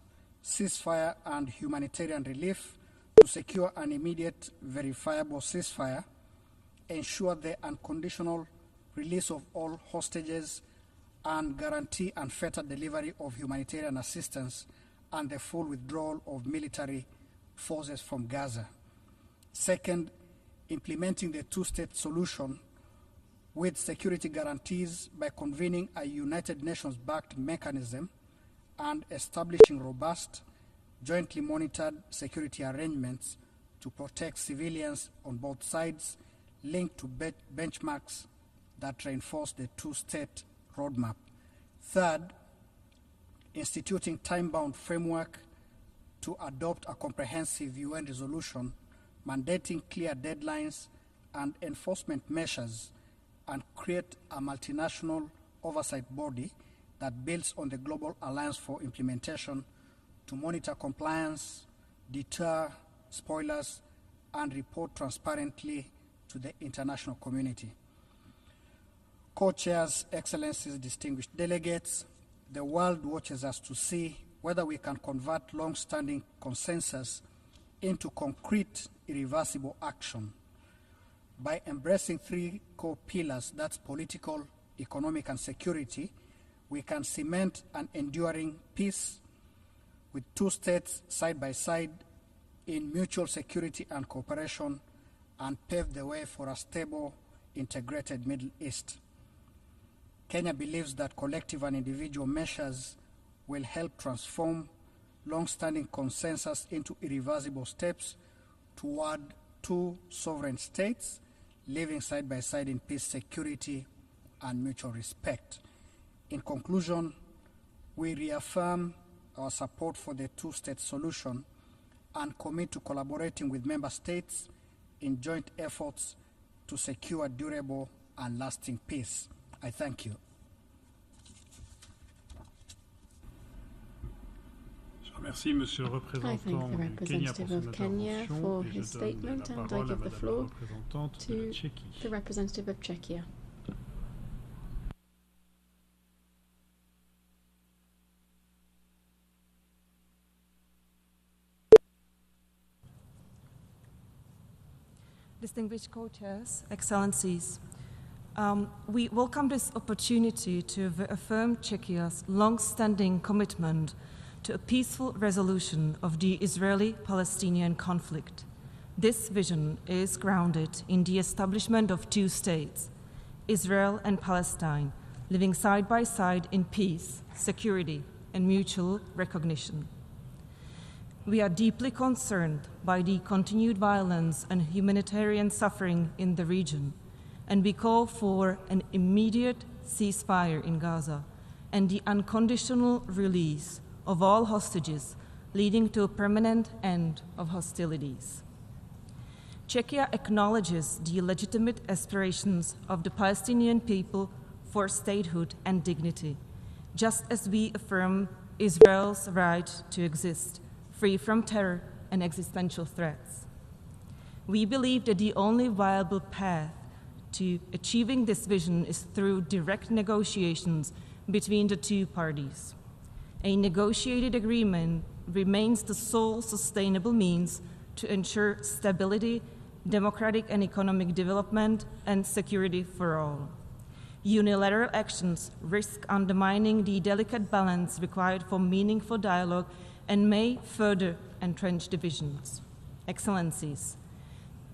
ceasefire and humanitarian relief to secure an immediate, verifiable ceasefire, ensure the unconditional release of all hostages, and guarantee unfettered delivery of humanitarian assistance and the full withdrawal of military forces from Gaza. Second, implementing the two-state solution with security guarantees by convening a United Nations-backed mechanism and establishing robust, jointly monitored security arrangements to protect civilians on both sides, linked to benchmarks that reinforce the two-state roadmap. Third, instituting time-bound framework to adopt a comprehensive UN resolution mandating clear deadlines and enforcement measures and create a multinational oversight body that builds on the Global Alliance for Implementation to monitor compliance, deter spoilers, and report transparently to the international community. Co-chairs, excellencies, distinguished delegates, the world watches us to see whether we can convert long-standing consensus into concrete, irreversible action. By embracing 3 core pillars, that's political, economic, and security, we can cement an enduring peace with two states side by side in mutual security and cooperation, and pave the way for a stable, integrated Middle East. Kenya believes that collective and individual measures will help transform long-standing consensus into irreversible steps toward two sovereign states living side by side in peace, security, and mutual respect. In conclusion, we reaffirm our support for the two-state solution and commit to collaborating with member states in joint efforts to secure durable and lasting peace. I thank you. I thank the representative of Kenya for his statement, and I give the floor to the representative of Czechia. Distinguished co-chairs, excellencies, we welcome this opportunity to affirm Czechia's long-standing commitment to a peaceful resolution of the Israeli-Palestinian conflict. This vision is grounded in the establishment of two states, Israel and Palestine, living side by side in peace, security, and mutual recognition. We are deeply concerned by the continued violence and humanitarian suffering in the region, and we call for an immediate ceasefire in Gaza and the unconditional release of all hostages, leading to a permanent end of hostilities. Czechia acknowledges the legitimate aspirations of the Palestinian people for statehood and dignity, just as we affirm Israel's right to exist, free from terror and existential threats. We believe that the only viable path to achieving this vision is through direct negotiations between the two parties. A negotiated agreement remains the sole sustainable means to ensure stability, democratic and economic development, and security for all. Unilateral actions risk undermining the delicate balance required for meaningful dialogue and may further entrench divisions. Excellencies,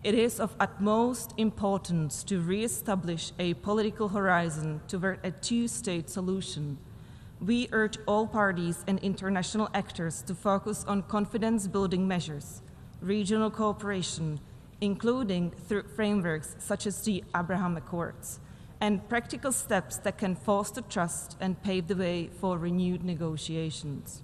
it is of utmost importance to re-establish a political horizon toward a two-state solution. We urge all parties and international actors to focus on confidence-building measures, regional cooperation, including through frameworks such as the Abraham Accords, and practical steps that can foster trust and pave the way for renewed negotiations.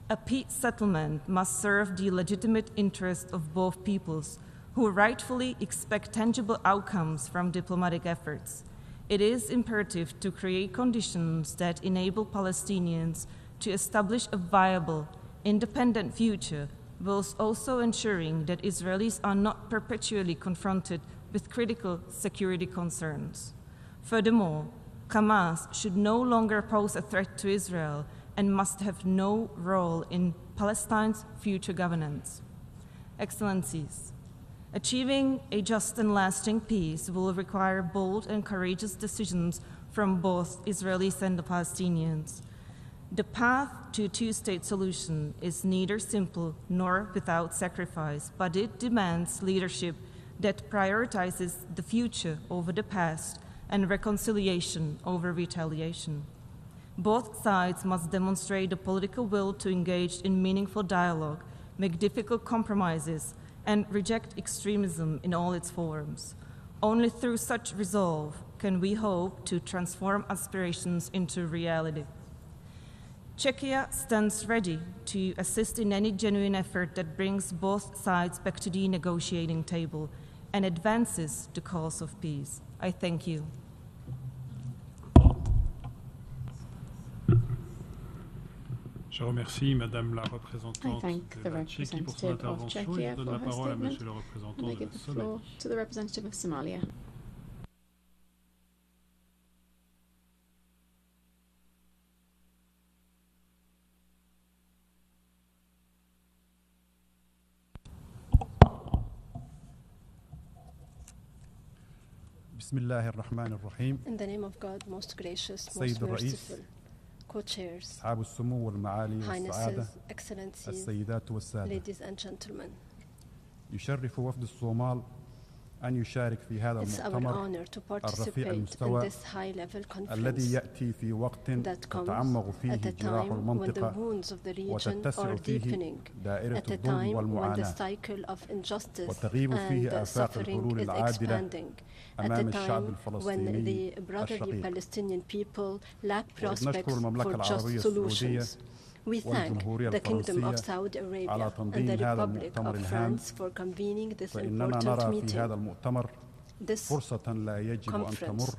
A peace settlement must serve the legitimate interests of both peoples, who rightfully expect tangible outcomes from diplomatic efforts. It is imperative to create conditions that enable Palestinians to establish a viable, independent future, whilst also ensuring that Israelis are not perpetually confronted with critical security concerns. Furthermore, Hamas should no longer pose a threat to Israel and must have no role in Palestine's future governance. Excellencies, achieving a just and lasting peace will require bold and courageous decisions from both Israelis and the Palestinians. The path to a two-state solution is neither simple nor without sacrifice, but it demands leadership that prioritizes the future over the past and reconciliation over retaliation. Both sides must demonstrate the political will to engage in meaningful dialogue, make difficult compromises, and reject extremism in all its forms. Only through such resolve can we hope to transform aspirations into reality. Czechia stands ready to assist in any genuine effort that brings both sides back to the negotiating table and advances the cause of peace. I thank you. Je remercie Madame la représentante de la Tchéquie pour son intervention et je donne la parole à Monsieur le représentant de la Somalie. To the representative of Somalia. Bismillah ar-Rahman ar-Rahim. In the name of God, most gracious, most merciful. co-chairs, أصحاب السمو والمعالي والسعادة Highnesses, Excellencies, السيدات والسادة ladies and gentlemen. يشرف وفد الصومال أن يشارك في هذا It's our المؤتمر honor to الرفيع participate in المستوى this high-level conference الذي يأتي في وقت that comes تتعمق فيه at a جراح time when the المنطقة wounds of the region وتتسع are فيه deepening, دائرة at a الظلم time when the والمعاناة cycle of injustice وتغيب فيه and آفاق suffering الحلول is العادلة expanding, at أمام a الشعب time when الفلسطيني the brotherly الشقيق. Palestinian people lack prospects نشكر المملكة for just العربية السعودية solutions. We thank والجمهورية the Kingdom of الفرنسية Saudi Arabia على and تنظيم the هذا Republic المؤتمر of الهام France for convening this فإننا important نرى في meeting. هذا المؤتمر This فرصة لا يجب أن تمر conference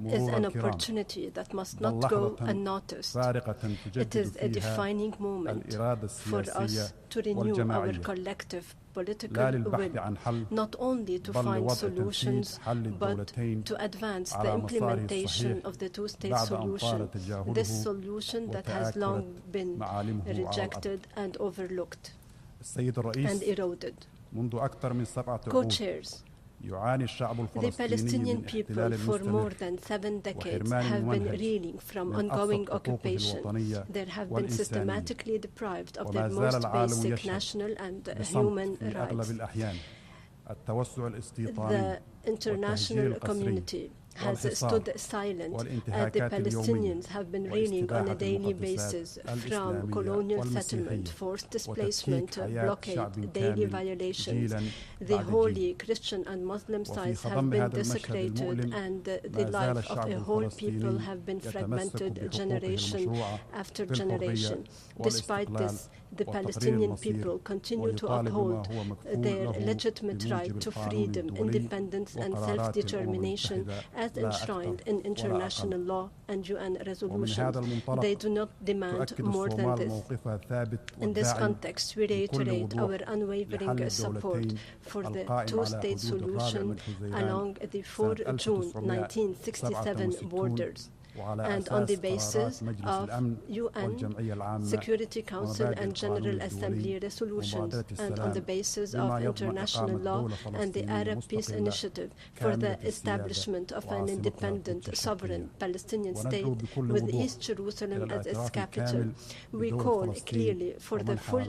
is مرور an الكرام opportunity that must بل not go لحظة unnoticed. فارقة It تجدد is a فيها defining moment الإرادة for السياسية us to renew our والجماعية collective political لا للبحث will, عن حل not only to بل find لوضع solutions, تنفيذ حل but الدولتين to advance the على مساره implementation الصحيح of the two-state بعد أن solution, طال تجاهله this solution that has long been معالمه على الأرض. rejected and overlooked السيد الرئيس and eroded. منذ أكثر من 7 عقود Co-chairs, يعاني الشعب the الفلسطيني Palestinian من people احتلال for more مستمر than 7 decades وحرمان have been ممنهج reeling from من ongoing أبسط حقوقه occupation. الوطنية They have been والإنسانية systematically deprived of وما their زال most العالم basic يشهد national and بصمت human في أغلب rights. الأحيان التوسع الاستيطاني The international community has stood silent as the Palestinians have been reeling on a daily basis from colonial settlement, forced displacement, blockade, daily violations. The holy Christian and Muslim sites have been desecrated and the life of a whole people have been fragmented generation after generation. Despite this, the Palestinian people continue to uphold their legitimate right to freedom, independence and self-determination as enshrined in international law and UN resolutions. They do not demand more than this. In this context, we reiterate our unwavering support for the two-state solution along the 4 June 1967 borders, and on the basis of UN Security Council and General Assembly resolutions, and on the basis of international law and the Arab Peace Initiative for the establishment of an independent, sovereign Palestinian state with East Jerusalem as its capital. We call clearly for the full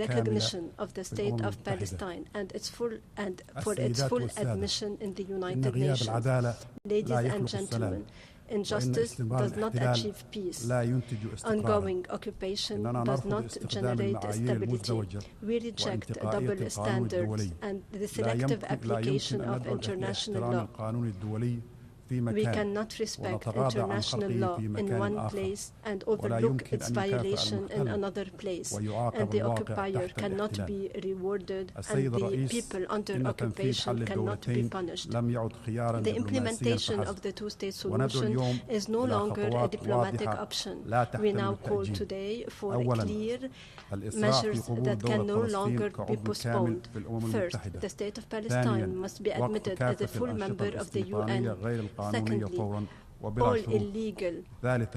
recognition of the state of Palestine and for its full admission in the United Nations. Ladies and gentlemen, injustice does not achieve peace. Ongoing occupation does not generate stability. We reject double standards and the selective application of international law. We cannot respect international law in one place and overlook its violation in another place, and the occupier cannot be rewarded and the people under occupation cannot be punished. The implementation of the two-state solution is no longer a diplomatic option. We now call today for clear measures that can no longer be postponed. First, the state of Palestine must be admitted as a full member of the UN. Secondly, all illegal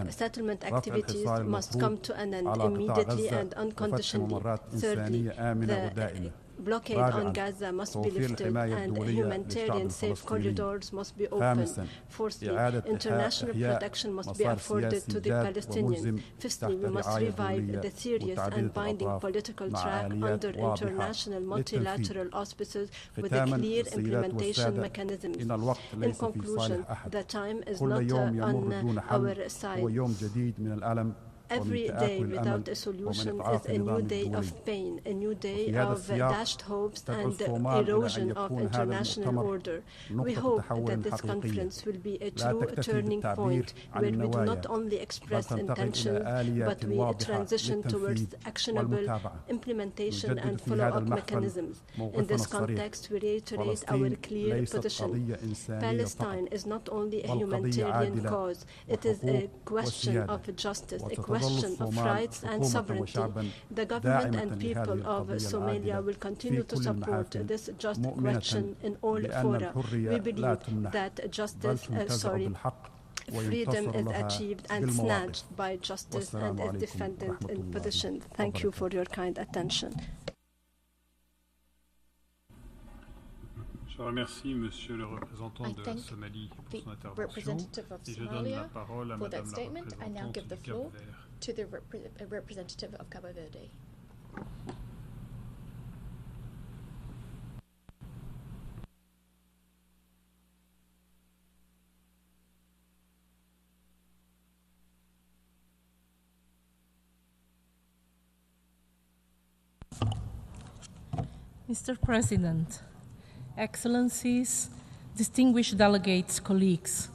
settlement activities must come to an end immediately and unconditionally. Thirdly, the blockade on Gaza must be lifted and humanitarian safe corridors must be opened. Fourthly, international protection must be afforded to the Palestinians. Fifthly, we must revive the serious and binding political track under international multilateral auspices with a clear implementation mechanism. In conclusion, the time is not on our side. Every day without a solution is a new day of pain, a new day of dashed hopes and erosion of international order. We hope that this conference will be a true turning point where we do not only express intention, but we transition towards actionable implementation and follow-up mechanisms. In this context, we reiterate our clear position. Palestine is not only a humanitarian cause, it is a question of justice, a question of rights and sovereignty. The government and people of Somalia will continue to support this just question in all fora. We believe that freedom is achieved and snatched by justice and is defended in position. Thank you for your kind attention. Je remercie Monsieur le représentant de la Somalie pour son intervention et je donne la parole à Madame la représentante du Cap Vert. To the representative of Cabo Verde. Mr. President, Excellencies, distinguished delegates, colleagues,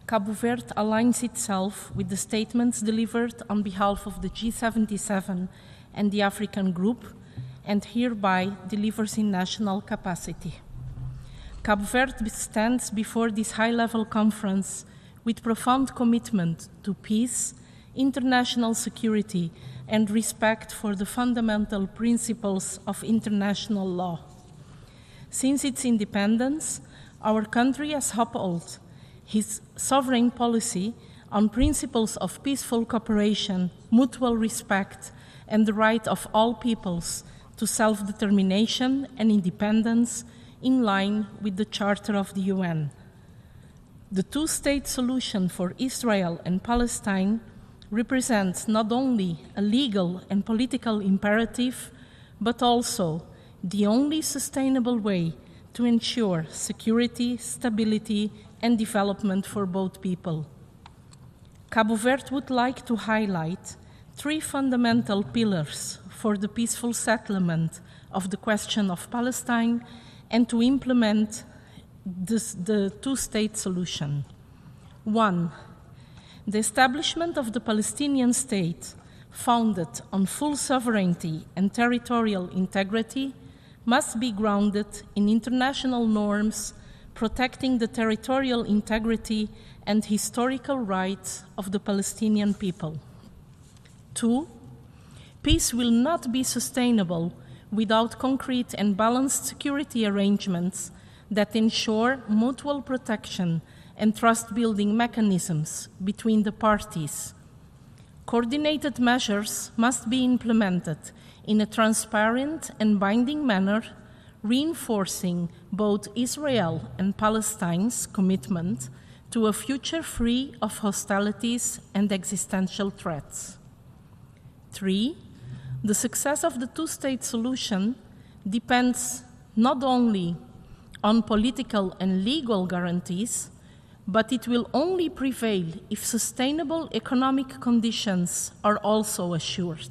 Cabo Verde aligns itself with the statements delivered on behalf of the G77 and the African Group, and hereby delivers in national capacity. Cabo Verde stands before this high-level conference with profound commitment to peace, international security, and respect for the fundamental principles of international law. Since its independence, our country has upheld his sovereign policy on principles of peaceful cooperation, mutual respect, and the right of all peoples to self-determination and independence in line with the Charter of the UN. The two-state solution for Israel and Palestine represents not only a legal and political imperative, but also the only sustainable way to ensure security, stability, and development for both people. Cabo Verde would like to highlight three fundamental pillars for the peaceful settlement of the question of Palestine and to implement the two-state solution. 1. The establishment of the Palestinian state, founded on full sovereignty and territorial integrity, must be grounded in international norms protecting the territorial integrity and historical rights of the Palestinian people. 2. Peace will not be sustainable without concrete and balanced security arrangements that ensure mutual protection and trust-building mechanisms between the parties. Coordinated measures must be implemented in a transparent and binding manner, reinforcing both Israel and Palestine's commitment to a future free of hostilities and existential threats. 3. The success of the two-state solution depends not only on political and legal guarantees, but it will only prevail if sustainable economic conditions are also assured.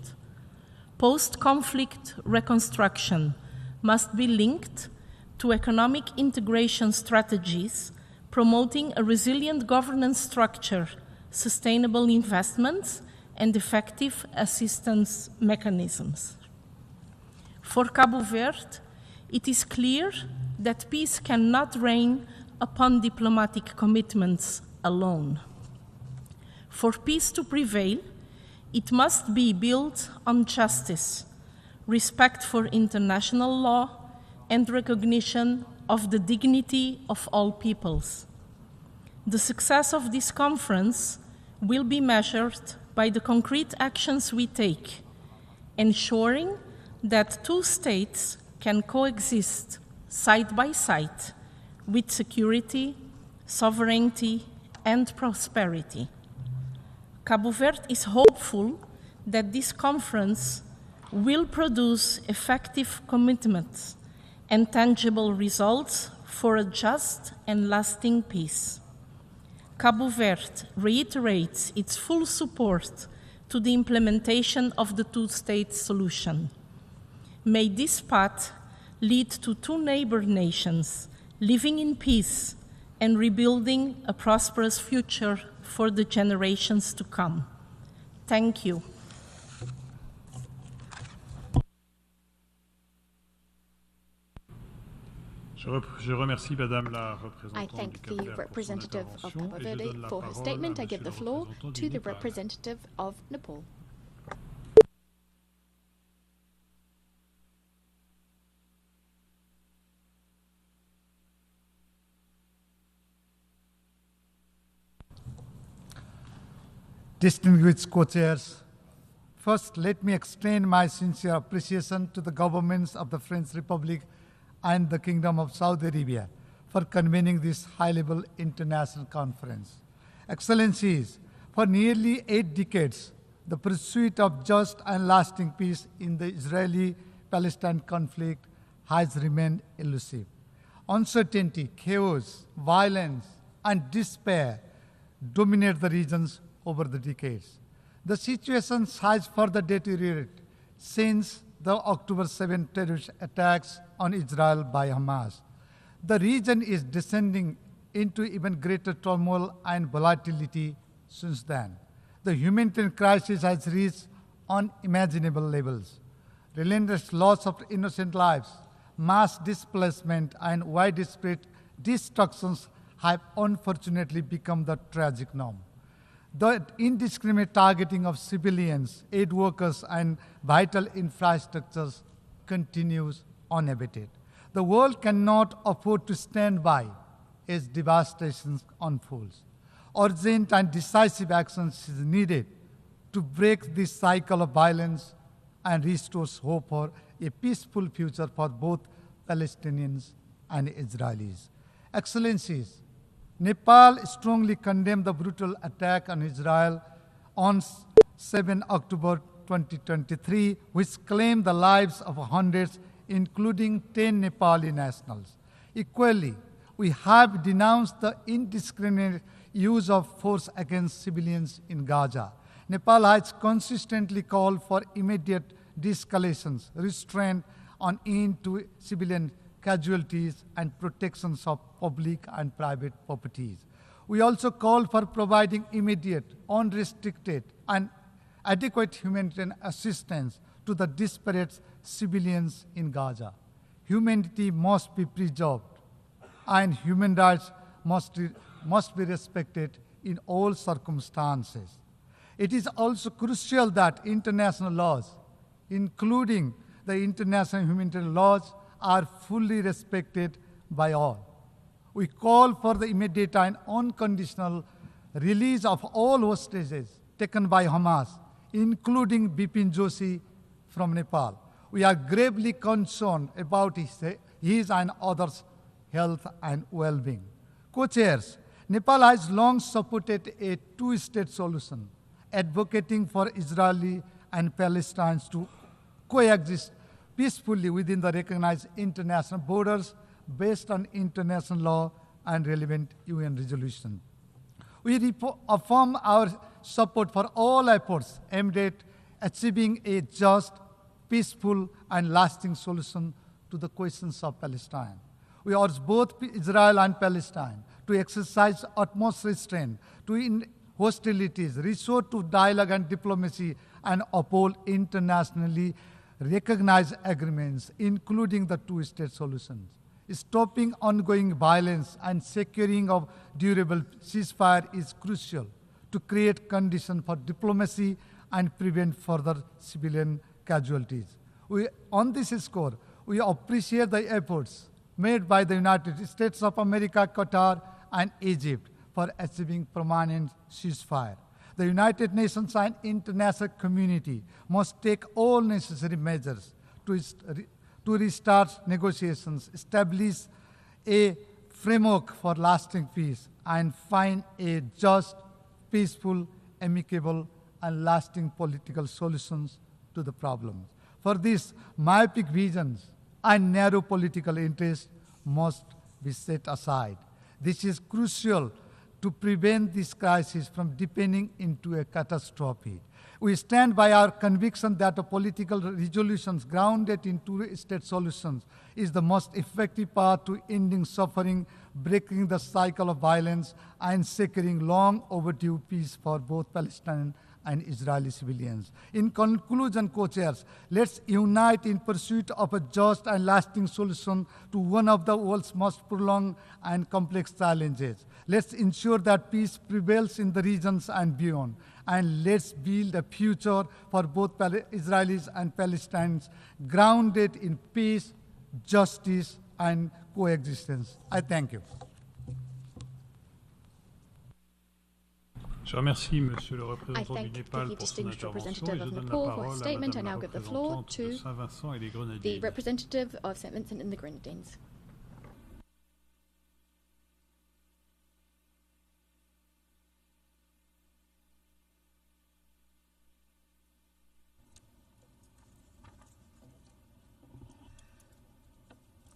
Post-conflict reconstruction must be linked to economic integration strategies, promoting a resilient governance structure, sustainable investments, and effective assistance mechanisms. For Cabo Verde, it is clear that peace cannot reign upon diplomatic commitments alone. For peace to prevail, it must be built on justice, respect for international law, and recognition of the dignity of all peoples. The success of this conference will be measured by the concrete actions we take, ensuring that two states can coexist side by side with security, sovereignty, and prosperity. Cabo Verde is hopeful that this conference will produce effective commitments and tangible results for a just and lasting peace. Cabo Verde reiterates its full support to the implementation of the two-state solution. May this path lead to two neighbor nations living in peace and rebuilding a prosperous future for the generations to come. Thank you. Je remercie Madame la représentante I thank the representative of Cabo Verde for her statement. I give the floor to the representative of Nepal. Distinguished co-chairs, first let me extend my sincere appreciation to the governments of the French Republic and the Kingdom of Saudi Arabia for convening this high-level international conference. Excellencies, for nearly 8 decades, the pursuit of just and lasting peace in the Israeli-Palestinian conflict has remained elusive. Uncertainty, chaos, violence, and despair dominate the regions over the decades. The situation has further deteriorated since the October 7 terrorist attacks on Israel by Hamas. The region is descending into even greater turmoil and volatility since then. The humanitarian crisis has reached unimaginable levels. Relentless loss of innocent lives, mass displacement, and widespread destructions have unfortunately become the tragic norm. The indiscriminate targeting of civilians, aid workers, and vital infrastructures continues unabated. The world cannot afford to stand by as devastation unfolds. Urgent and decisive action is needed to break this cycle of violence and restore hope for a peaceful future for both Palestinians and Israelis. Excellencies, Nepal strongly condemned the brutal attack on Israel on 7 October 2023, which claimed the lives of hundreds, including 10 Nepali nationals. Equally, we have denounced the indiscriminate use of force against civilians in Gaza. Nepal has consistently called for immediate de-escalations, restraint on end to civilian casualties, and protections of public and private properties. We also call for providing immediate, unrestricted, and adequate humanitarian assistance to the disparate civilians in Gaza. Humanity must be preserved, and human rights must be respected in all circumstances. It is also crucial that international laws, including the international humanitarian laws, are fully respected by all. We call for the immediate and unconditional release of all hostages taken by Hamas, including Bipin Joshi from Nepal. We are gravely concerned about his and others' health and well-being. Co-chairs, Nepal has long supported a two-state solution, advocating for Israeli and Palestinians to coexist peacefully within the recognized international borders based on international law and relevant UN resolution. We affirm our support for all efforts aimed at achieving a just, peaceful, and lasting solution to the questions of Palestine. We urge both Israel and Palestine to exercise utmost restraint, to end hostilities, resort to dialogue and diplomacy, and uphold internationally recognized agreements, including the two-state solutions. Stopping ongoing violence and securing of durable ceasefire is crucial to create conditions for diplomacy and prevent further civilian casualties. On this score, we appreciate the efforts made by the United States of America, Qatar, and Egypt for achieving permanent ceasefire. The United Nations and international community must take all necessary measures to restart negotiations, establish a framework for lasting peace, and find a just, peaceful, amicable, and lasting political solutions to the problems. For this, myopic visions and narrow political interests must be set aside. This is crucial to prevent this crisis from deepening into a catastrophe. We stand by our conviction that the political resolutions grounded in two-state solutions is the most effective path to ending suffering, breaking the cycle of violence, and securing long overdue peace for both Palestinian and Israeli civilians. In conclusion, co-chairs, let's unite in pursuit of a just and lasting solution to one of the world's most prolonged and complex challenges. Let's ensure that peace prevails in the regions and beyond. And let's build a future for both Israelis and Palestinians grounded in peace, justice, and coexistence. I thank you. Je remercie Monsieur le I représentant du thank Népal the pour son distinguished intervention et representative je of donne la Nepal for parole his à statement. I Madame la now give the floor représentante de to Saint-Vincent et les the Grenadines. representative of St. Vincent and the Grenadines.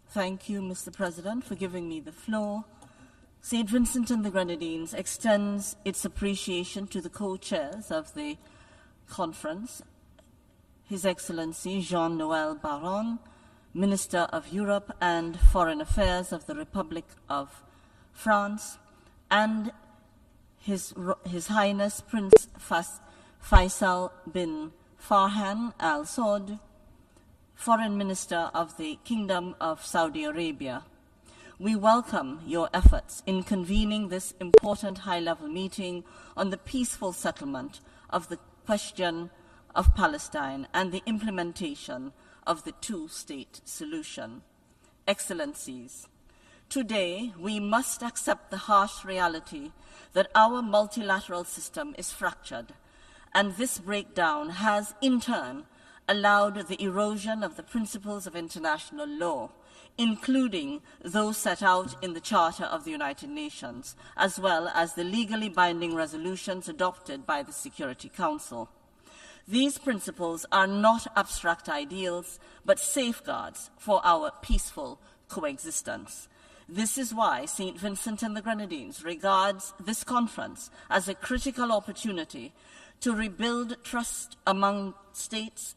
Thank you, Mr. President, for giving me the floor. St. Vincent and the Grenadines extends its appreciation to the co-chairs of the conference, His Excellency Jean-Noel Barrot, Minister of Europe and Foreign Affairs of the Republic of France, and His Highness Prince Faisal bin Farhan Al Saud, Foreign Minister of the Kingdom of Saudi Arabia. We welcome your efforts in convening this important high-level meeting on the peaceful settlement of the question of Palestine and the implementation of the two-state solution. Excellencies, today we must accept the harsh reality that our multilateral system is fractured, and this breakdown has in turn allowed the erosion of the principles of international law, including those set out in the Charter of the United Nations, as well as the legally binding resolutions adopted by the Security Council. These principles are not abstract ideals, but safeguards for our peaceful coexistence. This is why St. Vincent and the Grenadines regards this conference as a critical opportunity to rebuild trust among states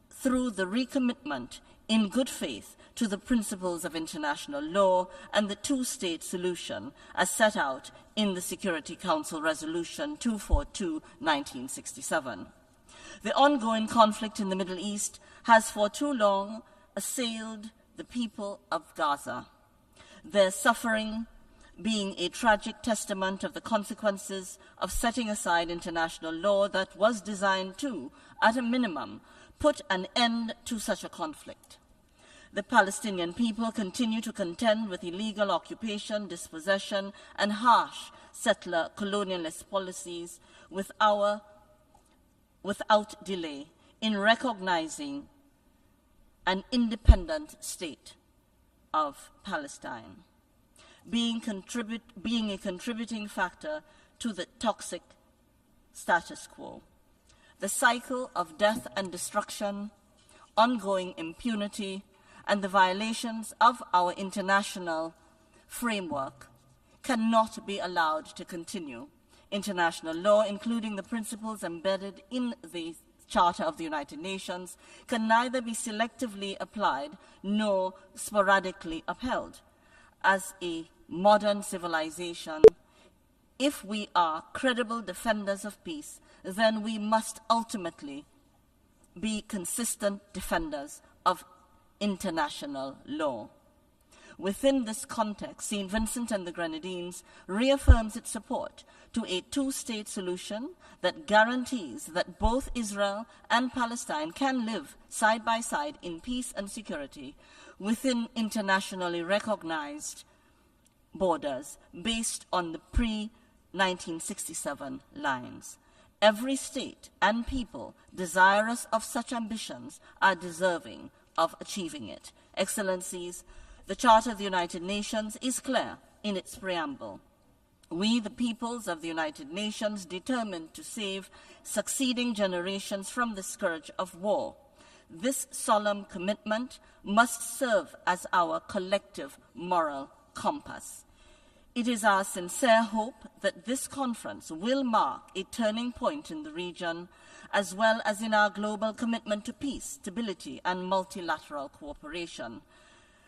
through the recommitment in good faith to the principles of international law and the two-state solution as set out in the Security Council Resolution 242/1967. The ongoing conflict in the Middle East has for too long assailed the people of Gaza, their suffering being a tragic testament of the consequences of setting aside international law that was designed to, at a minimum, put an end to such a conflict. The Palestinian people continue to contend with illegal occupation, dispossession, and harsh settler colonialist policies without delay in recognizing an independent state of Palestine, being a contributing factor to the toxic status quo. The cycle of death and destruction, ongoing impunity, and the violations of our international framework cannot be allowed to continue. International law, including the principles embedded in the Charter of the United Nations, can neither be selectively applied nor sporadically upheld. As a modern civilization, if we are credible defenders of peace, then we must ultimately be consistent defenders of international law. Within this context, St. Vincent and the Grenadines reaffirms its support to a two-state solution that guarantees that both Israel and Palestine can live side by side in peace and security within internationally recognized borders based on the pre-1967 lines. Every state and people desirous of such ambitions are deserving of achieving it. Excellencies, the Charter of the United Nations is clear in its preamble. We, the peoples of the United Nations, determined to save succeeding generations from the scourge of war. This solemn commitment must serve as our collective moral compass. It is our sincere hope that this conference will mark a turning point in the region, as well as in our global commitment to peace, stability, and multilateral cooperation.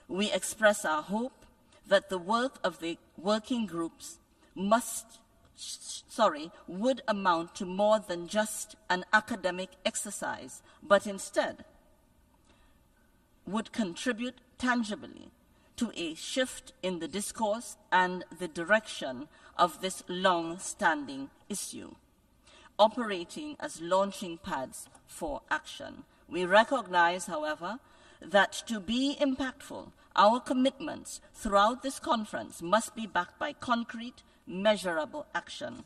We express our hope that the work of the working groups would amount to more than just an academic exercise, but instead would contribute tangibly to a shift in the discourse and the direction of this long-standing issue, operating as launching pads for action. We recognize, however, that to be impactful, our commitments throughout this conference must be backed by concrete, measurable action.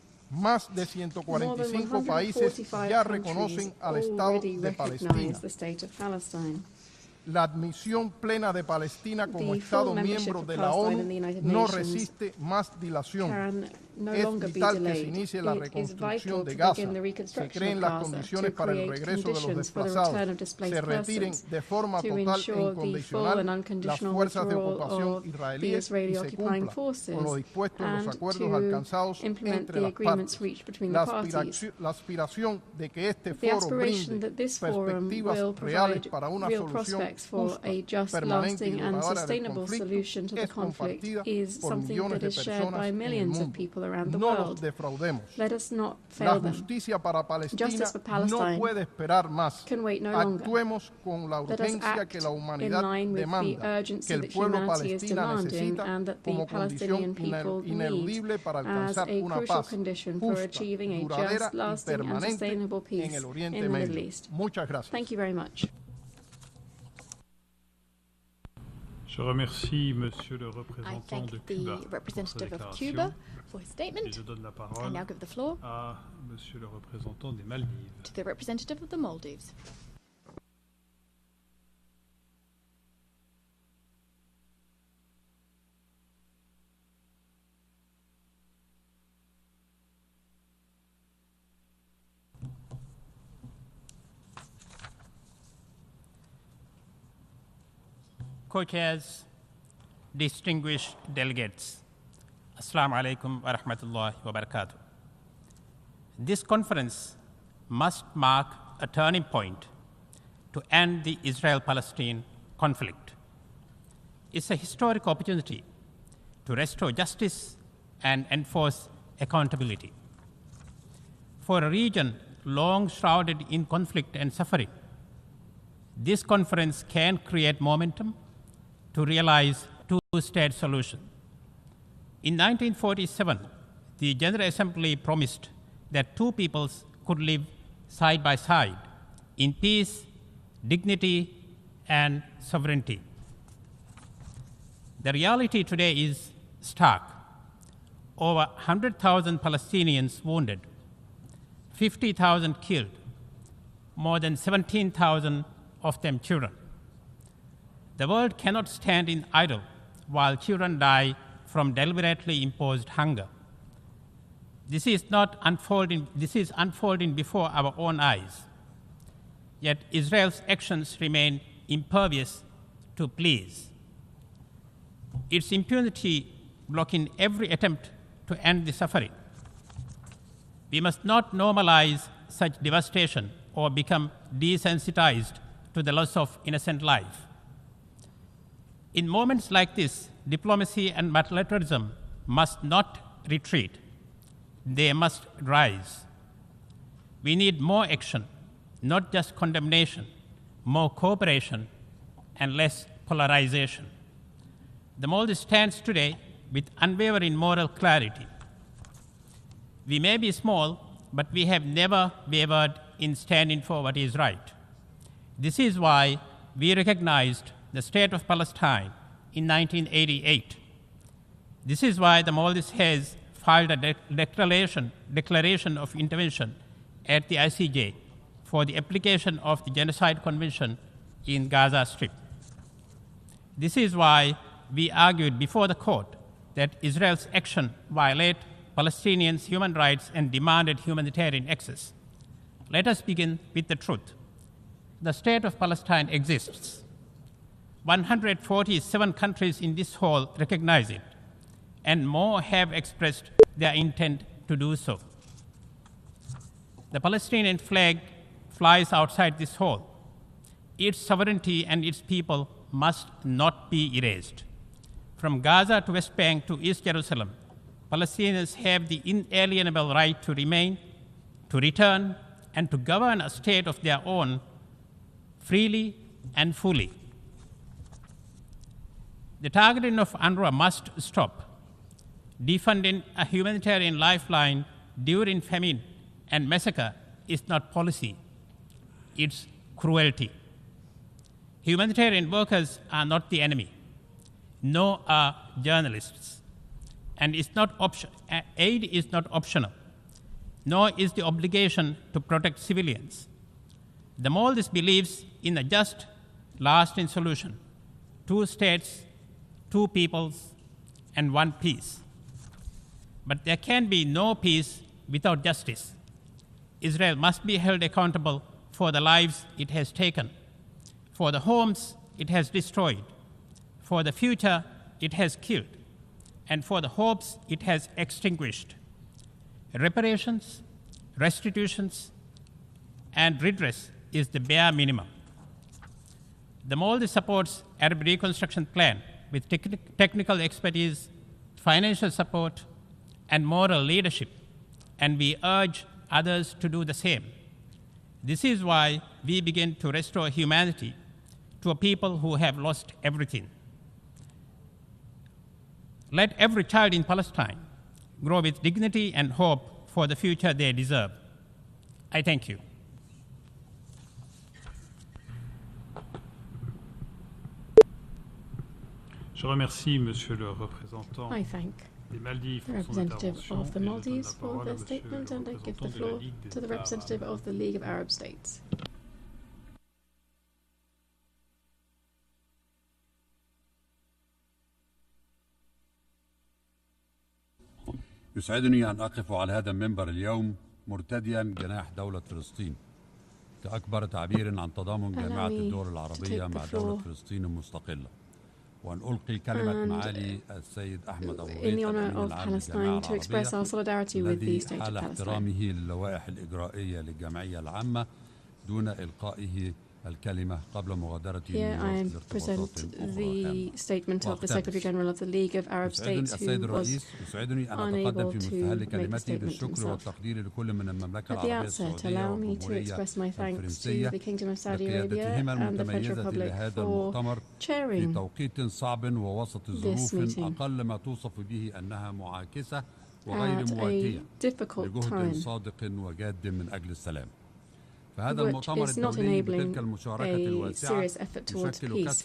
Más de 145 países ya reconocen al Estado de Palestina. La admisión plena de Palestina como Estado miembro de la ONU no resiste más dilación. Es vital que se inicie la reconstrucción de Gaza, se creen las condiciones para el regreso de los desplazados, se retiren de forma total e incondicional las fuerzas de ocupación israelíes y se cumpla con lo dispuesto en los acuerdos alcanzados entre las partes. La aspiración de que este foro brinde perspectivas reales para una solución justa, permanente y duradera del conflicto es compartida por millones de personas en el mundo. No los defraudemos. La justicia para Palestina no puede esperar más. Actuemos con la urgencia que la humanidad demanda, que el pueblo palestino necesita como condición ineludible para alcanzar una paz justa, duradera y permanente en el Oriente Medio. Muchas gracias. Je remercie Monsieur le représentant de Cuba pour sa déclaration. Et je donne la parole à Monsieur le représentant des Maldives. To the representative of the Maldives. Co-chairs, distinguished delegates, Assalamu alaikum wa rahmatullahi wa barakatuh. This conference must mark a turning point to end the Israel-Palestinian conflict. It's a historic opportunity to restore justice and enforce accountability. For a region long shrouded in conflict and suffering, this conference can create momentum to realize two-state solution. In 1947, the General Assembly promised that two peoples could live side by side in peace, dignity, and sovereignty. The reality today is stark. Over 100,000 Palestinians wounded, 50,000 killed, more than 17,000 of them children. The world cannot stand in idle while children die from deliberately imposed hunger. This is unfolding before our own eyes. Yet Israel's actions remain impervious to pleas. Its impunity blocking every attempt to end the suffering. We must not normalize such devastation or become desensitized to the loss of innocent life. In moments like this, diplomacy and multilateralism must not retreat. They must rise. We need more action, not just condemnation, more cooperation, and less polarization. The Maldives stands today with unwavering moral clarity. We may be small, but we have never wavered in standing for what is right. This is why we recognized the State of Palestine in 1988. This is why the Maldives has filed a declaration of intervention at the ICJ for the application of the Genocide Convention in Gaza Strip. This is why we argued before the court that Israel's action violate Palestinians' human rights and demanded humanitarian access. Let us begin with the truth. The State of Palestine exists. 147 countries in this hall recognize it, and more have expressed their intent to do so. The Palestinian flag flies outside this hall. Its sovereignty and its people must not be erased. From Gaza to West Bank to East Jerusalem, Palestinians have the inalienable right to remain, to return, and to govern a state of their own freely and fully. The targeting of UNRWA must stop. Defunding a humanitarian lifeline during famine and massacre is not policy, it's cruelty. Humanitarian workers are not the enemy, nor are journalists. And aid is not optional. nor is the obligation to protect civilians. The Maldives believes in a just, lasting solution: 2 states, 2 peoples, and 1 peace. But there can be no peace without justice. Israel must be held accountable for the lives it has taken, for the homes it has destroyed, for the future it has killed, and for the hopes it has extinguished. Reparations, restitutions, and redress is the bare minimum. The Maldives supports Arab Reconstruction Plan with technical expertise, financial support, and moral leadership, and we urge others to do the same. This is why we begin to restore humanity to a people who have lost everything. Let every child in Palestine grow with dignity and hope for the future they deserve. I thank you. Je remercie Monsieur le représentant I thank des Maldives the pour son representative intervention of the et je donne Maldives la for parole à their Monsieur statement, le and I give the représentant de la floor Ligue to the des representative of the League of Arab States. يسعدني أن أقف على هذا المنبر اليوم مرتديا جناح دولة فلسطين كأكبر تعبير عن تضامن جامعة الدول العربية مع دولة فلسطين المستقلة، وأن ألقي كلمة معالي السيد أحمد أبو غيث الأمين العام للجماعة العربية الذي حال احترامه للوائح الإجرائية للجمعية العامة دون إلقائه الكلمة قبل مغادرة Here I present the statement of the Secretary General of the League of Arab States, who was unable to make a statement himself. At the outset, allow me to express my thanks to the Kingdom of Saudi Arabia and the French Republic for chairing this meeting at a difficult time, which is not enabling a serious effort towards peace.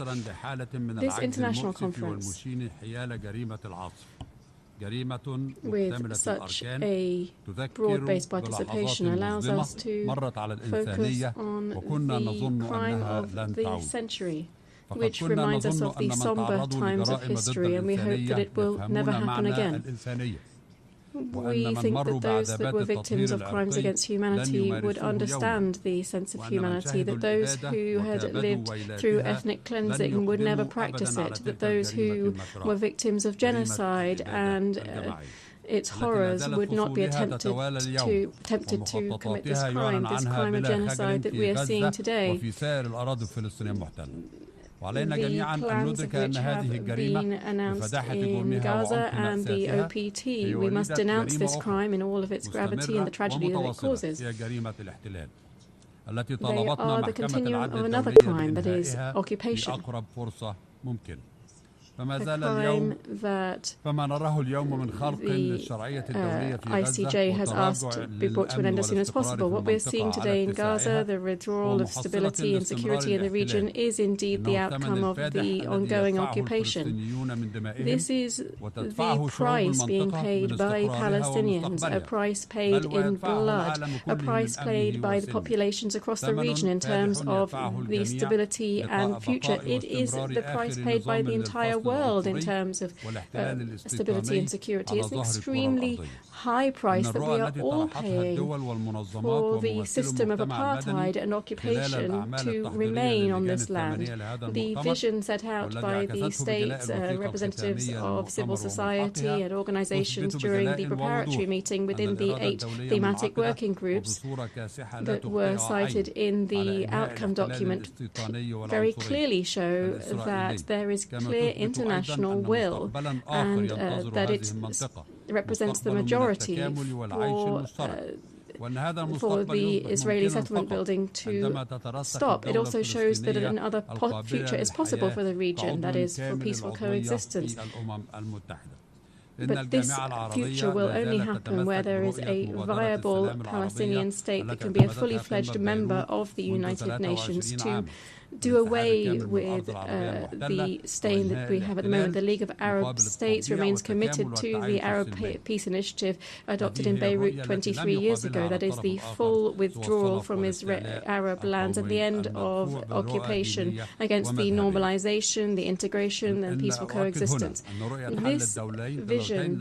This international conference, with such a broad-based participation, allows us to focus on the crime of the century, which reminds us of the somber times of history, and we hope that it will never happen again. We think that those that were victims of crimes against humanity would understand the sense of humanity, that those who had lived through ethnic cleansing would never practice it, that those who were victims of genocide and its horrors would not be tempted to commit this crime of genocide that we are seeing today. The plans of which have been announced in Gaza and the OPT. We must denounce this crime in all of its gravity and the tragedy that it causes. They are the continuum of another crime, that is occupation. The crime that the ICJ has asked to be brought to an end as soon as possible. What we're seeing today in Gaza, the withdrawal of stability and security in the region, is indeed the outcome of the ongoing occupation. This is the price being paid by Palestinians, a price paid in blood, a price paid by the populations across the region in terms of the stability and future. It is the price paid by the entire world in terms of stability and security. It's an extremely high price that we are all paying for the system of apartheid and occupation to remain on this land. The vision set out by the states, representatives of civil society and organizations during the preparatory meeting within the 8 thematic working groups that were cited in the outcome document very clearly show that there is clear international will and that it represents the majority for the Israeli settlement building to stop. It also shows that another future is possible for the region, that is, for peaceful coexistence. But this future will only happen where there is a viable Palestinian state that can be a fully fledged member of the United Nations to do away with the stain that we have at the moment. The League of Arab States remains committed to the Arab Peace Initiative adopted in Beirut 23 years ago. That is the full withdrawal from Arab lands and the end of occupation against the normalization, the integration and peaceful coexistence. This vision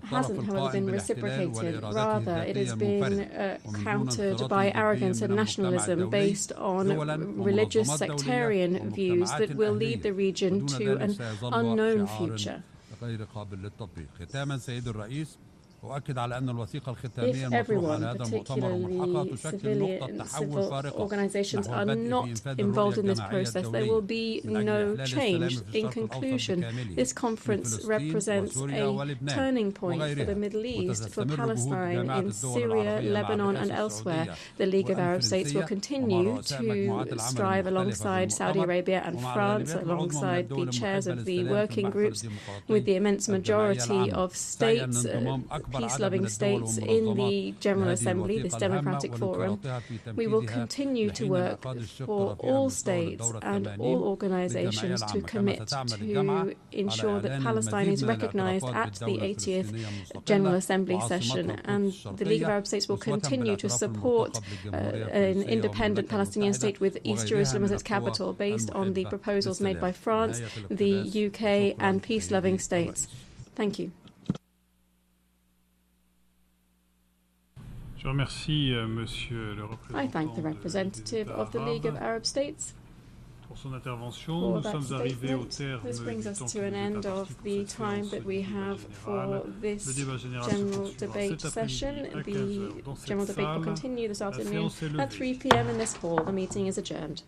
hasn't, however, been reciprocated. Rather, it has been countered by arrogance and nationalism based on religious sectarian views that will lead the region to an unknown future. If everyone, particularly civil organizations, are not involved in this process, there will be no change. In conclusion, this conference represents a turning point for the Middle East, for Palestine, in Syria, Lebanon and elsewhere. The League of Arab States will continue to strive alongside Saudi Arabia and France, alongside the chairs of the working groups, with the immense majority of states, peace-loving states in the General Assembly, this democratic forum. We will continue to work for all states and all organizations to commit to ensure that Palestine is recognized at the 80th General Assembly session, and the League of Arab States will continue to support an independent Palestinian state with East Jerusalem as its capital, based on the proposals made by France, the UK and peace-loving states. Thank you. I thank the representative of the League of Arab States for that statement. This brings us to an end of the time that we have for this general debate session. The general debate will continue this afternoon at 3 p.m. in this hall. The meeting is adjourned.